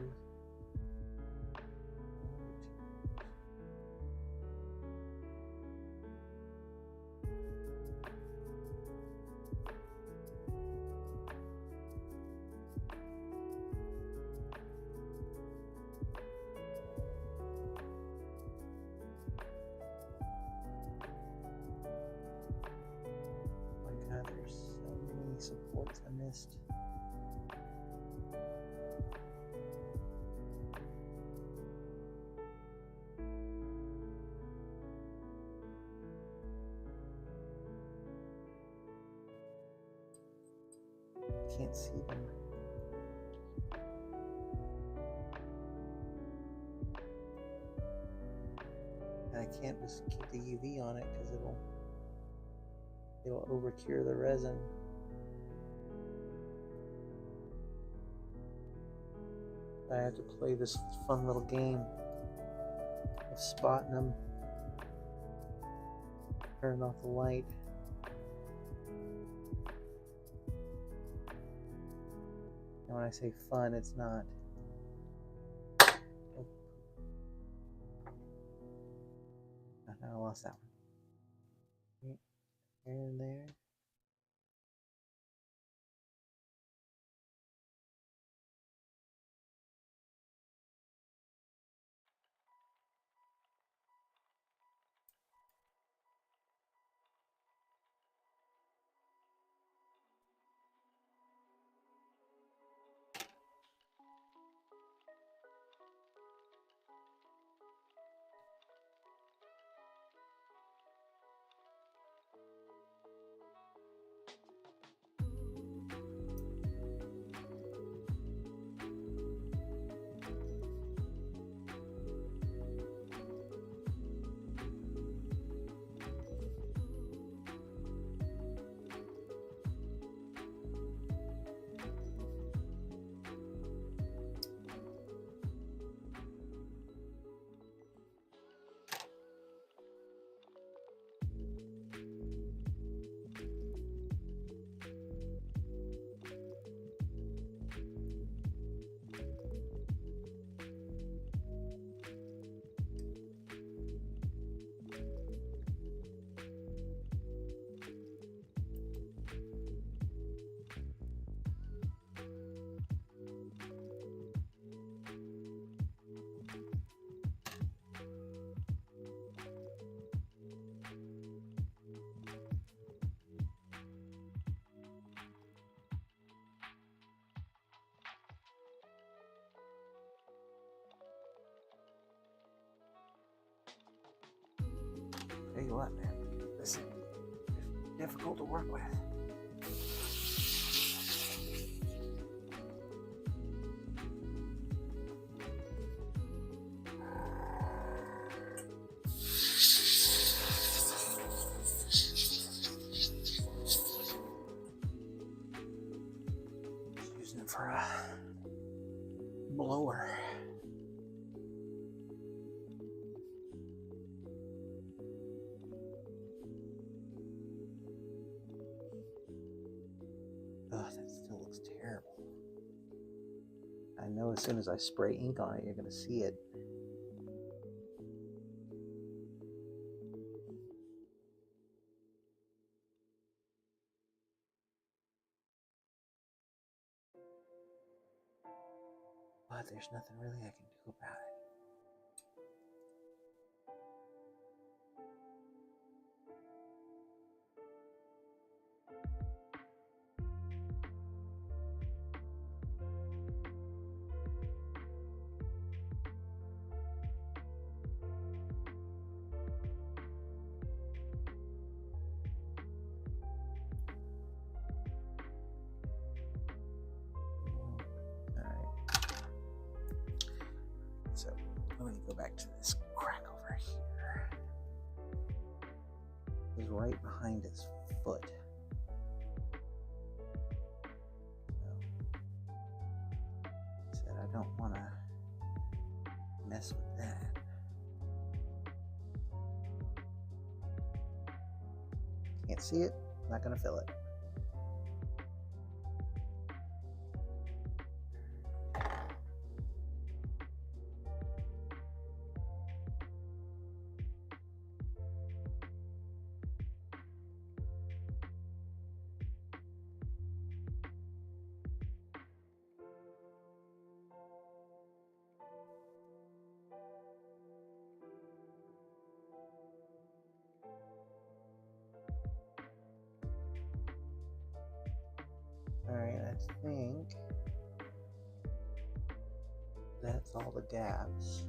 My God, there's so many supports I missed. Can't see them. And I can't just keep the UV on it because it'll overcure the resin. I have to play this fun little game of spotting them, turning off the light. And when I say fun, it's not. Oh. I lost that one. Right here and there. Tell you what, man, this is difficult to work with. Just using it for a blower. Ugh, that still looks terrible. I know as soon as I spray ink on it, you're going to see it. But there's nothing really I can do about it. So let me go back to this crack over here. It's right behind his foot. So, said I don't want to mess with that. Can't see it, not going to fill it. think that's all the gaps.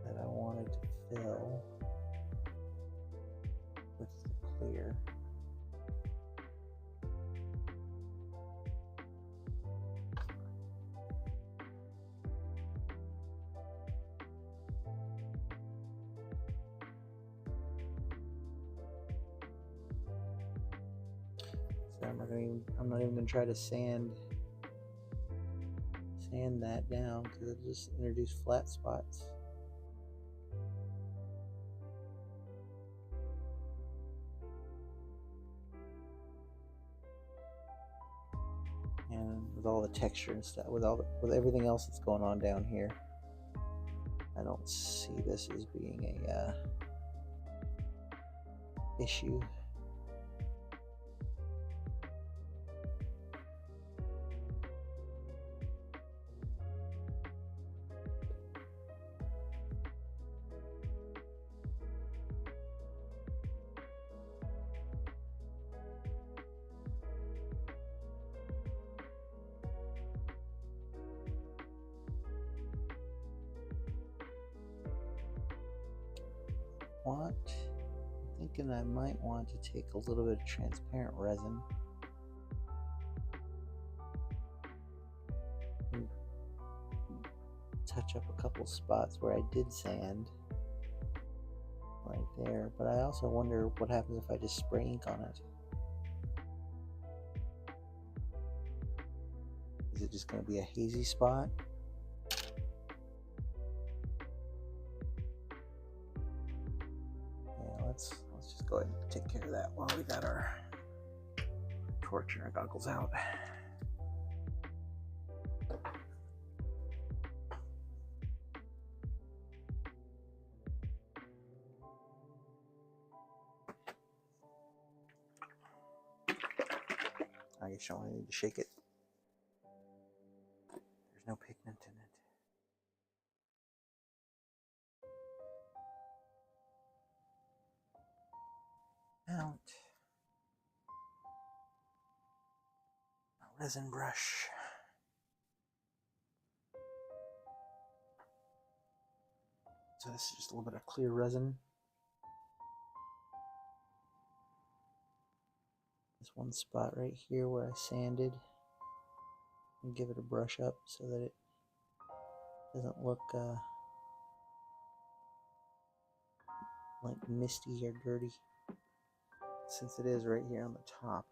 That I wanted to fill with the clear. So I'm not even gonna try to sand that down because it'll just introduce flat spots. And with all the texture and stuff, with everything else that's going on down here, I don't see this as being a issue. I'm thinking I might want to take a little bit of transparent resin and touch up a couple spots where I did sand right there, but I also wonder what happens if I just spray ink on it. Is it just going to be a hazy spot? Let's just go ahead and take care of that while we got our torch and our goggles out. I guess you only need to shake it. There's no pigment in it. Mount a resin brush. So this is just a little bit of clear resin. This one spot right here where I sanded, and give it a brush up so that it doesn't look like misty or dirty, since it is right here on the top.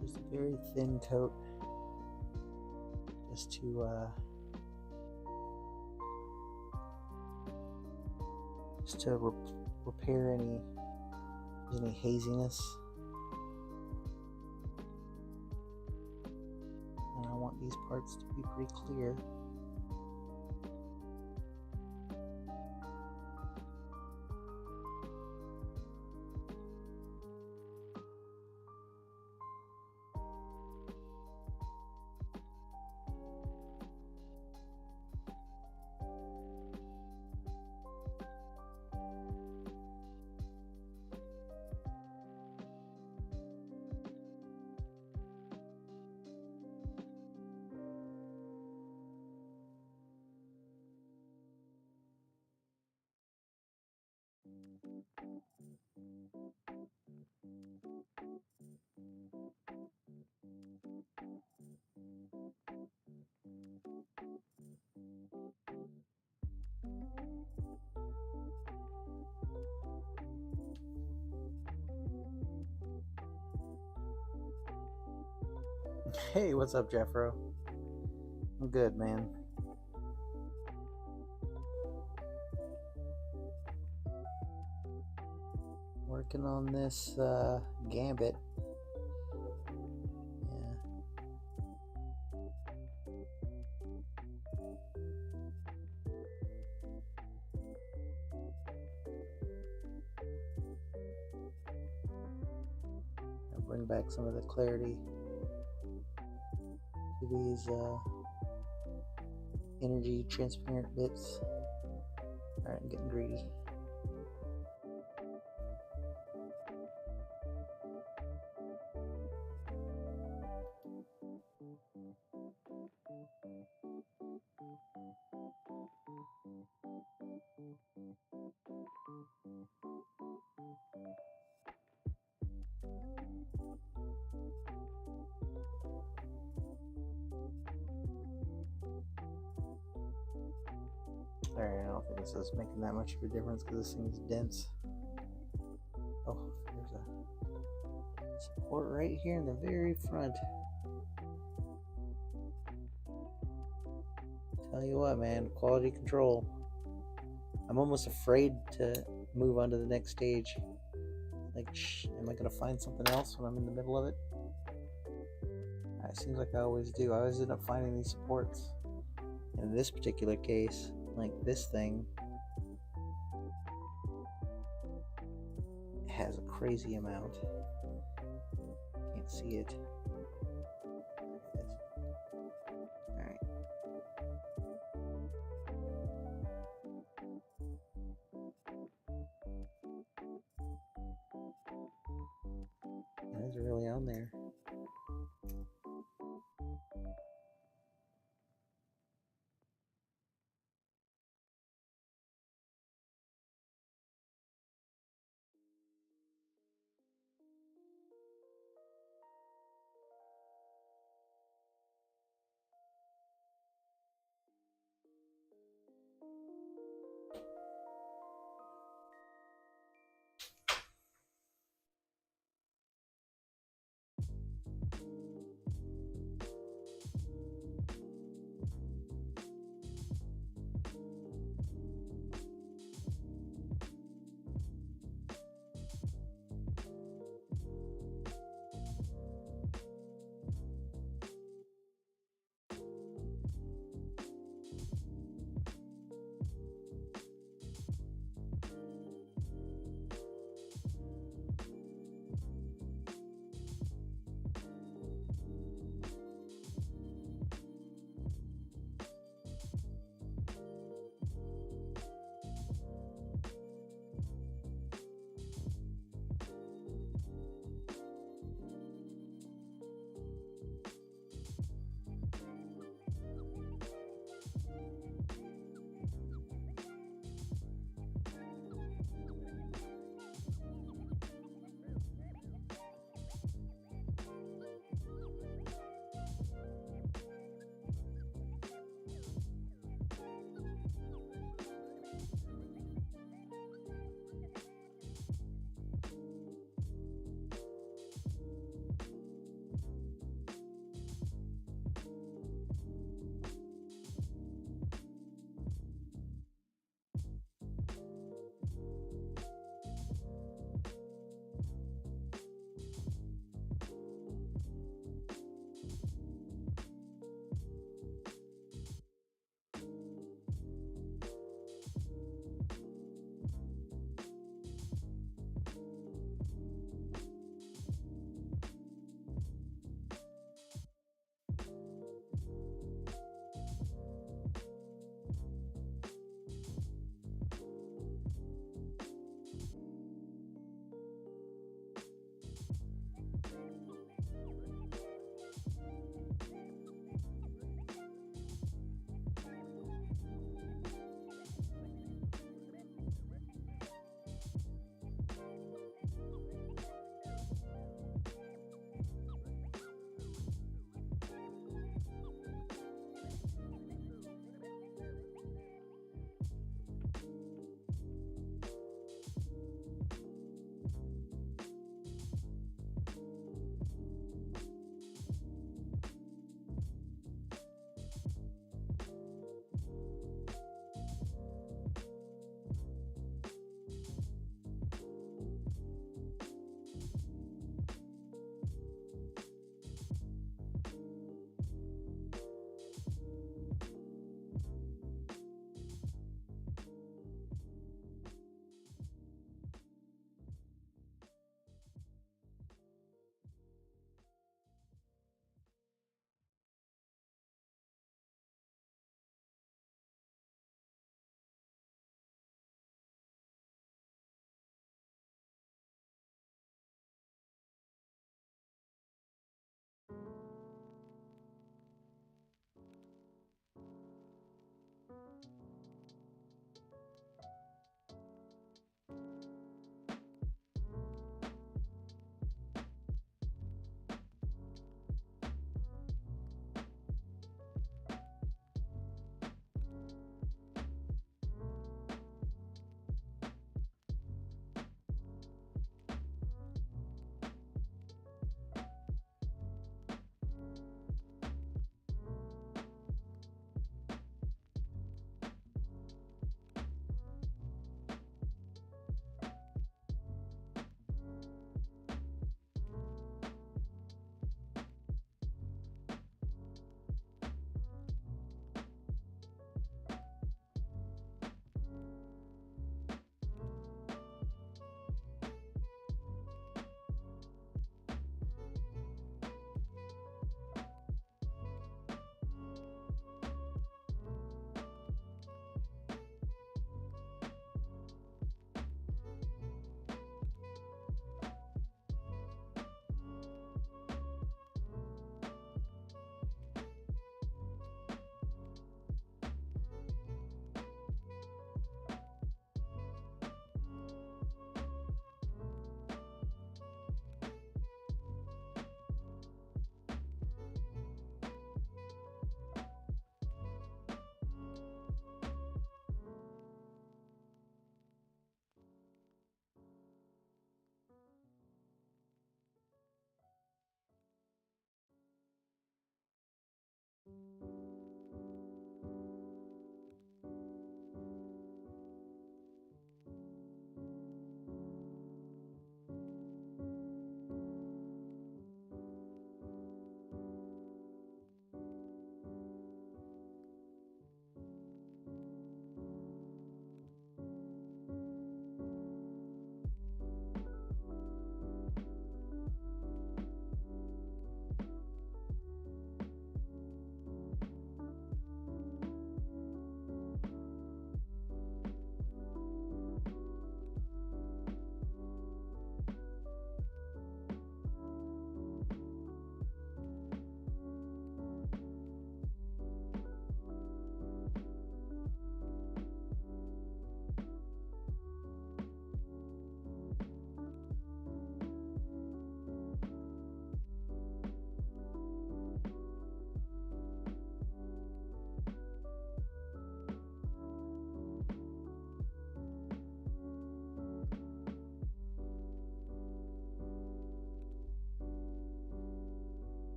Just a very thin coat, just to repair any haziness. And I want these parts to be pretty clear. Hey, what's up, Jeffro? I'm good, man. Working on this Gambit bring back some of the clarity to these energy transparent bits. Alright, I'm getting greedy. Alright, I don't think this is making that much of a difference because this thing's dense. Oh, there's a support right here in the very front. Tell you what, man, quality control. I'm almost afraid to move on to the next stage. Like, am I gonna find something else when I'm in the middle of it? It seems like I always do. I always end up finding these supports. And in this particular case, like this thing has a crazy amount. Can't see it. There it is. Alright. That's really on there.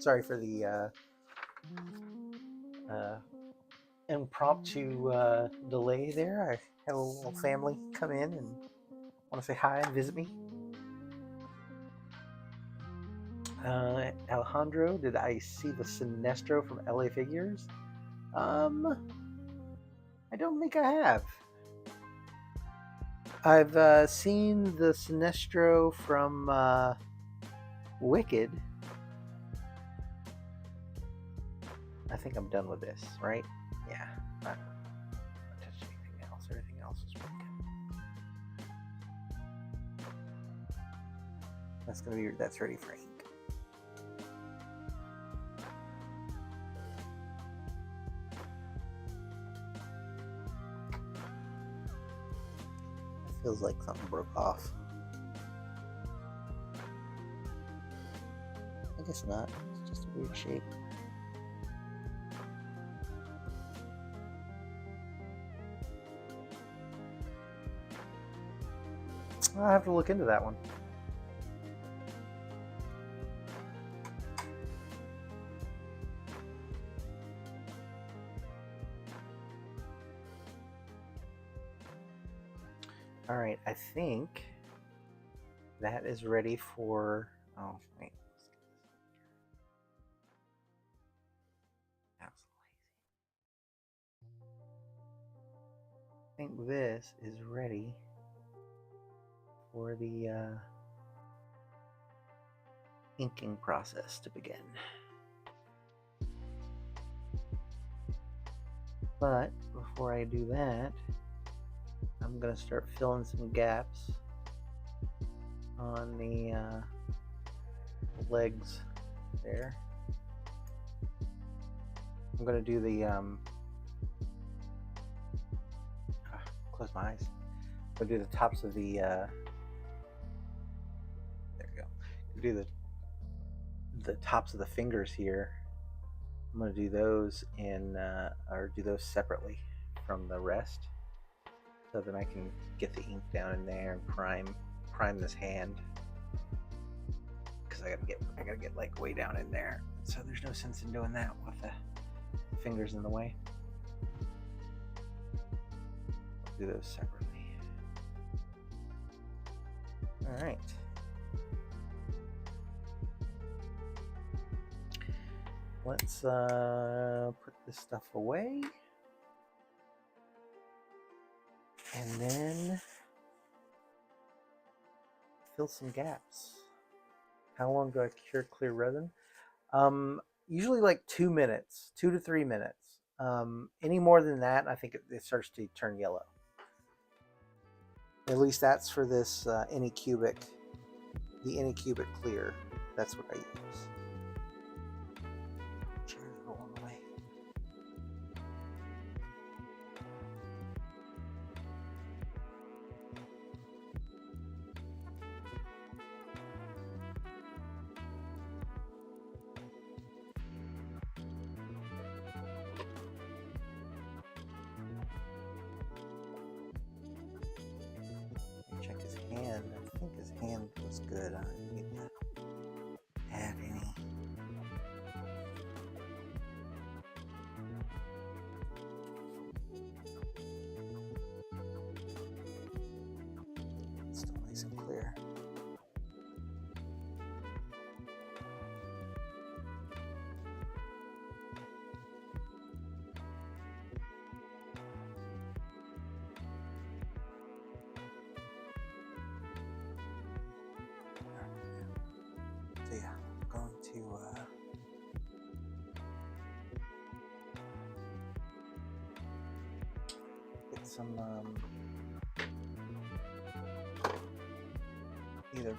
Sorry for the impromptu delay there. I had a little family come in and want to say hi and visit me. Alejandro, did I see the Sinestro from LA Figures? I don't think I have. I've seen the Sinestro from Wicked. I think I'm done with this, right? Yeah. Not touch anything else. Everything else is broken. That's ready for ink. It feels like something broke off. I guess not. It's just a weird shape. I'll have to look into that one. All right, I think that is ready for. Oh wait, that was lazy. I think this is ready for the inking process to begin. But before I do that, I'm going to start filling some gaps on the legs there. I'm going to do the close my eyes. I'm going to do the tops of the there you go. Do the tops of the fingers here. I'm going to do those in or do those separately from the rest, so then I can get the ink down in there and prime this hand, because I gotta get like way down in there. So there's no sense in doing that with the fingers in the way. I'll do those separately. All right. Let's put this stuff away. And then fill some gaps. How long do I cure clear resin? Usually like 2 minutes, 2 to 3 minutes. Any more than that, I think it starts to turn yellow. At least that's for this Anycubic, the Anycubic clear. That's what I use. Check his hand. I think his hand was good. I didn't need to add any. It's still nice and clear. So yeah, I'm going to get some either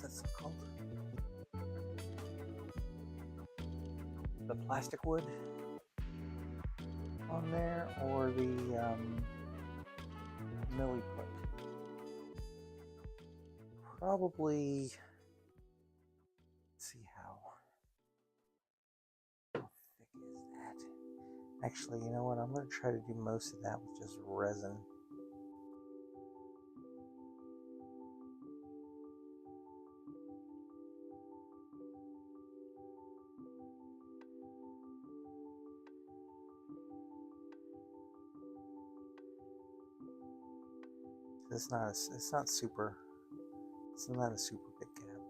what's that called? The plastic wood on there, or the milli put. Probably, let's see how thick is that. Actually, you know what? I'm going to try to do most of that with just resin. It's not. It's not super. It's not a super big gap.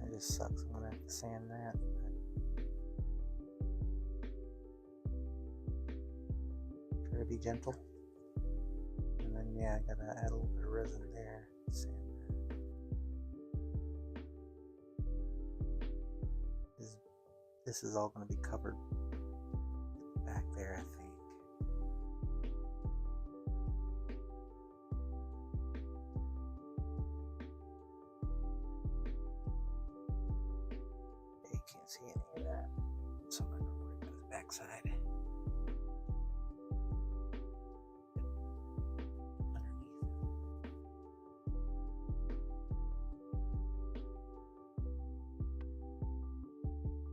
It just sucks. I'm gonna have to sand that. Try to be gentle. And then yeah, I gotta add a little bit of resin there. Sand that. This is all gonna be covered back there, I think. You can't see any of that, so I'm not gonna worry about the backside.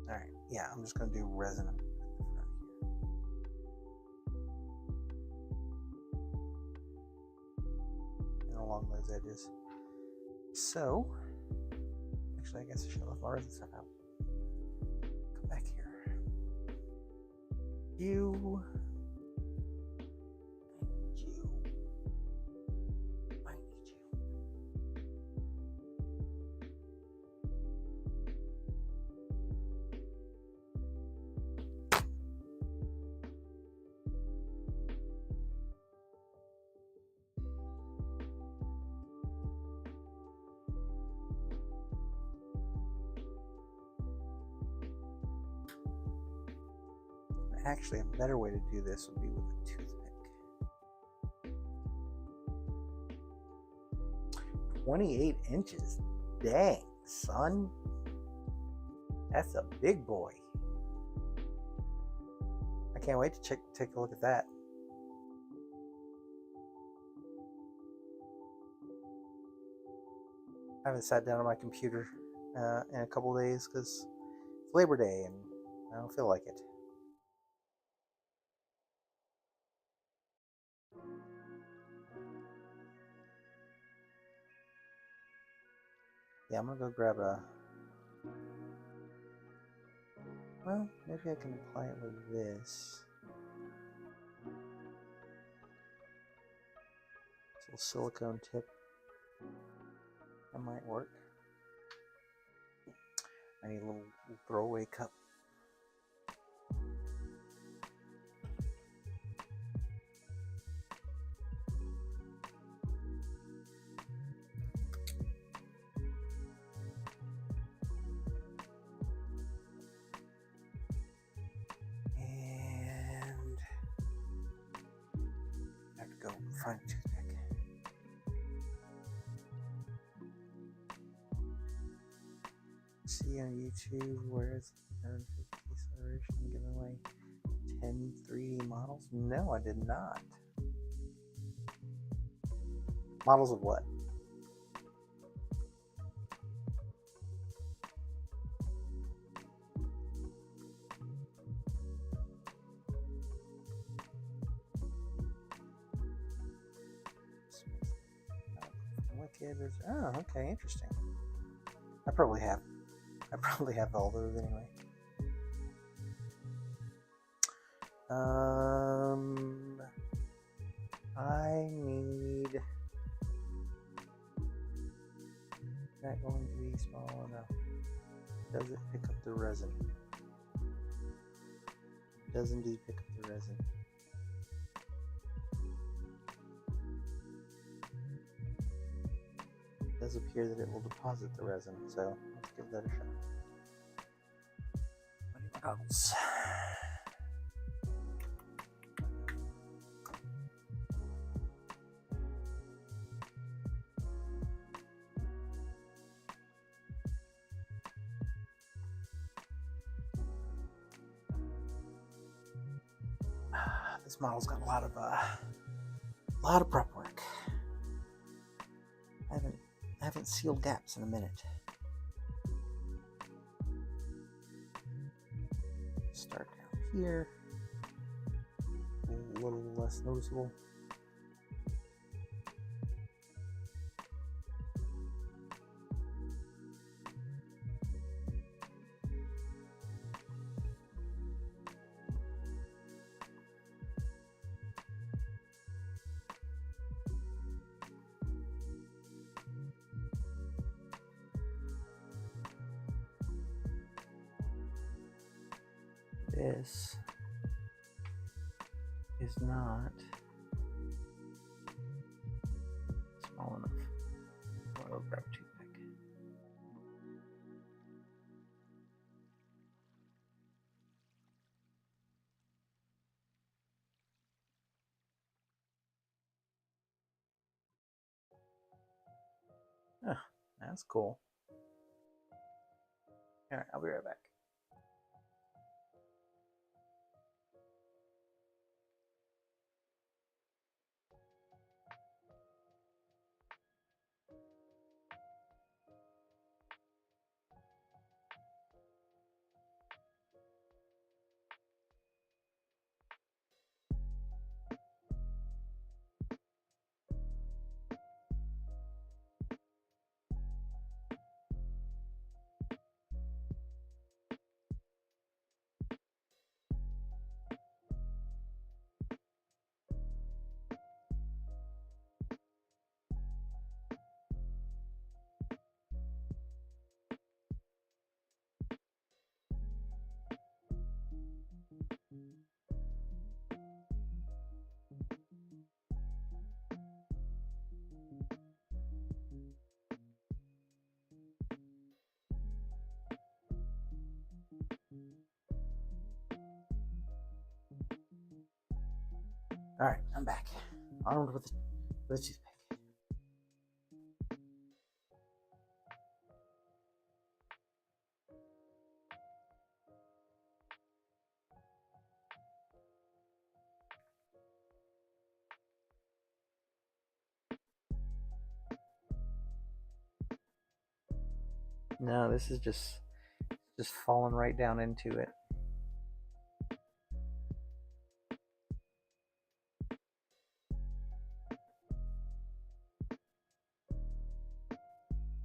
Alright, yeah, I'm just going to do resin in the front here. And along those edges. So, actually, I guess I should have left my resin stuff out. Come back here. You. And you. I need you. Actually, a better way to do this would be with a toothpick. 28 inches. Dang, son. That's a big boy. I can't wait to take a look at that. I haven't sat down on my computer in a couple days because it's Labor Day and I don't feel like it. Yeah, I'm gonna go grab a. Well, maybe I can apply it with this. It's a little silicone tip. That might work. I need a little throwaway cup. Go find a toothpick. See on YouTube where is 150 acceleration giving away 10 3D models? No, I did not. Models of what? Oh, okay, interesting. I probably have all those anyway. I need that going to be small enough. Does it pick up the resin? It does indeed pick up the resin. It does appear that it will deposit the resin, so let's give that a shot. I need my goggles. This model's got a lot of prep work. I haven't sealed gaps in a minute. Start down here. A little less noticeable. This is not small enough. I'll grab a toothpick. Oh, that's cool. All right, I'll be right back. All right, I'm back. Armed with the toothpick. No, this is just falling right down into it.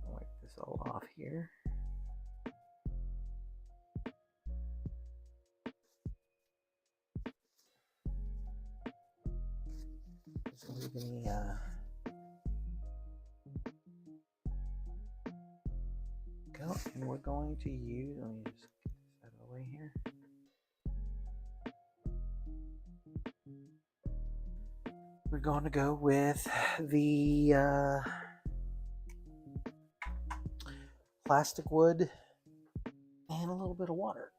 Wipe this all off here. Doesn't leave any go, and we're going to use. Let me just get this out of the way here. We're going to go with the plastic wood and a little bit of water.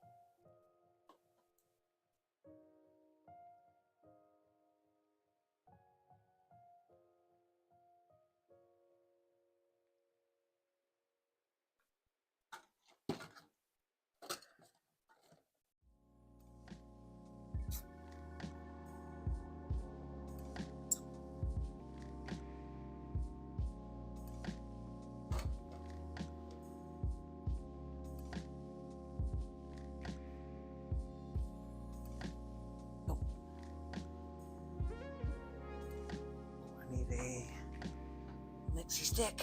Mixie stick.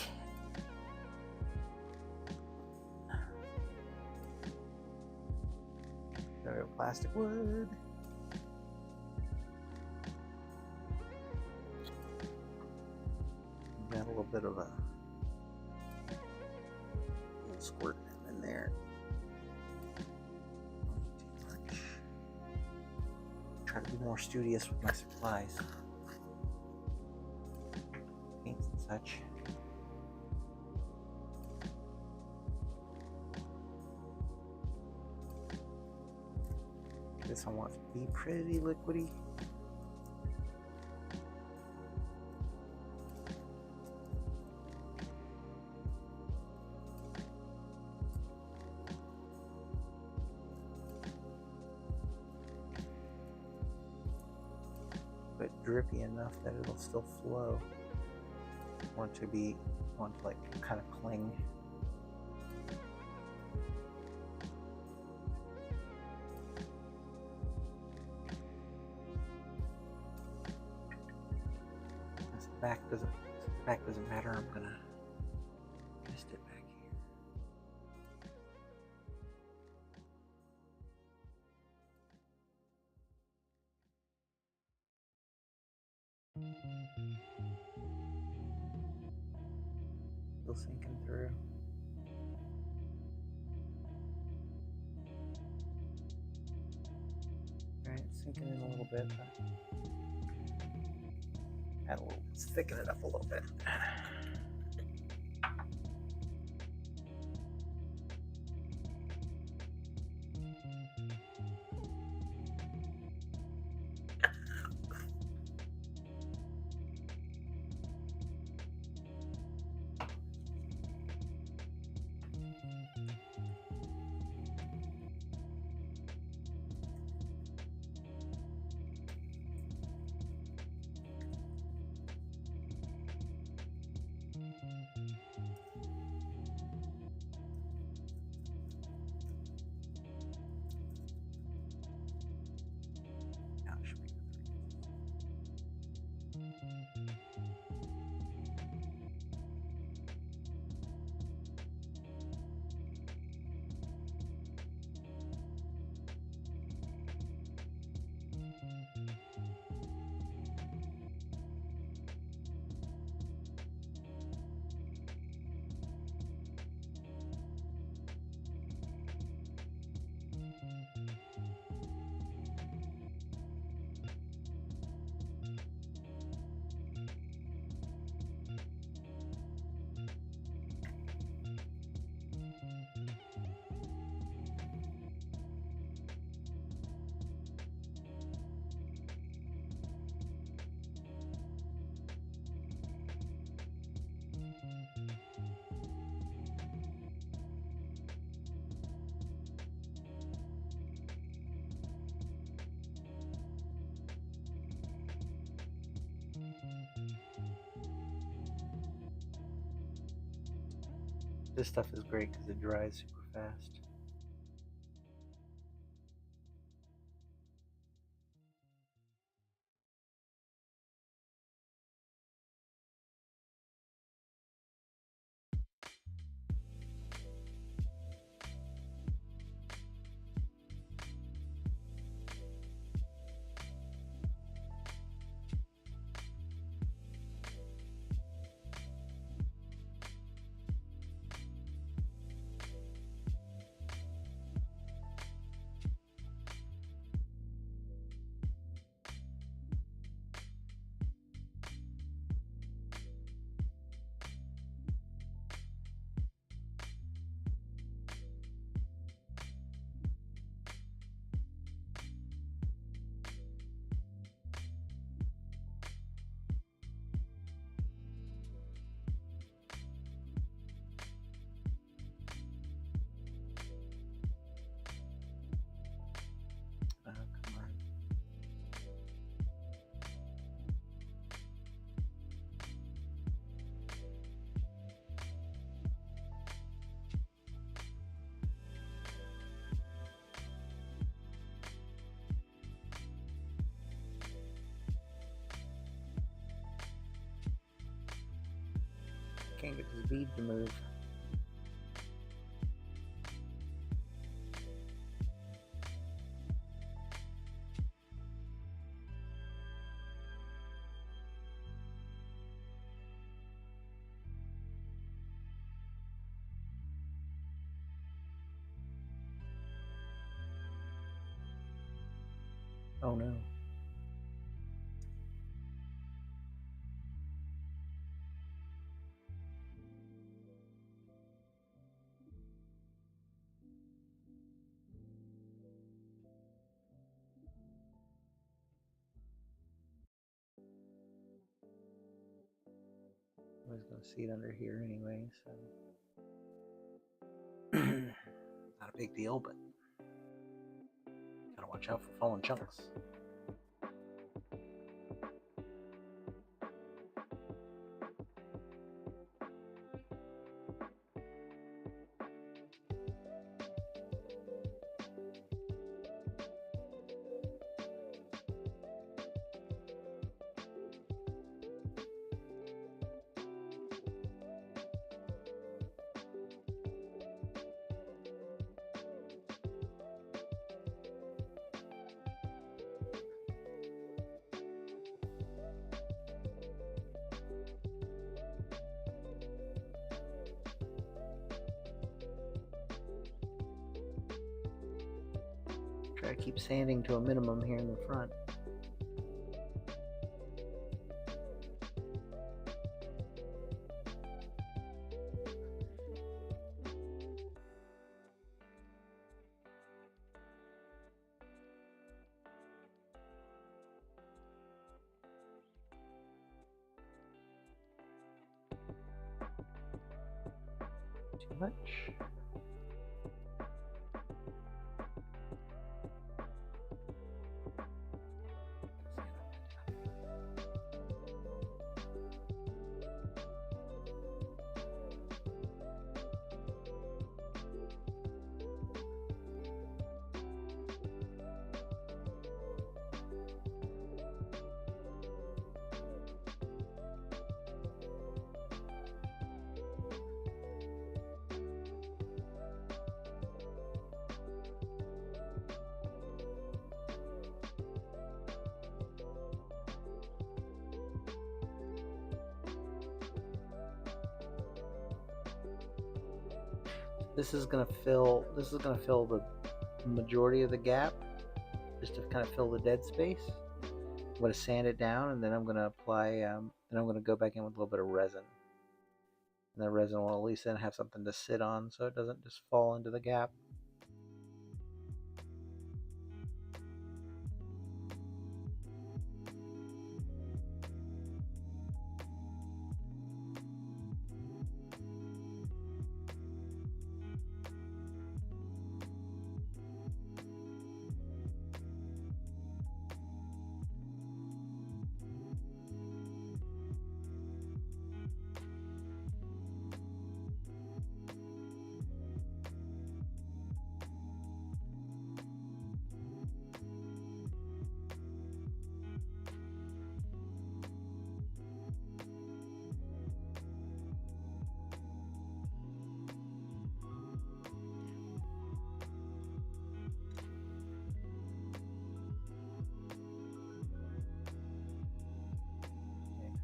There we go, plastic wood. Got a little bit of a little squirt in there. Not too much. Try to be more studious with my supplies. Paints and such. This one wants to be pretty liquidy. But drippy enough that it'll still flow. Want to like kind of cling. Back doesn't matter. I'm gonna mist it back here. Still sinking through. All right, sinking in a little bit. Add a little, let's thicken it up a little bit. Now it should be This stuff is great because it dries super fast. Come on. Can't get this bead to move. Oh no. I was gonna see it under here anyway, so not a big deal, but gotta watch out for falling chunks. Try to keep sanding to a minimum here in the front. Too much. This is gonna fill the majority of the gap, just to kind of fill the dead space. I'm gonna sand it down, and then I'm gonna apply. Then I'm gonna go back in with a little bit of resin, and the resin will at least then have something to sit on, so it doesn't just fall into the gap.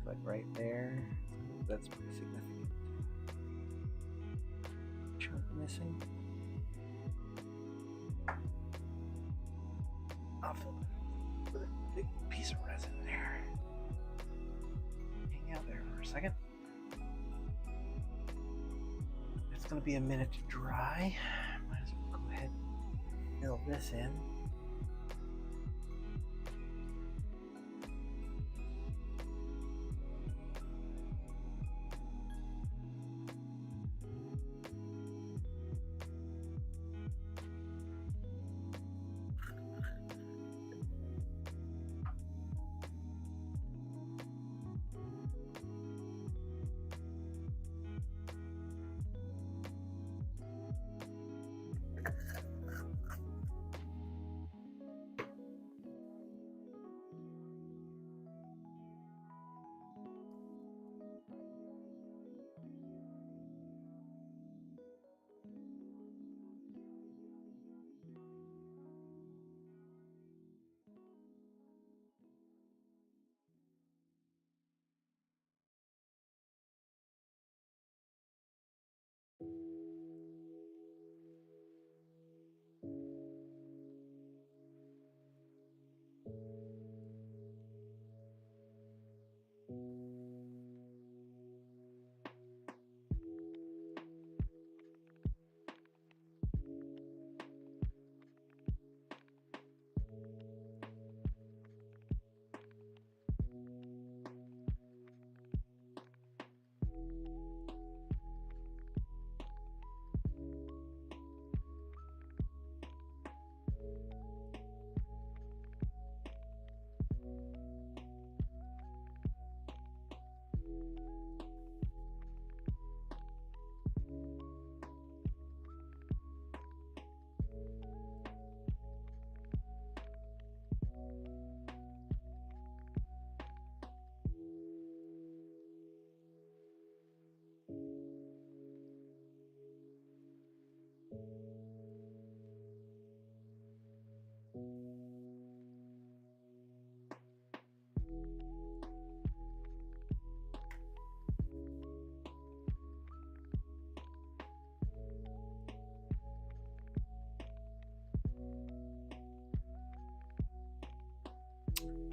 Like right there, that's pretty significant. Chunk missing. I'll fill it with a big piece of resin there. Hang out there for a second. It's gonna be a minute to dry. Might as well go ahead and fill this in.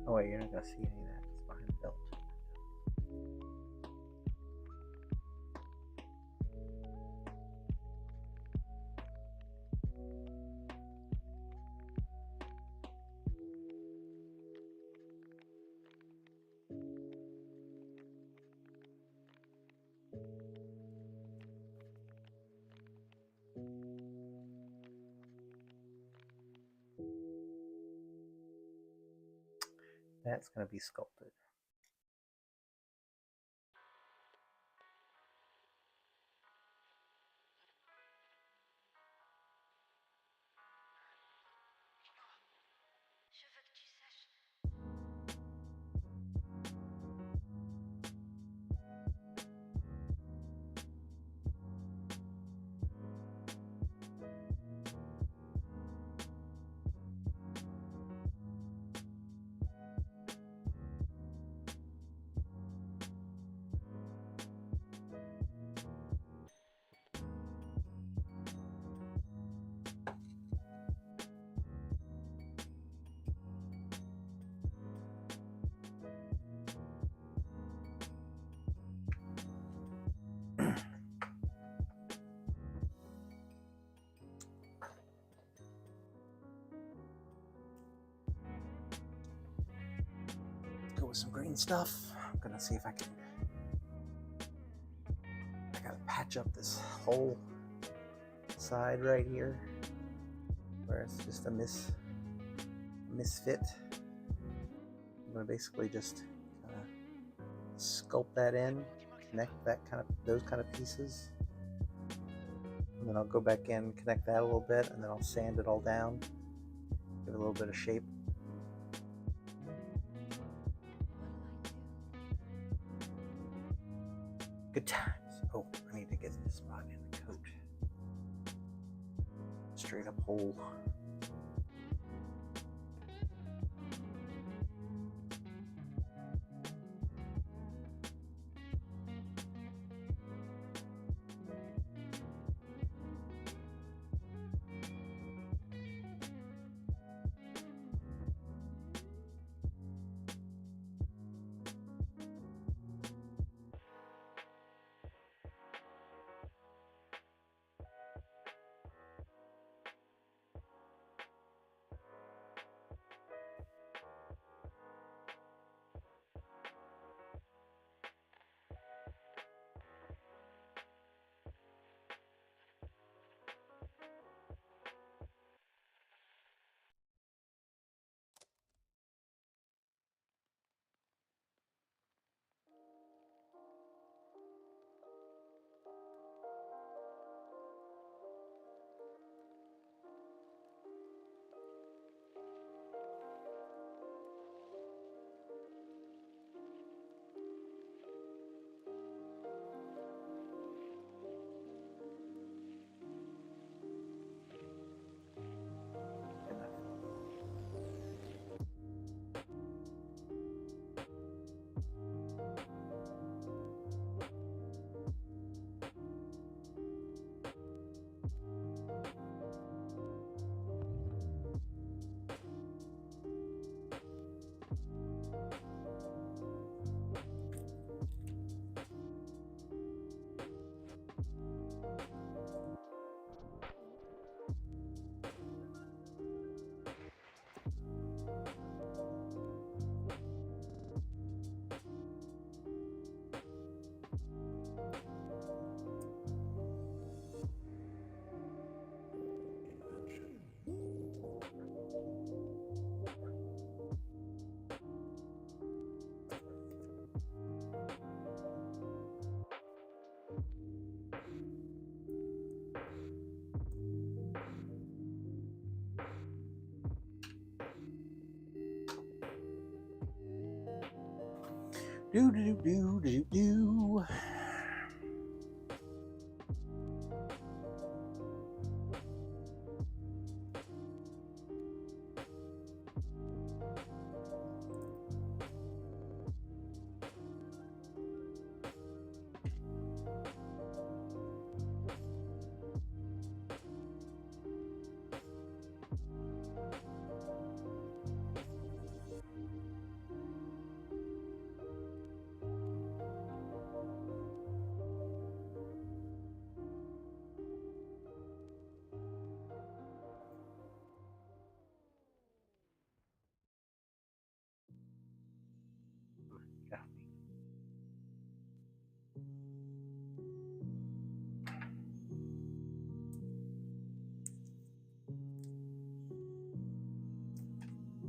Oh wait, you're not gonna see any of that. It's behind the belt. That's gonna be sculpted. Je veux que tu saches. Go with some green stuff. I'm gonna see if I can. I gotta patch up this whole side right here where it's just a misfit. I'm gonna basically just kind of sculpt that in, connect those kind of pieces, and then I'll go back in, connect that a little bit, and then I'll sand it all down, give it a little bit of shape. Good times. Oh, I need to get this spot in the coat. Straight up hole. Do do do do do do.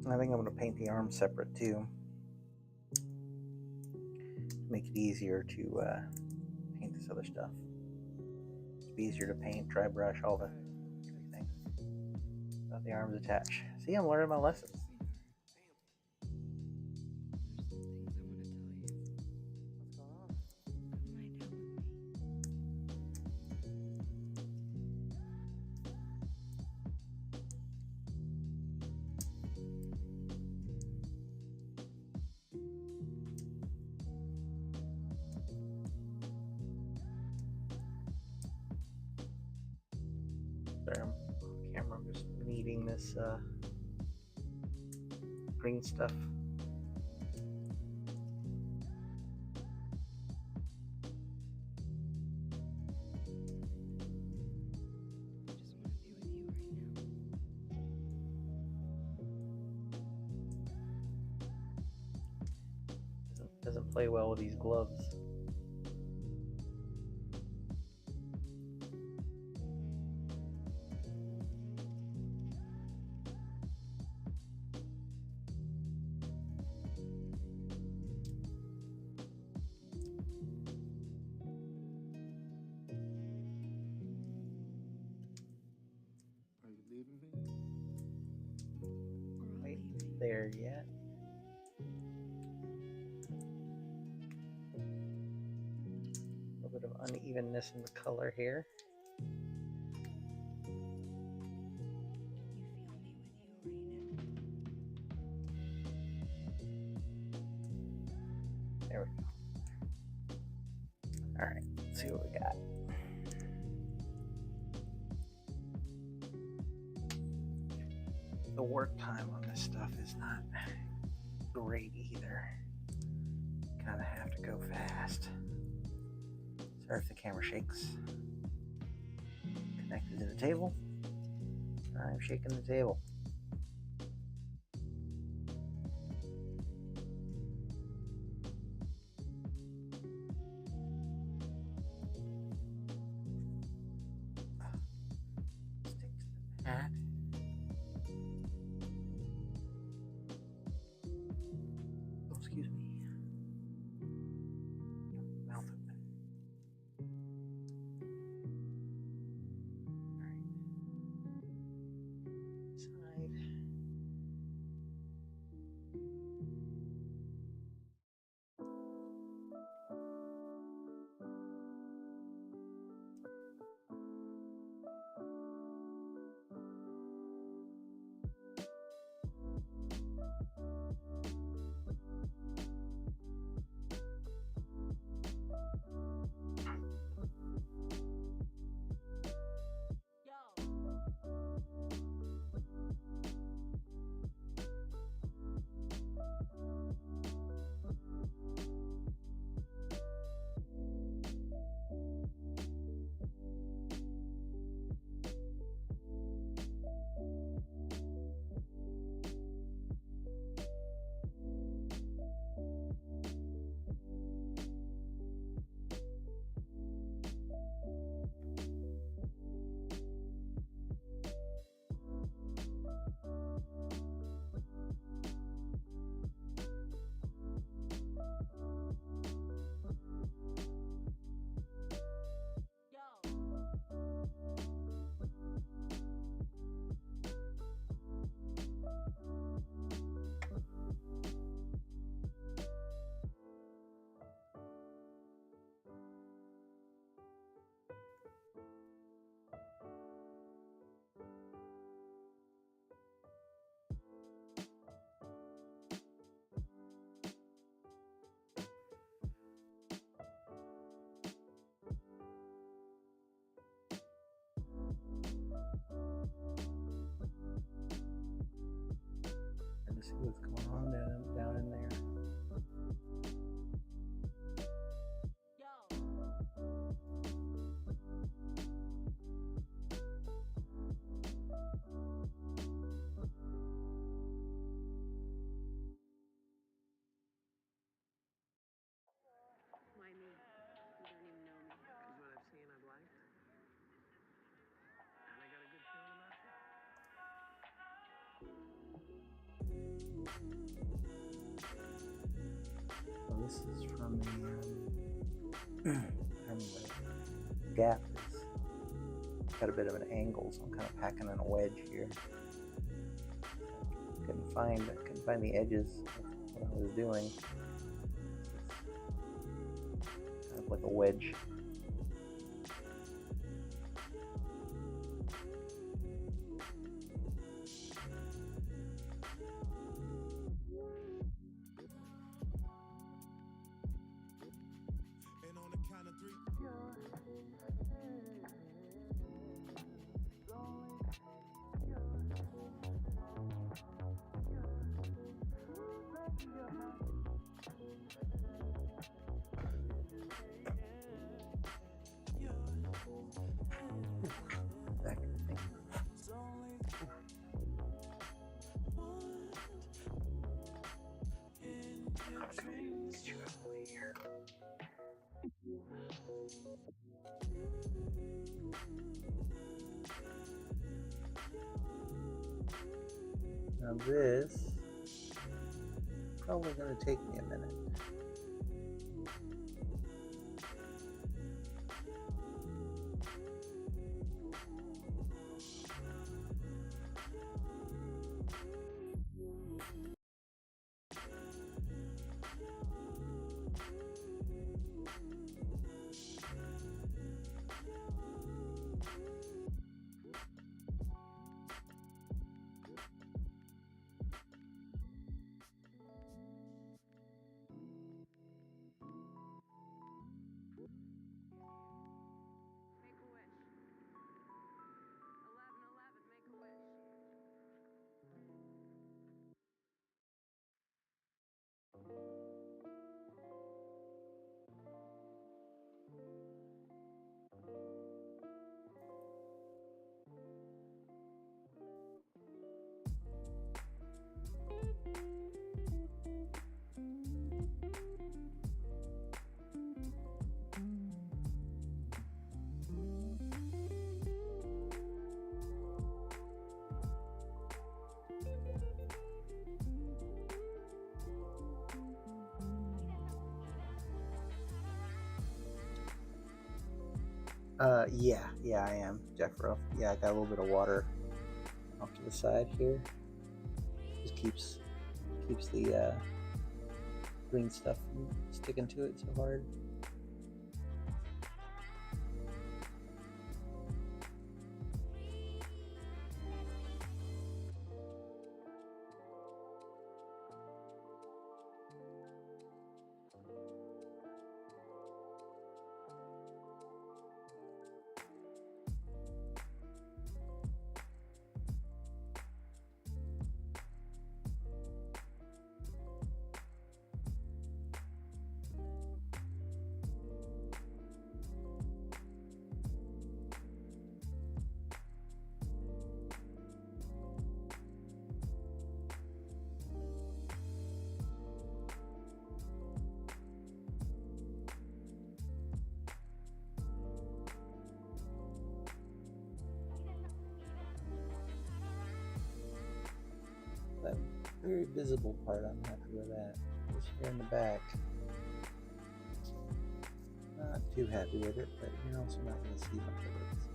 I think I'm going to paint the arms separate too, to make it easier to paint this other stuff. It's easier to paint, dry brush, all the everything. Let the arms attach. See, I'm learning my lessons. Sorry, I'm on camera. I'm just kneading this green stuff. Doesn't play well with these gloves. Are you leaving me? Right there yet. A little bit of unevenness in the color here. There we go. All right, let's see what we got. The work time on this stuff is not great either. Kind of have to go fast. Sorry if the camera shakes. Connected to the table. I'm shaking the table. Stick to the pad. Oh, excuse me. Mouth open. Alright. Side. Well, this is from the I remember gap is got a bit of an angle, so I'm kind of packing in a wedge here. Couldn't find the edges of what I was doing. Kind of like a wedge. Back to the thing. Okay, get you out of the way here. Now this probably going to take me a minute. Make a wish. 1111, make a wish. Yeah, I am, Jeff Ruff. Yeah, I got a little bit of water off to the side here. Just keeps the green stuff from sticking to it so hard. That very visible part, I'm happy with that. This here in the back, not too happy with it, but you're also not going to see much of it. So.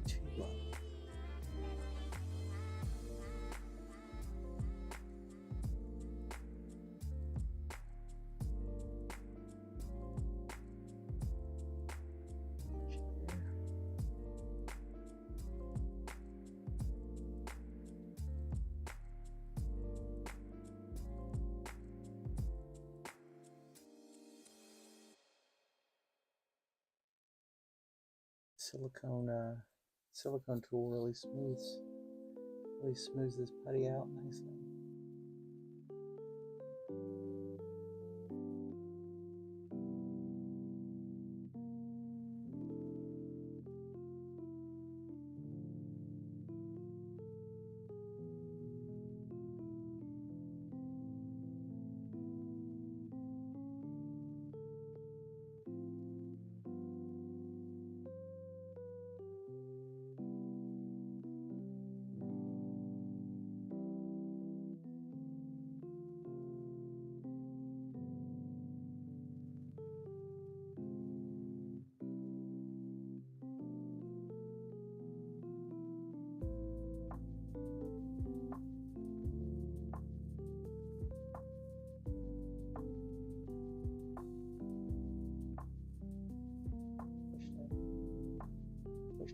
Too low. Silicone tool really smooths this putty out nicely.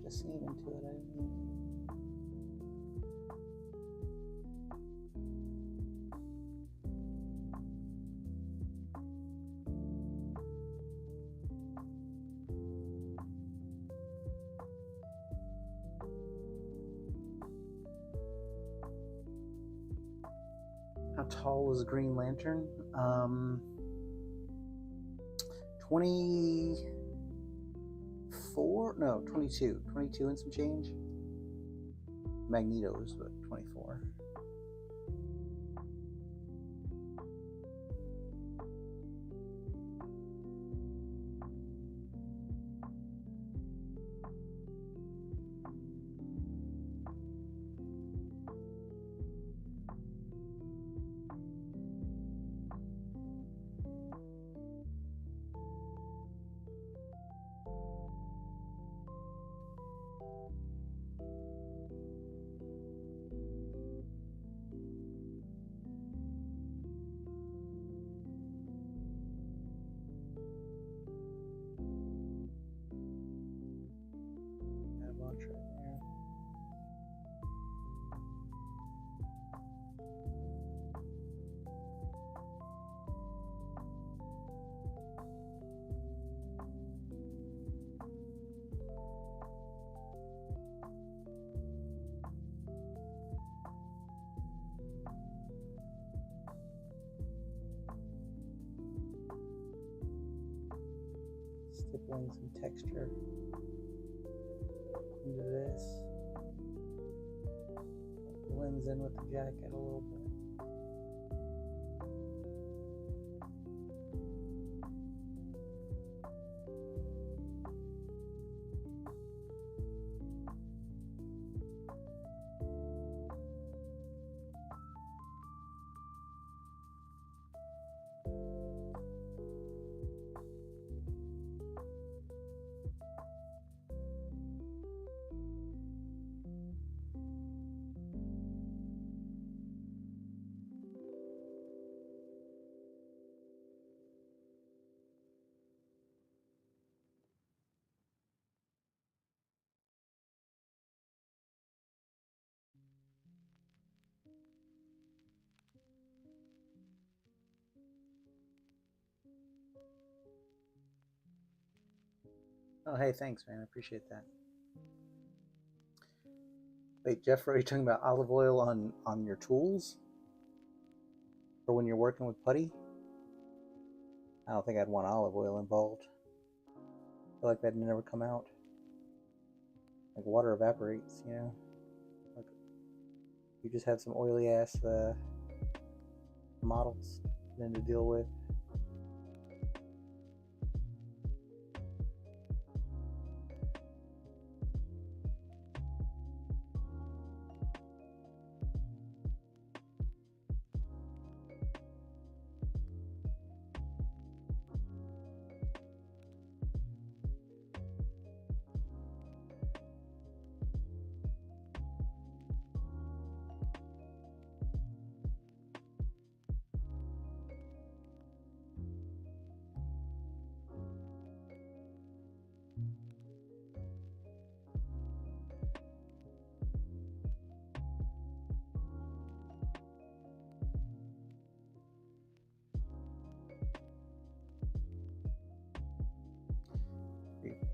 a scene into it. I didn't mean to. How tall is Green Lantern? 24? No, 22. 22 and some change. Magneto's, but 24. Got a bunch right there. Stippling some texture into this. Blends in with the jacket a little bit. Oh, hey, thanks, man. I appreciate that. Wait, Jeff, are you talking about olive oil on your tools? Or when you're working with putty? I don't think I'd want olive oil involved. I feel like that'd never come out. Like water evaporates, you know? Like you just have some oily ass models then to deal with.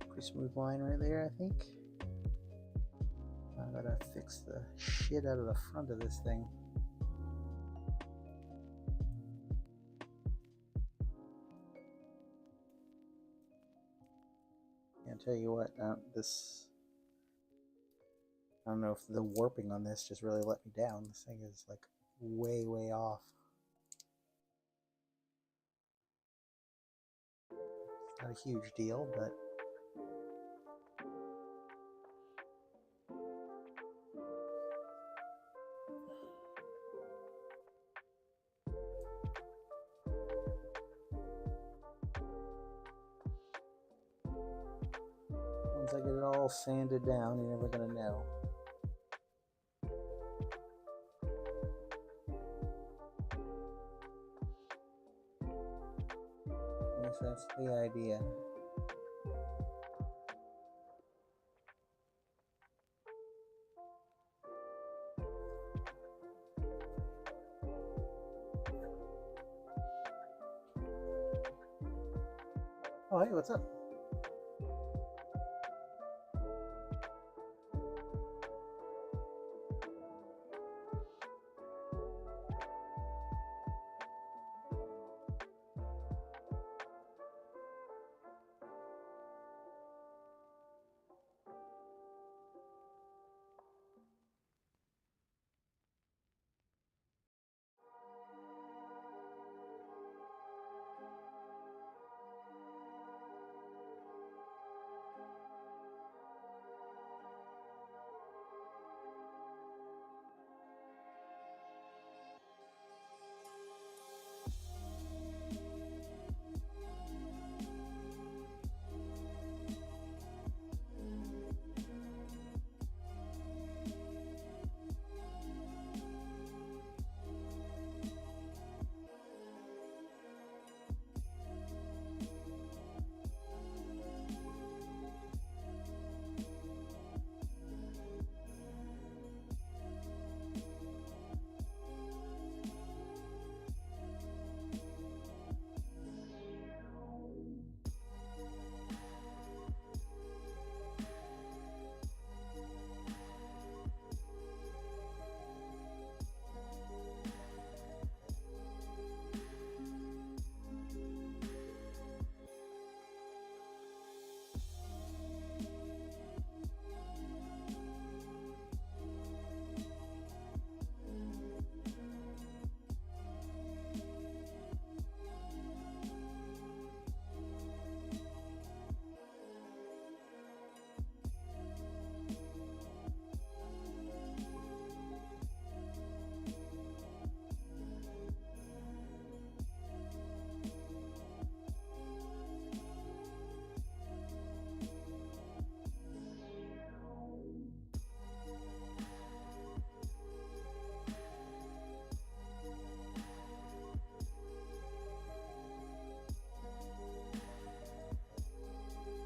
Pretty smooth line right there, I think. I gotta fix the shit out of the front of this thing. I'll tell you what, this, I don't know if the warping on this just really let me down. This thing is like way, way off. It's not a huge deal, but once I get it all sanded down, you're never gonna know. At least that's the idea. Oh, hey, what's up?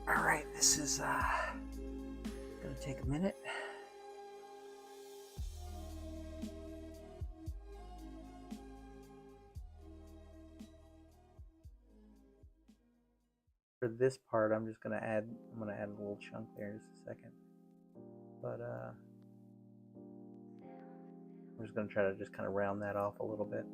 All right, this is gonna take a minute. For this part, I'm gonna add a little chunk there in just a second. But I'm just gonna try to just kind of round that off a little bit.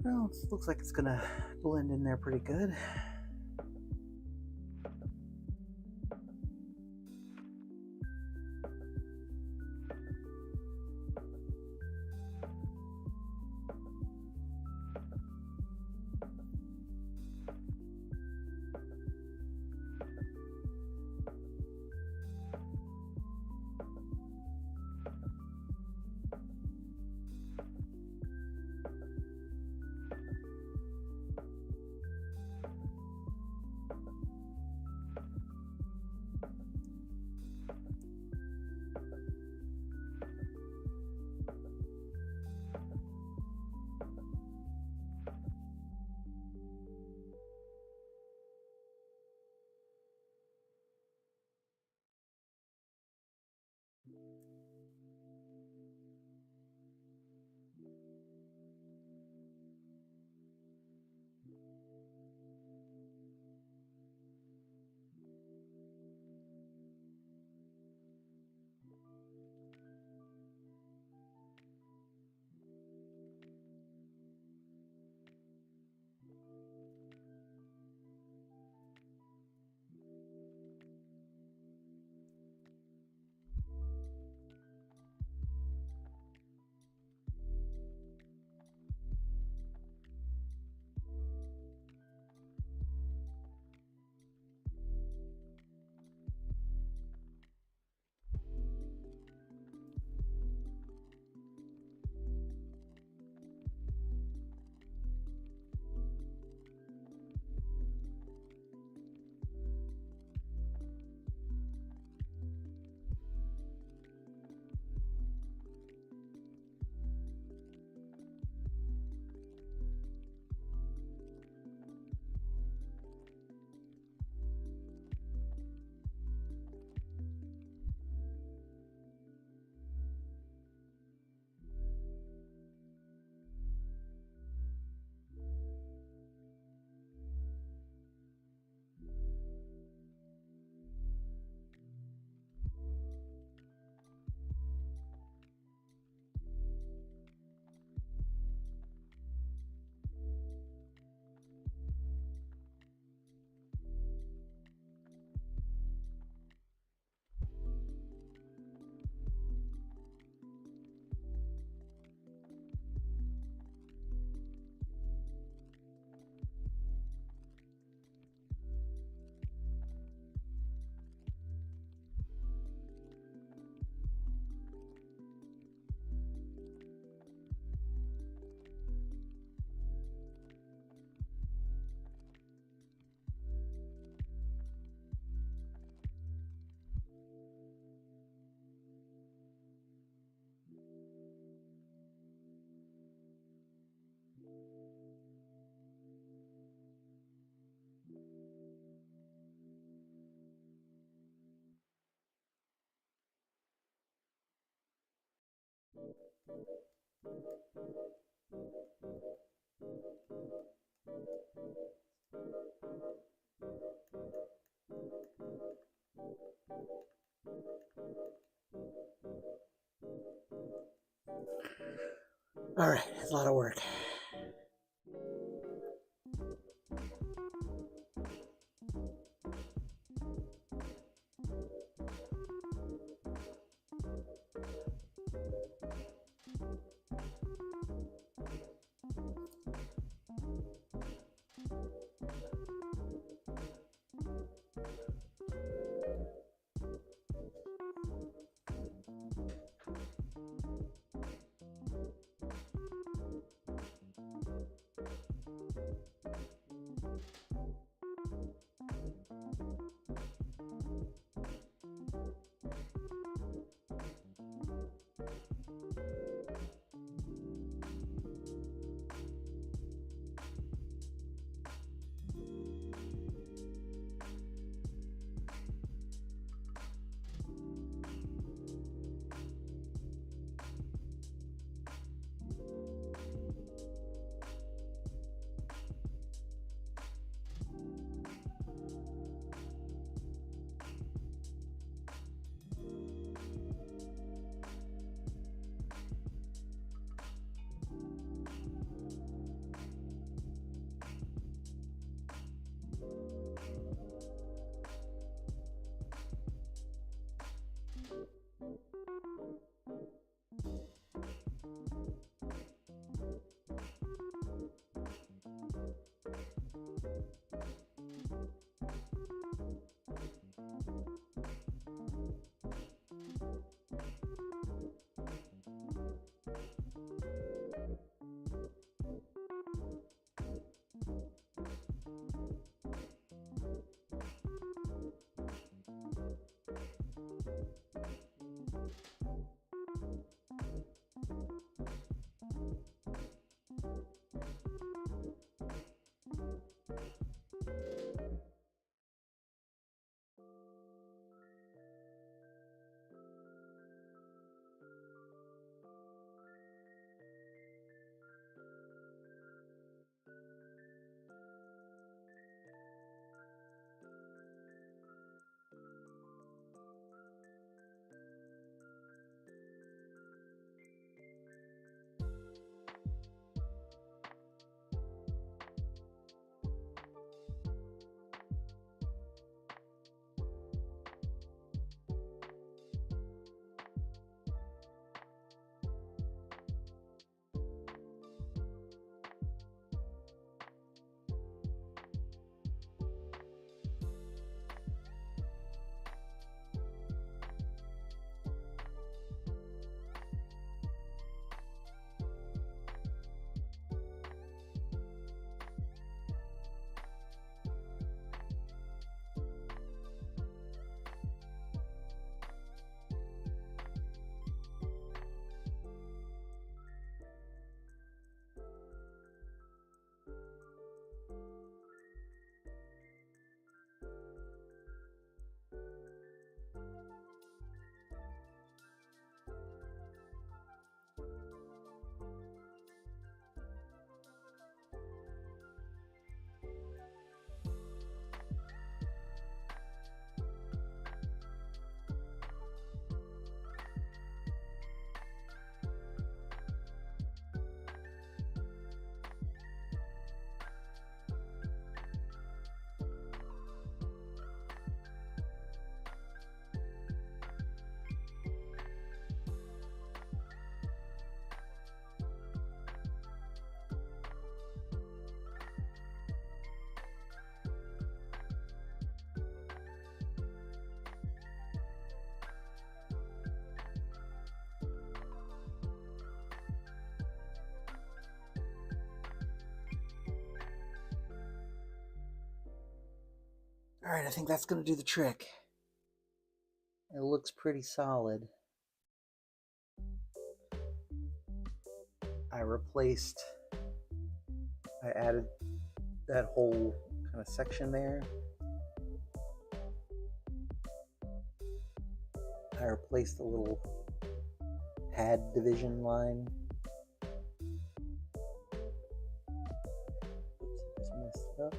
Well, it looks like it's gonna blend in there pretty good. All right, it's a lot of work. All right, I think that's going to do the trick. It looks pretty solid. I added that whole kind of section there. I replaced the little pad division line. Oops, I just messed it up.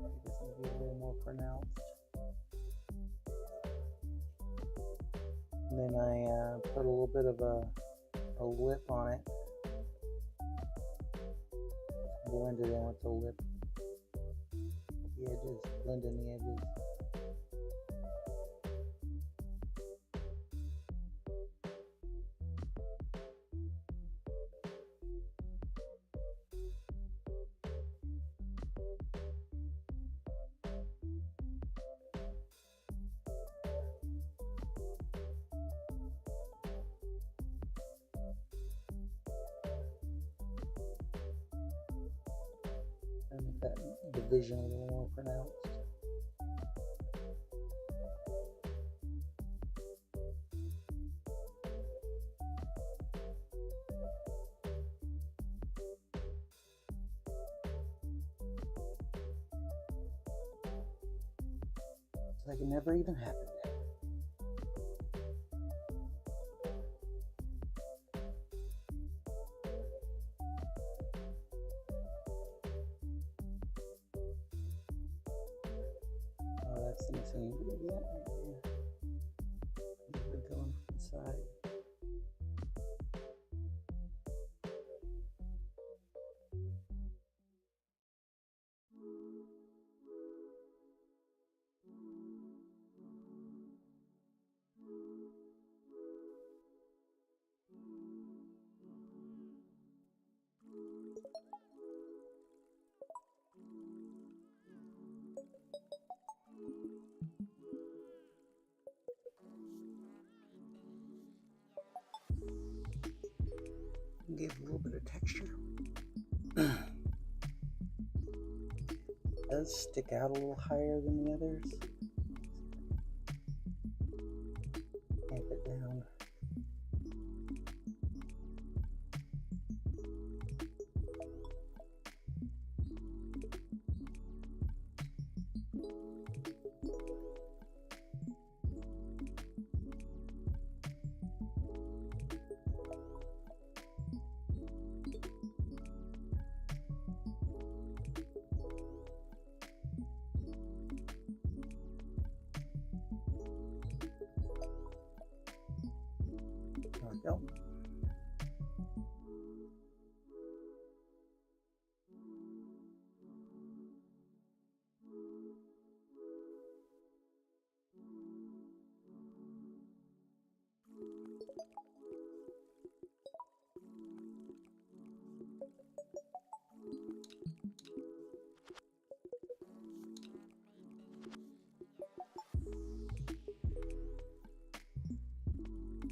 This needs to be a little more pronounced. And then I put a little bit of a lip on it. Blend it in with the lip. The edges, blend in the edges. And make that division a little more pronounced. It's like it never even happened. Oh, that's the missing ingredient right there. We're going from the side. Give a little bit of texture. It does stick out a little higher than the others. Amp it down. There we go.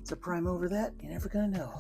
It's a prime over that, you're never gonna know.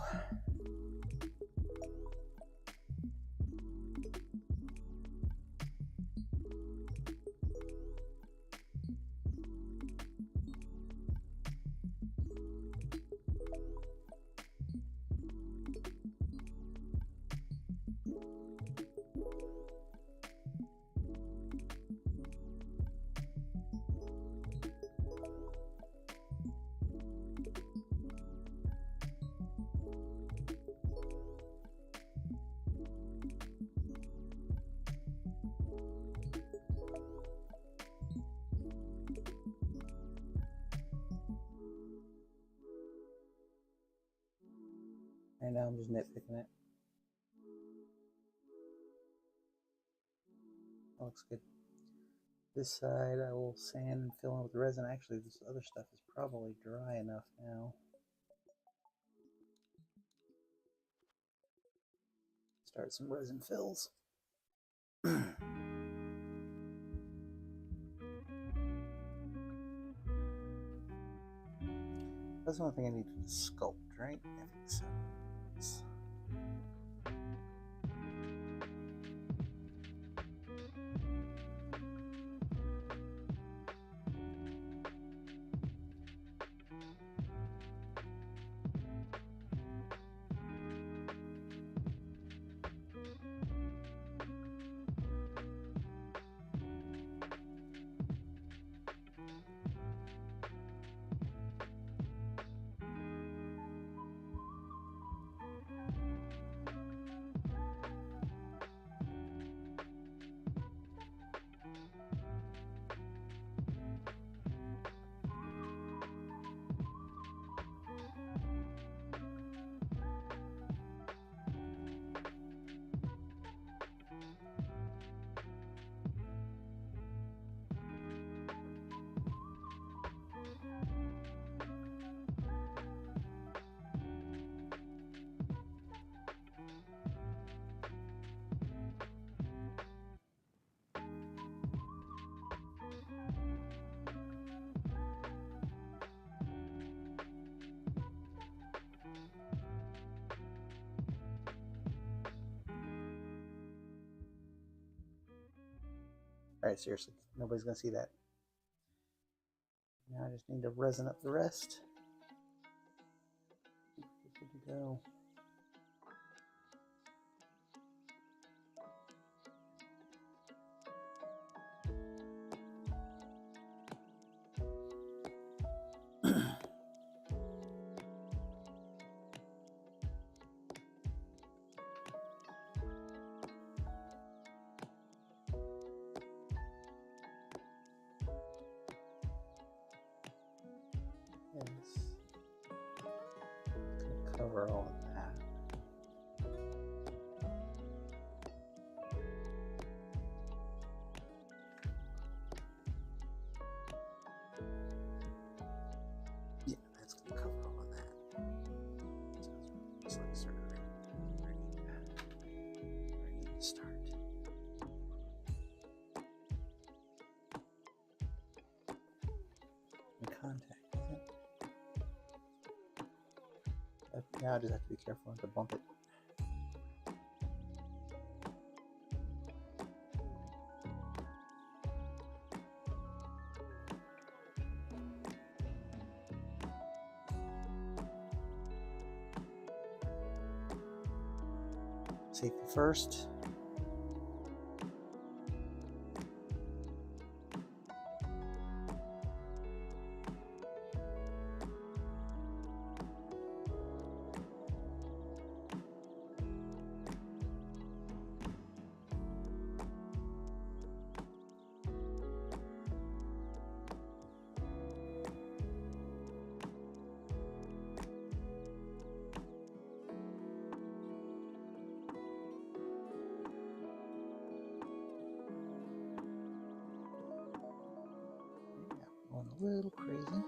And now I'm just nitpicking it. That looks good. This side I will sand and fill in with resin. Actually, this other stuff is probably dry enough now. Start some resin fills. That's the only thing I need for the sculpt, right? I think so. All right, seriously, nobody's gonna see that. Now I just need to resin up the rest. Good to go. Yes. Gonna cover all of that. Yeah, that's gonna cover all of that. So it's like sort of ready to start. The contact, is it? Now I just have to be careful not to bump it. Safety first. Going a little crazy.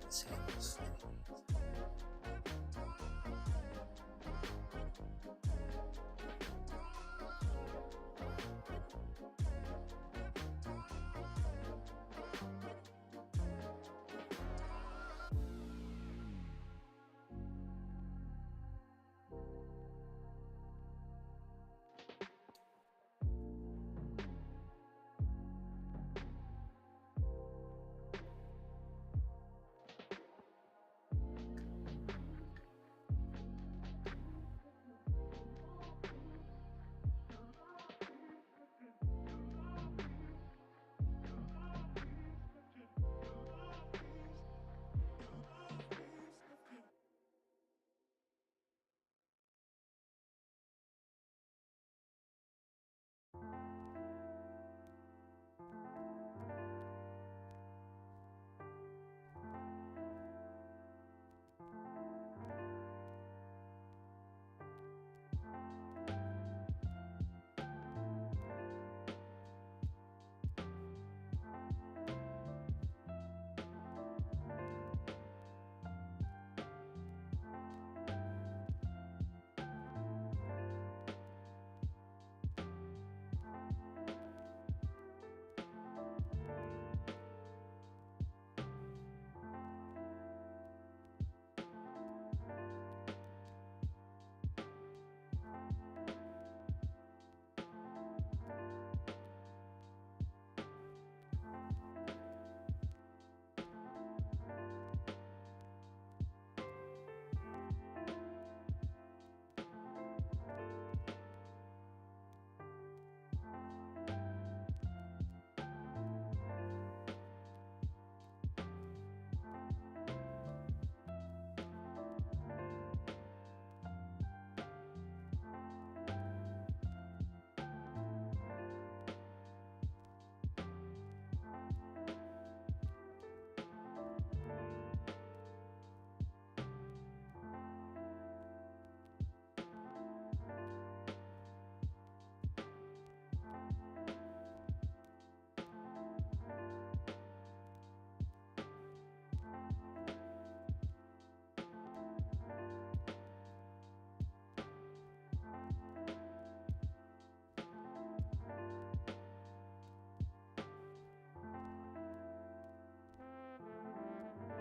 sand this anyways.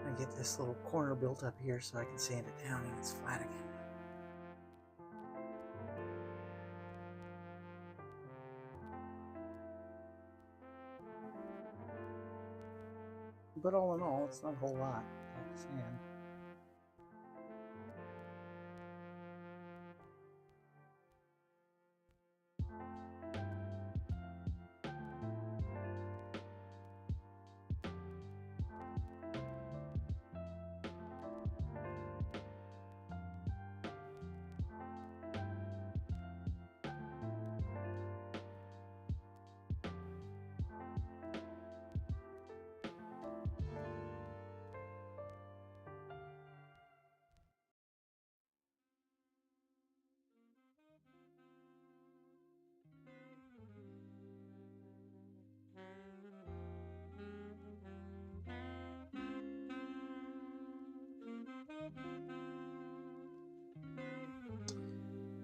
I get this little corner built up here so I can sand it down and it's flat again. But all in all, it's not a whole lot of sand.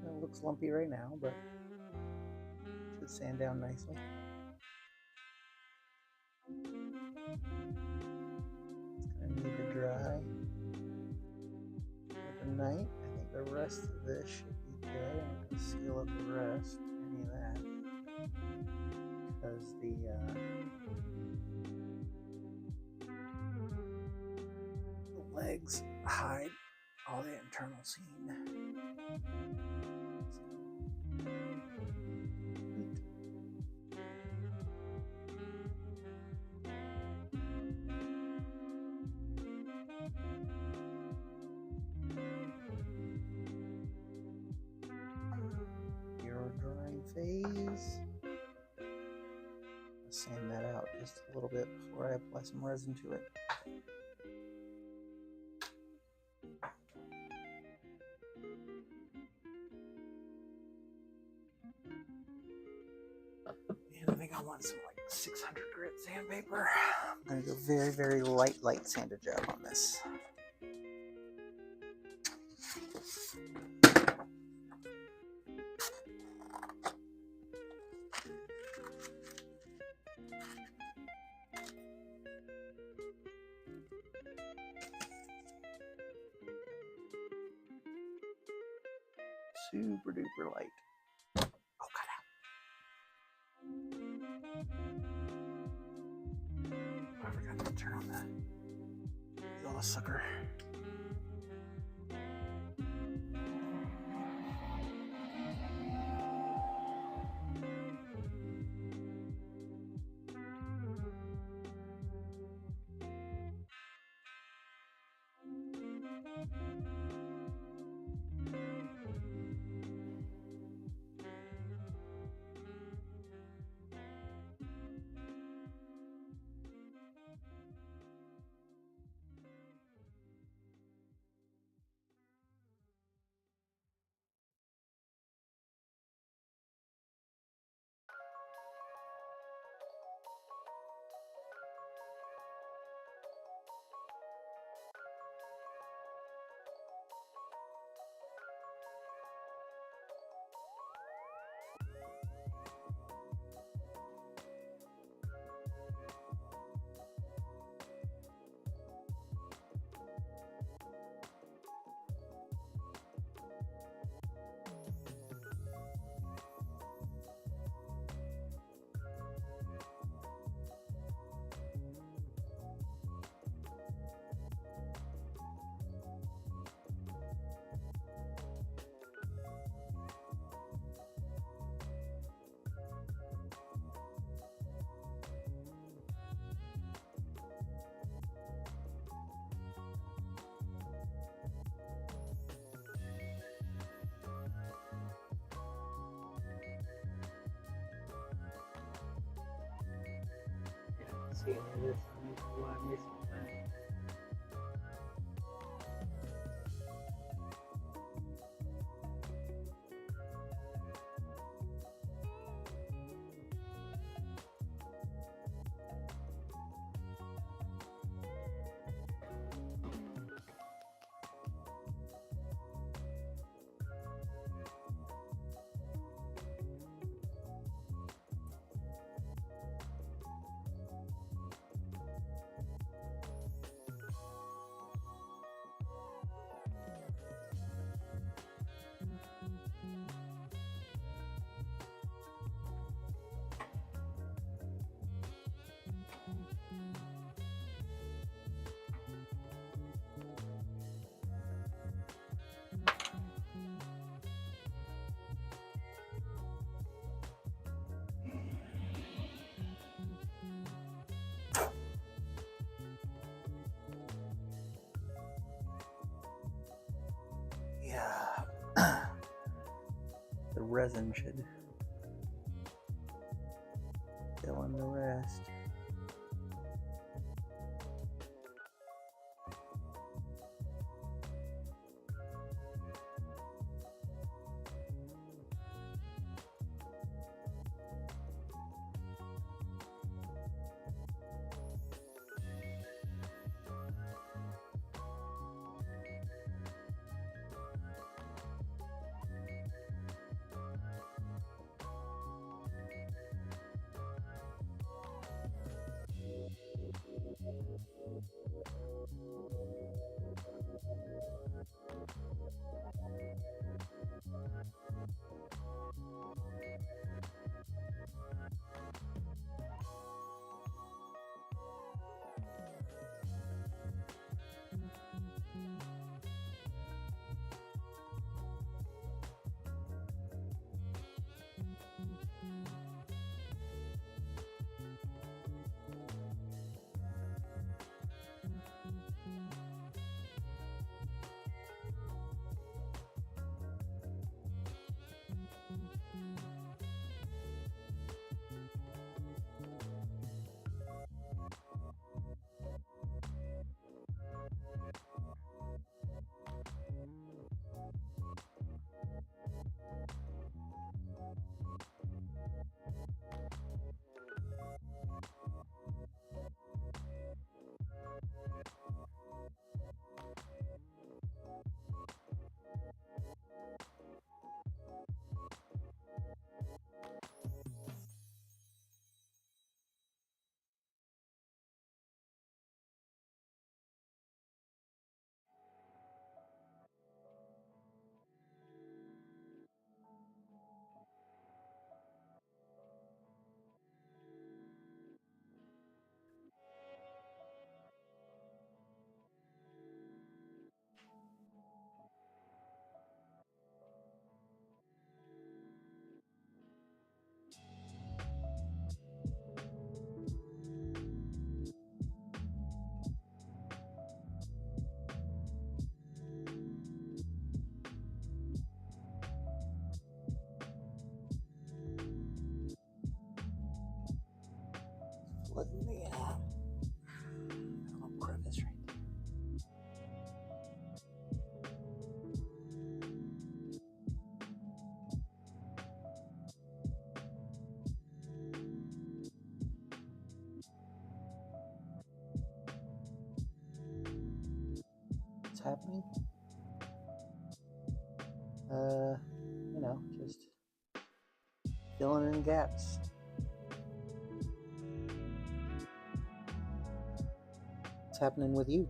It looks lumpy right now, but should sand down nicely. It's gonna need to dry overnight. I think the rest of this should be good. I'm gonna seal up the rest, any of that, because the legs hide all the internal seam. Your drying phase. I'll sand that out just a little bit before I apply some resin to it. And I think I'll I want some like 600 grit sandpaper. I'm gonna go very, very light sanded job on this. Super duper light. Oh, cut out. I forgot to turn on that yellow sucker. See any of this? Why I'm missing that? Yeah. The resin should fill in the rest. Letting the little crevice right there. What's happening? You know, just filling in gaps. What's happening with you?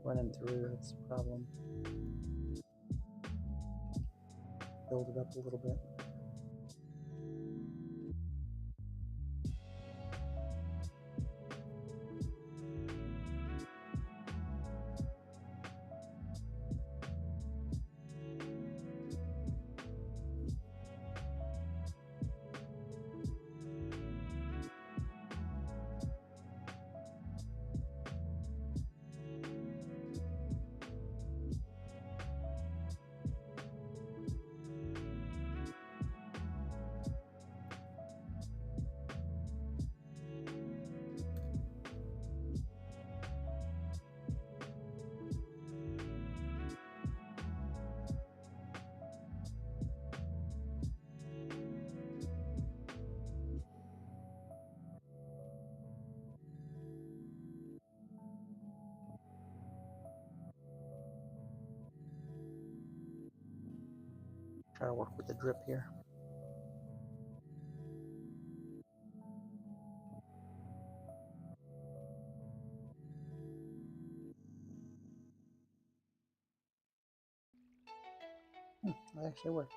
Running through, that's the problem. Build it up a little bit. Try to work with the drip here. That actually worked.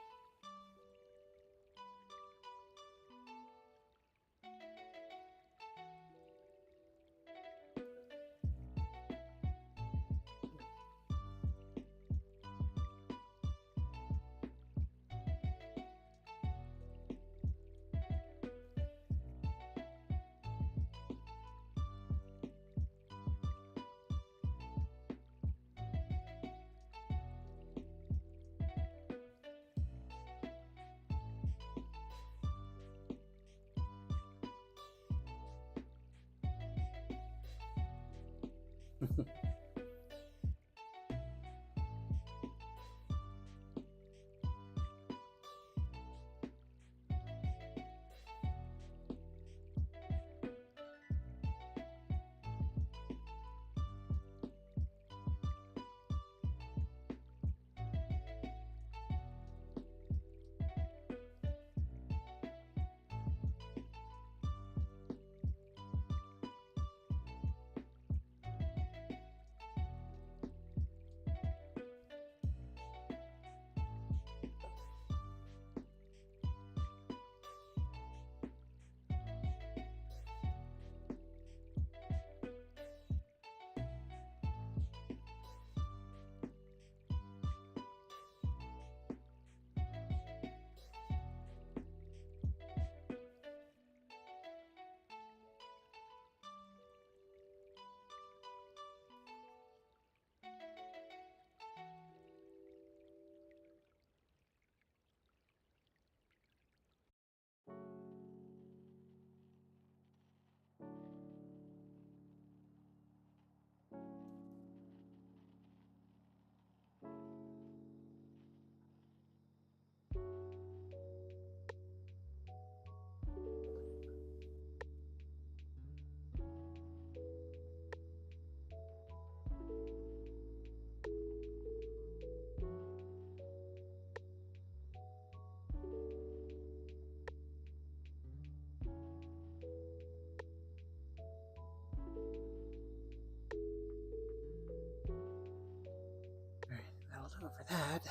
Bad.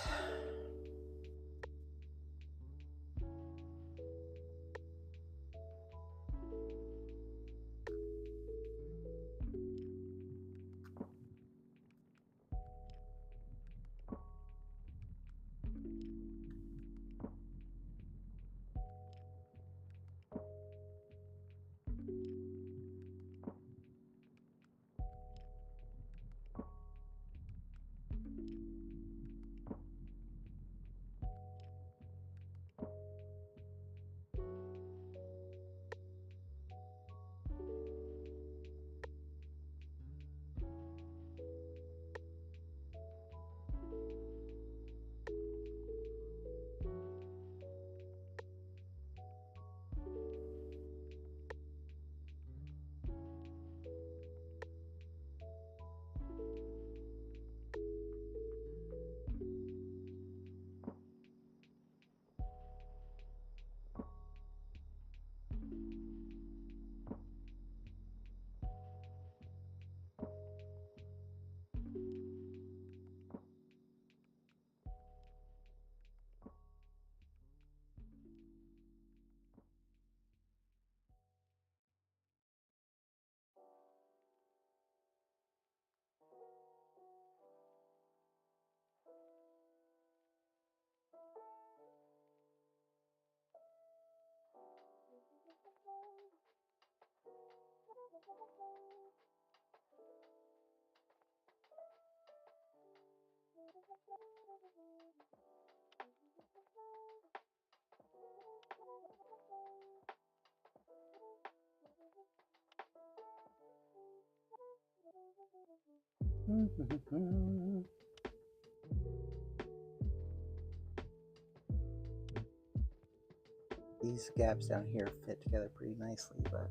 These gaps down here fit together pretty nicely, but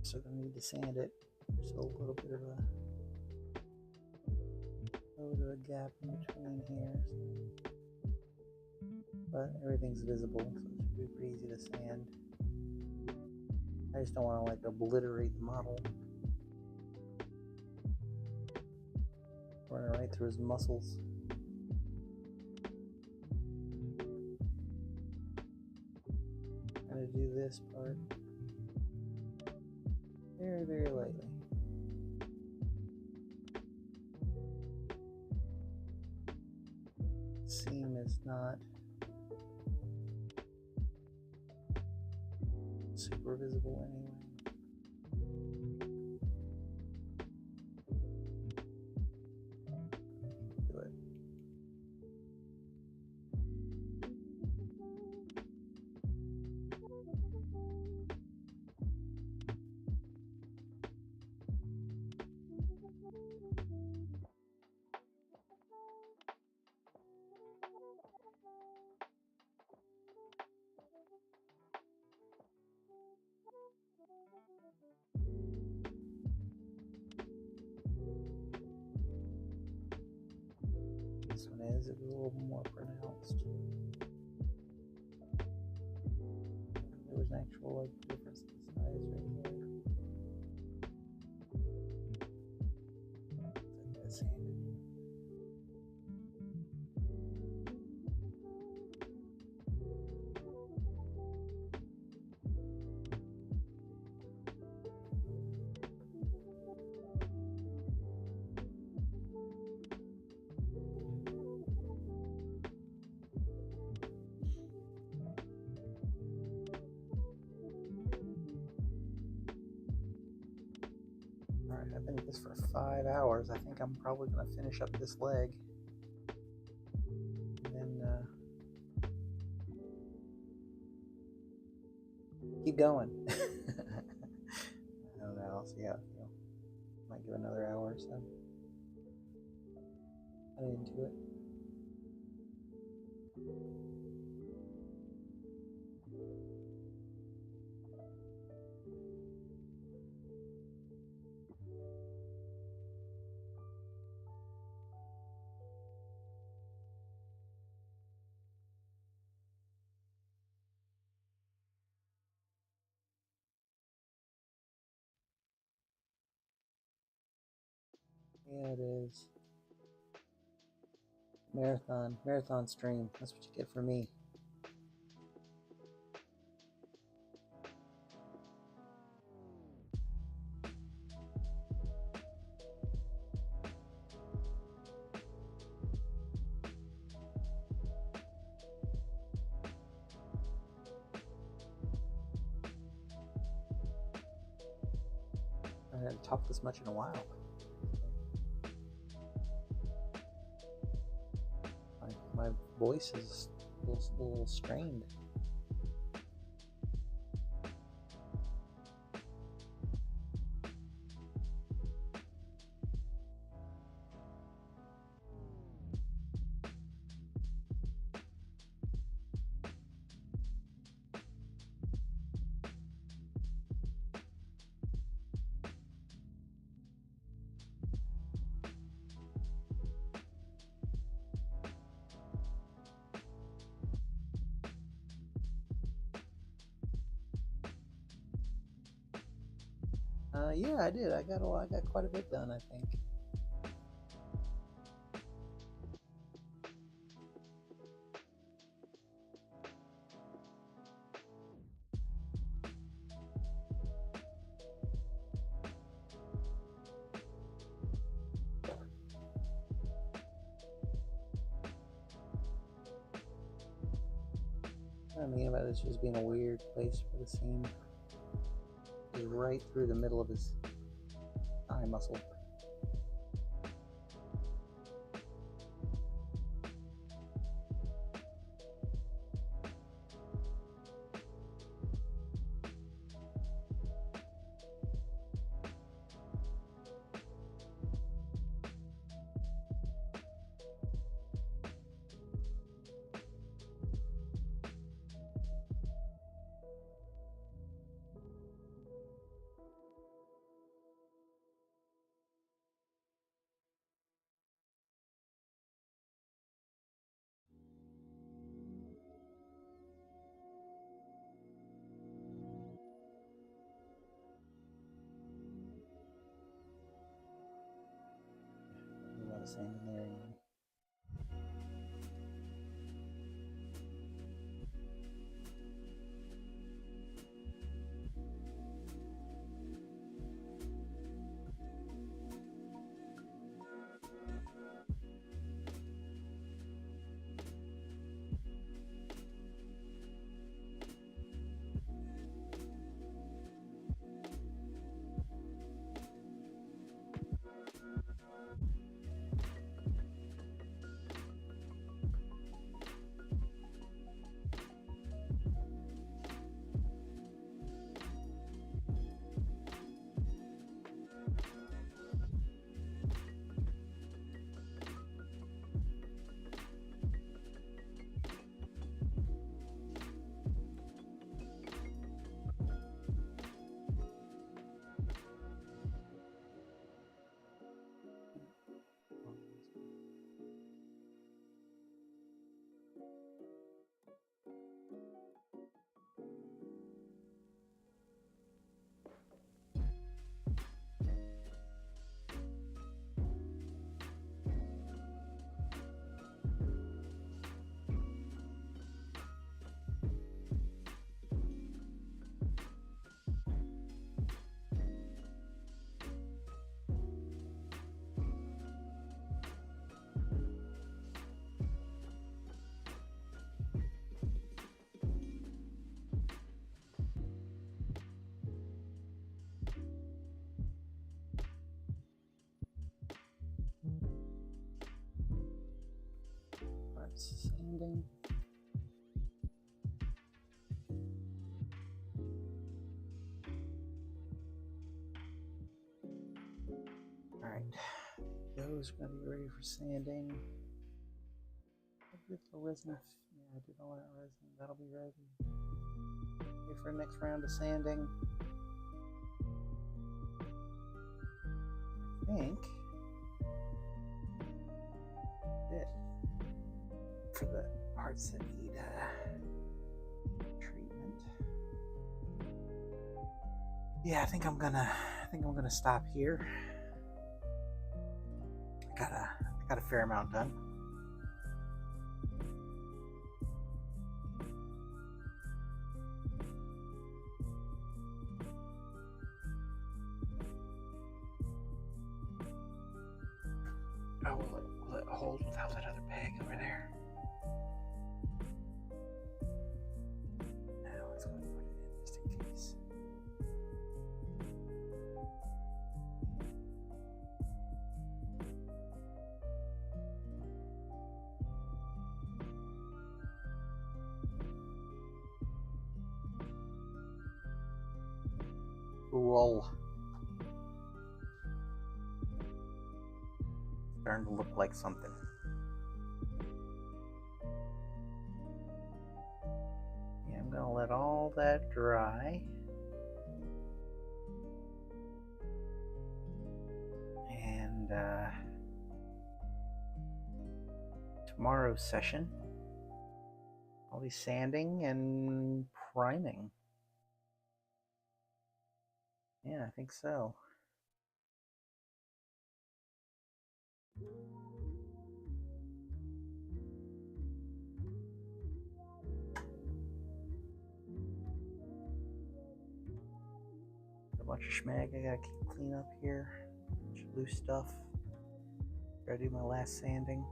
still gonna need to sand it. There's still a little bit of a gap in between here, but everything's visible, so it should be pretty easy to sand. I just don't want to like obliterate the model. Running right through his muscles. I'm gonna do this part very, very lightly. Seam is not super visible anyway. Do it. This one is a little more pronounced. There was an actual like difference in size right there. Like that sanded. Alright, I've been at this for 5 hours. I think I'm probably going to finish up this leg. And then keep going. I don't know. I'll see how I feel. Might give another hour or so. I'm into it. Yeah, it is. Marathon stream. That's what you get from me. I haven't talked this much in a while. My voice is a little strained. Yeah, I did. I got quite a bit done, I think. What I mean about this just being a weird place for the scene. Is right through the middle of his eye muscle. A lot of sand in there anyway. Sanding. Alright, those are going to be ready for sanding. I did the resin. Yeah, I did all that resin. That'll be ready. Ready for the next round of sanding. I think it for the parts that need treatment. Yeah, I think I'm gonna stop here. I got a fair amount done. Cool. Starting to look like something. Yeah, I'm gonna let all that dry. And tomorrow's session, I'll be sanding and priming. Yeah, I think so. A bunch of schmag I gotta keep clean up here. Bunch of loose stuff. Gotta do my last sanding.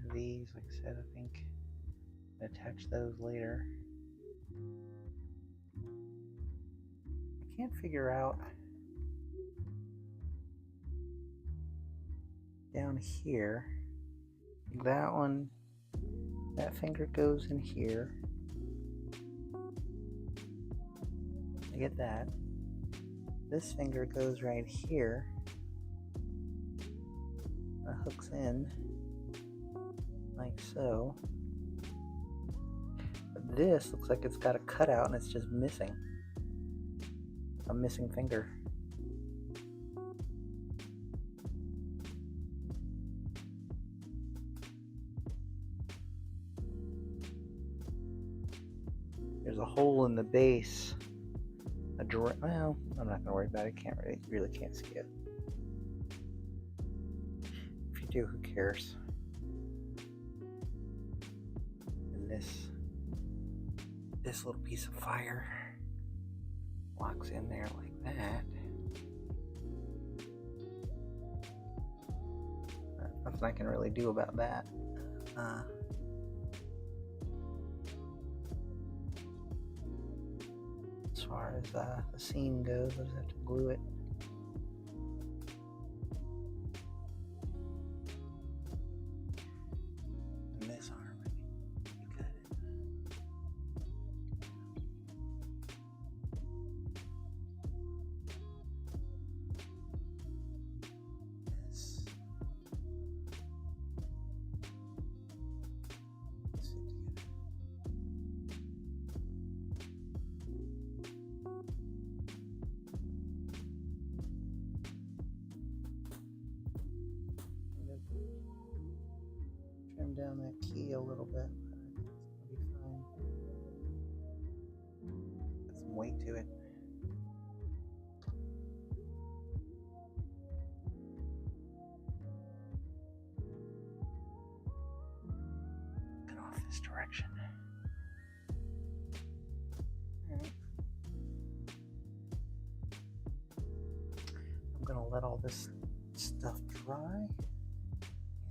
And these, like I said, I think I'll attach those later. I can't figure out down here. That one, that finger goes in here. I get that. This finger goes right here. It hooks in like so. But this looks like it's got a cutout and it's just missing. A missing finger. There's a hole in the base. Well, I'm not gonna worry about it. Really can't see it. If you do, who cares? And this little piece of fire locks in there like that. Nothing I can really do about that. As far as the seam goes, I just have to glue it. And this arm, I think you got it. This. Let's see it together. Trim down that key a little bit. It's gonna be fine. Got some weight to it. Get off this direction. Alright. I'm gonna let all this stuff dry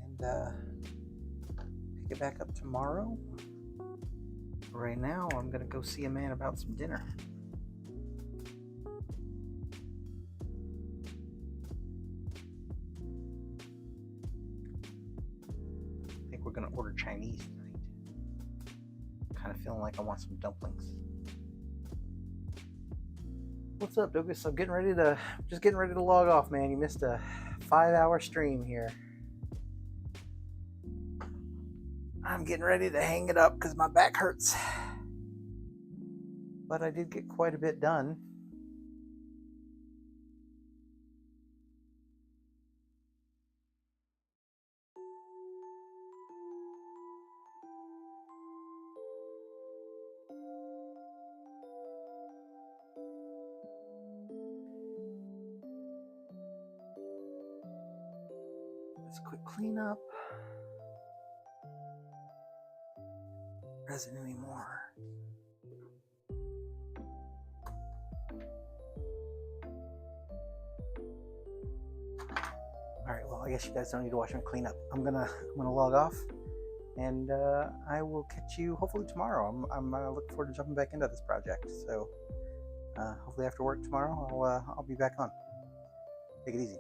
and pick it back up tomorrow. Right now, I'm gonna go see a man about some dinner. I think we're gonna order Chinese tonight. Kind of feeling like I want some dumplings. What's up, Douglas? I'm just getting ready to log off, man. You missed a 5-hour stream here. I'm getting ready to hang it up because my back hurts. But I did get quite a bit done. Let's quick clean up. Present anymore. All right, well, I guess you guys don't need to watch me clean up. I'm gonna log off and I will catch you hopefully tomorrow. I'm looking forward to jumping back into this project. So hopefully after work tomorrow, I'll be back on. Take it easy.